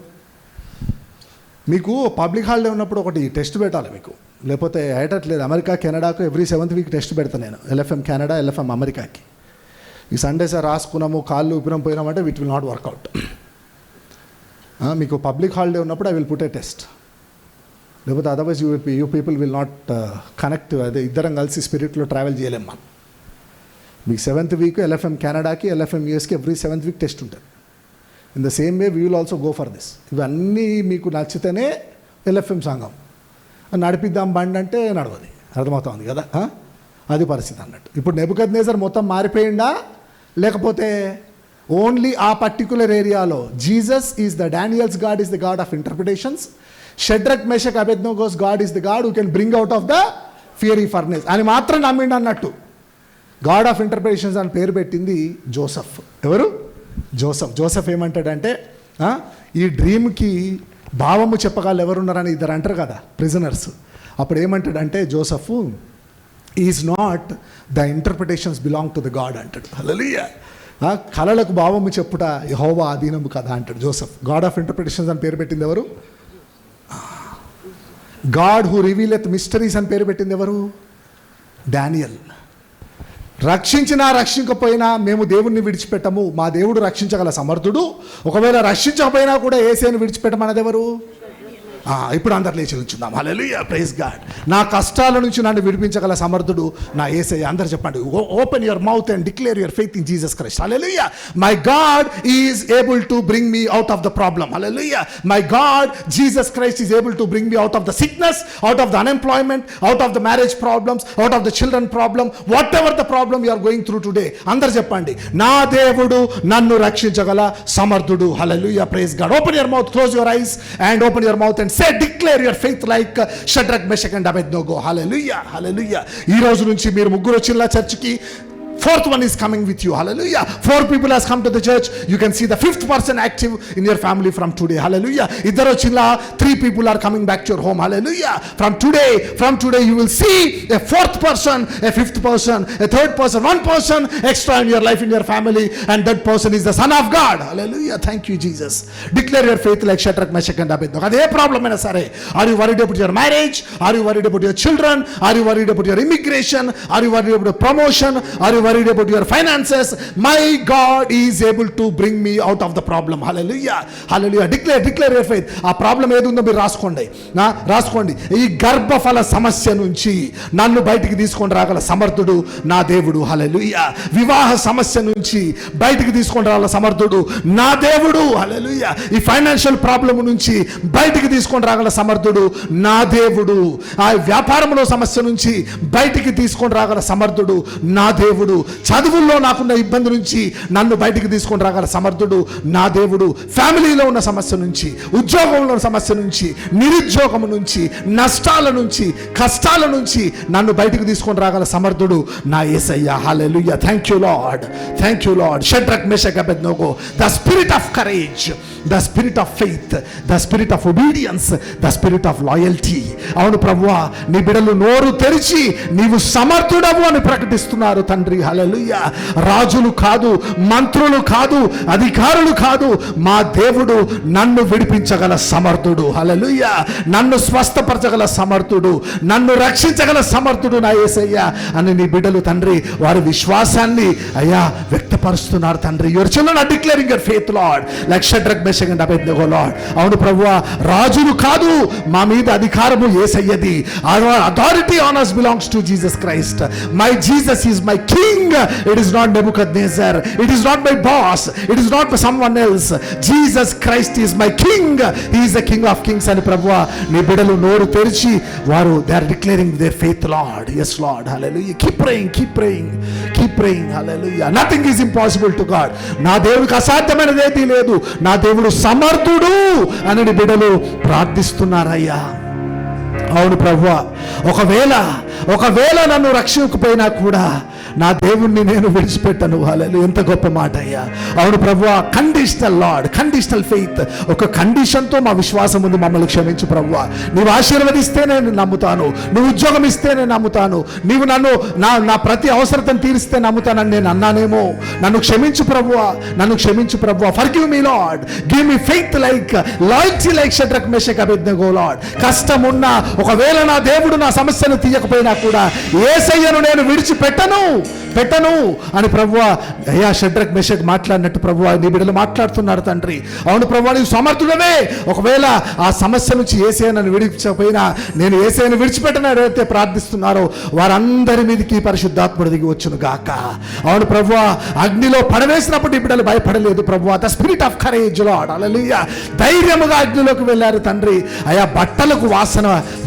Speaker 1: మీకు పబ్లిక్ హాలిడే ఉన్నప్పుడు ఒకటి టెస్ట్ పెట్టాలి మీకు, లేకపోతే అయ్యేటట్లేదు. అమెరికా కెనడాకు ఎవ్రీ 7th వీక్ టెస్ట్ పెడతాను నేను, LFM కెనడా, LFM అమెరికాకి. ఈ సండే సార్ రాసుకున్నాము, కాళ్ళు ఊపిరం పోయినామంటే విట్ విల్ నాట్ వర్కౌట్. మీకు పబ్లిక్ హాలిడే ఉన్నప్పుడు I will put a test, లేకపోతే otherwise you people will not connect. అదే ఇద్దరం కలిసి స్పిరిట్లో ట్రావెల్ చేయలేం మనం. మీకు 7th వీక్ LFM కెనడాకి, LFM యూఎస్కి ఎవ్రీ 7th వీక్ టెస్ట్ ఉంటుంది. In the same way we will also go for this. ఇవన్నీ మీకు నచ్చితేనే LFM సంఘం. నడిపిద్దాం బండి అంటే నడవది, అర్థమవుతుంది కదా, అది పరిస్థితి అన్నట్టు. ఇప్పుడు నెబుకద్నెజర్ మొత్తం మారిపోయిందా, లేకపోతే ఓన్లీ ఆ పర్టికులర్ ఏరియాలో Jesus is the Daniel's God is the God of interpretations, Shadrach Meshach Abednego's God is the God who can bring out of the fiery furnace అని మాత్రం నమ్మిండు అన్నట్టు. గాడ్ ఆఫ్ ఇంటర్ప్రిటేషన్స్ అని పేరు పెట్టింది జోసఫ్. ఎవరు? Joseph ఏమంటాడంటే, ఈ డ్రీమ్కి భావము చెప్పగలరు ఎవరున్నారని ఇద్దరు అంటారు కదా ప్రిజనర్స్. అప్పుడు ఏమంటాడంటే Joseph, is not the interpretations belong to the God అంటాడు. హల్లెలూయా. కళలకు భావము చెప్పుట యెహోవా అధీనము కదా అంటాడు జోసఫ్. గాడ్ ఆఫ్ ఇంటర్ప్రిటేషన్స్ అని పేరు పెట్టింది ఎవరు? గాడ్ హూ రివీలెత్ మిస్టరీస్ అని పేరు పెట్టింది ఎవరు? డానియల్. రక్షించినా రక్షించకపోయినా మేము దేవుణ్ణి విడిచిపెట్టము, మా దేవుడు రక్షించగల సమర్థుడు. ఒకవేళ రక్షించకపోయినా కూడా యేసేను విడిచిపెట్టమన్నది ఎవరు? ఇప్పుడు అందరు లేచి నుంచుందాం. హల్లెలూయా, ప్రైజ్ గాడ్. నా కష్టాల నుంచి నన్ను విడిపించగల సమర్థుడు నా యేసయ్య. అందరు చెప్పండి, open your mouth and declare your faith in Jesus Christ. Hallelujah. My God is able to bring me out of the problem. Hallelujah. My God Jesus Christ is able to bring me out of the sickness, out of the unemployment, out of the marriage problems, out of the children problem, whatever the problem you are going through today. అందరు చెప్పండి, నా దేవుడు నన్ను రక్షించగల సమర్థుడు. హల్లెలూయా, praise God. Open your mouth, close your eyes and open your mouth and say, declare your faith like Shadrach, Meshach and Abednego. Hallelujah, hallelujah. ఈ రోజు నుంచి మీరు ముగ్గురు వచ్చిన చర్చికి 4th one is coming with you. Hallelujah. 4 people has come to the church. You can see the 5th person active in your family from today. Hallelujah. iddaru chilla 3 people are coming back to your home. Hallelujah. From today you will see a 4th person, a 5th person, a 3rd person, 1 person extra in your life, in your family, and that person is the Son of God. Hallelujah. Thank you Jesus. Declare your faith like Shadrach, Meshach and Abednego. Ade problem aina sare. Are you worried about your marriage? Are you worried about your children? Are you worried about your immigration? Are you worried about your promotion? Are you worried about your finances? My God is able to bring me out of the problem. Hallelujah, hallelujah. Declare your faith. ఆ problem ఏది ఉందో మీరు రాసుకోండి. ఈ గర్భఫల సమస్య నుంచి నన్ను బయటికి తీసుకొని రాగల సమర్థుడు నా దేవుడు. హల్లెలూయా. వివాహ సమస్య నుంచి బయటికి తీసుకొని రాగల సమర్థుడు నా దేవుడు. హల్లెలూయా. ఈ ఫైనాన్షియల్ ప్రాబ్లం నుంచి బయటికి తీసుకొని రాగల సమర్థుడు నా దేవుడు. ఆ వ్యాపారంలో సమస్య నుంచి బయటికి తీసుకొని రాగల సమర్థుడు నా దేవుడు. చదువుల్లో నాకున్న ఇబ్బంది నుంచి నన్ను బయటికి తీసుకొని రాగల సమర్థుడు నా దేవుడు. ఫ్యామిలీలో ఉన్న సమస్య నుంచి, ఉద్యోగంలో ఉన్న సమస్య నుంచి, నిరుద్యోగం నుంచి, నష్టాల నుంచి, కష్టాల నుంచి నన్ను బయటికి తీసుకొని రాగల సమర్థుడు నా యేసయ్య. Hallelujah. Thank you Lord, thank you Lord. Shadrach, Meshach, Abednego, the spirit of courage, the spirit of faith, the spirit of obedience, the spirit of loyalty. అవును ప్రభువా, నీ బిడ్డలు నోరు తెరిచి నీవు సమర్థుడవు అని ప్రకటిస్తున్నారు తండ్రి. హల్లెలూయా. రాజులు కాదు, మంత్రులు కాదు, అధికారులు కాదు, మా దేవుడు నన్ను విడిపించగల సమర్థుడు. హల్లెలూయా. నన్ను స్వస్థపరచగల సమర్థుడు, నన్ను రక్షించగల సమర్థుడు నా యేసయ్య అని నీ బిడ్డలు తండ్రి వారి విశ్వాసాన్ని అయ్యా వ్యక్తపరుస్తున్నారు తండ్రి. Your children are declaring your faith Lord like Shadrach, Meshach and Abednego Lord. అవును ప్రభువా, రాజులు కాదు, మా మీద అధికారము యేసయ్యది. Authority on us belongs to Jesus Christ. My Jesus is my king. It is not Nebuchadnezzar. It is not my boss. It is not someone else. Jesus Christ is my king. He is the King of Kings. And ప్రభువా, నీ బిడ్డలు నోరు తెరిచి వారు they are declaring their faith, Lord. Yes Lord. Hallelujah. Keep praying. Hallelujah. Nothing is impossible to God. నా దేవుడికి అసాధ్యమైనది ఏదీ లేదు. నా దేవుడు సమర్థుడు అని నీ బిడ్డలు ప్రార్థిస్తున్నారయ్యా. అవును ప్రభువా, ఒకవేళ నన్ను రక్షించకపోయినా కూడా నా దేవుణ్ణి నేను విడిచిపెట్టను. హల్లెలూయా, ఎంత గొప్ప మాట అయ్యా. అవును ప్రభువా, కండిషనల్ లార్డ్, కండిషనల్ ఫెయిత్. ఒక కండిషన్తో మా విశ్వాసం ఉంది, మమ్మల్ని క్షమించు ప్రభువా. నీవు ఆశీర్వదిస్తే నేను నమ్ముతాను, నువ్వు ఉద్యోగం ఇస్తే నేను నమ్ముతాను, నీవు నన్ను నా ప్రతి అవసరతను తీరిస్తే నమ్ముతానని నేను అన్నానేమో. నన్ను క్షమించు ప్రభువా, నన్ను క్షమించు ప్రభువా. Forgive me Lord, give me faith like loyalty like Shadrach Meshach Abednego Lord. కష్టం ఉన్నా, ఒకవేళ నా దేవుడు నా సమస్యను తీయకపోయినా కూడా యేసయ్యను నేను విడిచిపెట్టను అని ప్రభువా అయ్యా షడ్రక్ మెషక్ మాట్లాడినట్టు ప్రభువా నీ బిడ్డలు మాట్లాడుతున్నారు తండ్రి. అవును ప్రభువా, నీవు సమర్థుడవే. ఒకవేళ ఆ సమస్య నుంచి యేసయ్యను విడిచకపోయినా నేను యేసయ్యను విడిచిపెట్టను ఎవరైతే ప్రార్థిస్తున్నారో వారందరి మీదకి పరిశుద్ధాత్ముడు దిగి వచ్చును గాక. అవును ప్రభువా, అగ్నిలో పడవేసినప్పుడు ఈ బిడ్డలు భయపడలేదు ప్రభువా. The spirit of courage Lord, hallelujah. ధైర్యముగా అగ్నిలోకి వెళ్ళారు తండ్రి. అయా బట్టలకు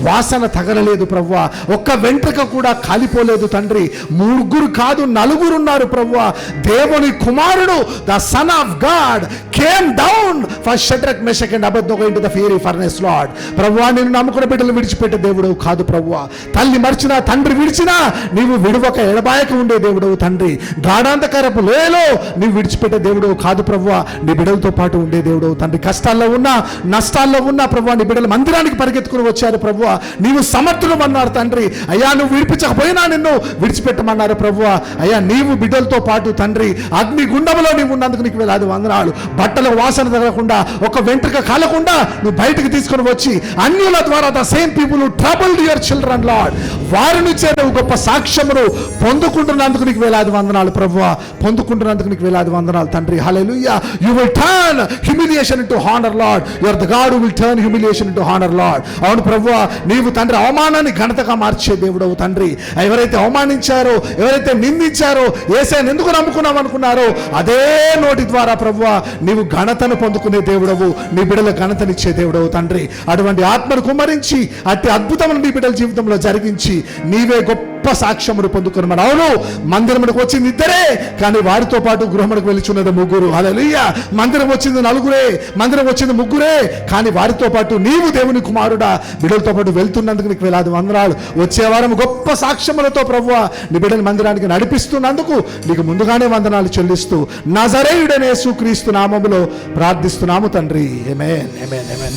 Speaker 1: వాసన తగలలేదు ప్రభువా. ఒక్క వెంట్రుక కూడా కాలిపోలేదు తండ్రి. 3 కాదు 4 ఉన్నారు ప్రభువా. దేవుని కుమారుడు the son of God came down for Shadrach Meshach and Abednego into the ఫియరీ furnace lord. ప్రభువా, నేను నమ్ముకున్న బిడ్డలు విడిచిపెట్టే దేవుడు కాదు ప్రభువా. తల్లి మర్చినా, తండ్రి విడిచినా నీవు విడువక ఎడబాయక ఉండే దేవుడవు తండ్రి. గాఢాంధకారపు లోయలో నీవు విడిచిపెట్టే దేవుడు కాదు ప్రభువా. నీ బిడ్డలతో పాటు ఉండే దేవుడవు తండ్రి. కష్టాల్లో ఉన్నా, నష్టాల్లో ఉన్నా ప్రభువా నీ బిడ్డలు మందిరానికి పరిగెత్తుకుని వచ్చారు ప్రభువా. నీవు సమర్థులు అన్నారు తండ్రి. అయ్యా నువ్వు విడిపించకపోయినా నిన్ను విడిచిపెట్టమన్నారు ప్రభువా. అయ్యా నీవు బిడ్డలతో పాటు తండ్రి అగ్ని గుండంలో నీవు ఉన్నందుకు నీకు వేలాది వందనాలు. బట్టలకు వాసన తగలకుండా, ఒక వెంట్రుక కాలకుండా నువ్వు బయటకు తీసుకుని వచ్చి అన్యుల ద్వారా the same people who troubled your children lord, వారి నుంచే నువ్వు గొప్ప సాక్ష్యమును పొందుకుంటున్నందుకు నీకు వేలాది వందనాలు ప్రభువా. పొందుకుంటున్నందుకు నీకు వేలాది వందనాలు తండ్రి. Hallelujah. You will turn humiliation into honour Lord. You are the God who will turn humiliation into honour Lord. అవును ప్రభువా, నీవు తండ్రి అవమానాన్ని ఘనతగా మార్చే దేవుడవు తండ్రి. ఎవరైతే అవమానించారో, ఎవరైతే నిందించారో, యేసయ్యను ఎందుకు నమ్ముకున్నాం అనుకున్నారో అదే నోటి ద్వారా ప్రభువా నీవు ఘనతను పొందుకునే దేవుడవు. నీ బిడ్డల ఘనతనిచ్చే దేవుడవు తండ్రి. అటువంటి ఆత్మను కుమ్మరించి అట్టి అద్భుతమును నీ బిడ్డల జీవితంలో జరిగించి నీవే గొప్ప సాక్ష్యమును పొందుకున్నాడు. అవును, మందిరమునకు వచ్చింది 2 కానీ వారితో పాటు గృహమునకు వెళ్ళుచున్నది 3. హల్లెలూయా. మందిరం వచ్చింది 4, మందిరం వచ్చింది 3 కానీ వారితో పాటు నీవు దేవుని కుమారుడా బిడ్డలతో పాటు వెళ్తున్నందుకు నీకు వేలాది వందనాలు. వచ్చే వారం గొప్ప సాక్ష్యములతో ప్రభువా నీ బిడ్డల మందిరానికి నడిపిస్తున్నందుకు నీకు ముందుగానే వందనాలు చెల్లిస్తూ నజరేయుడైన యేసుక్రీస్తు నామములో ప్రార్థిస్తున్నాము తండ్రి. ఆమేన్, ఆమేన్, ఆమేన్.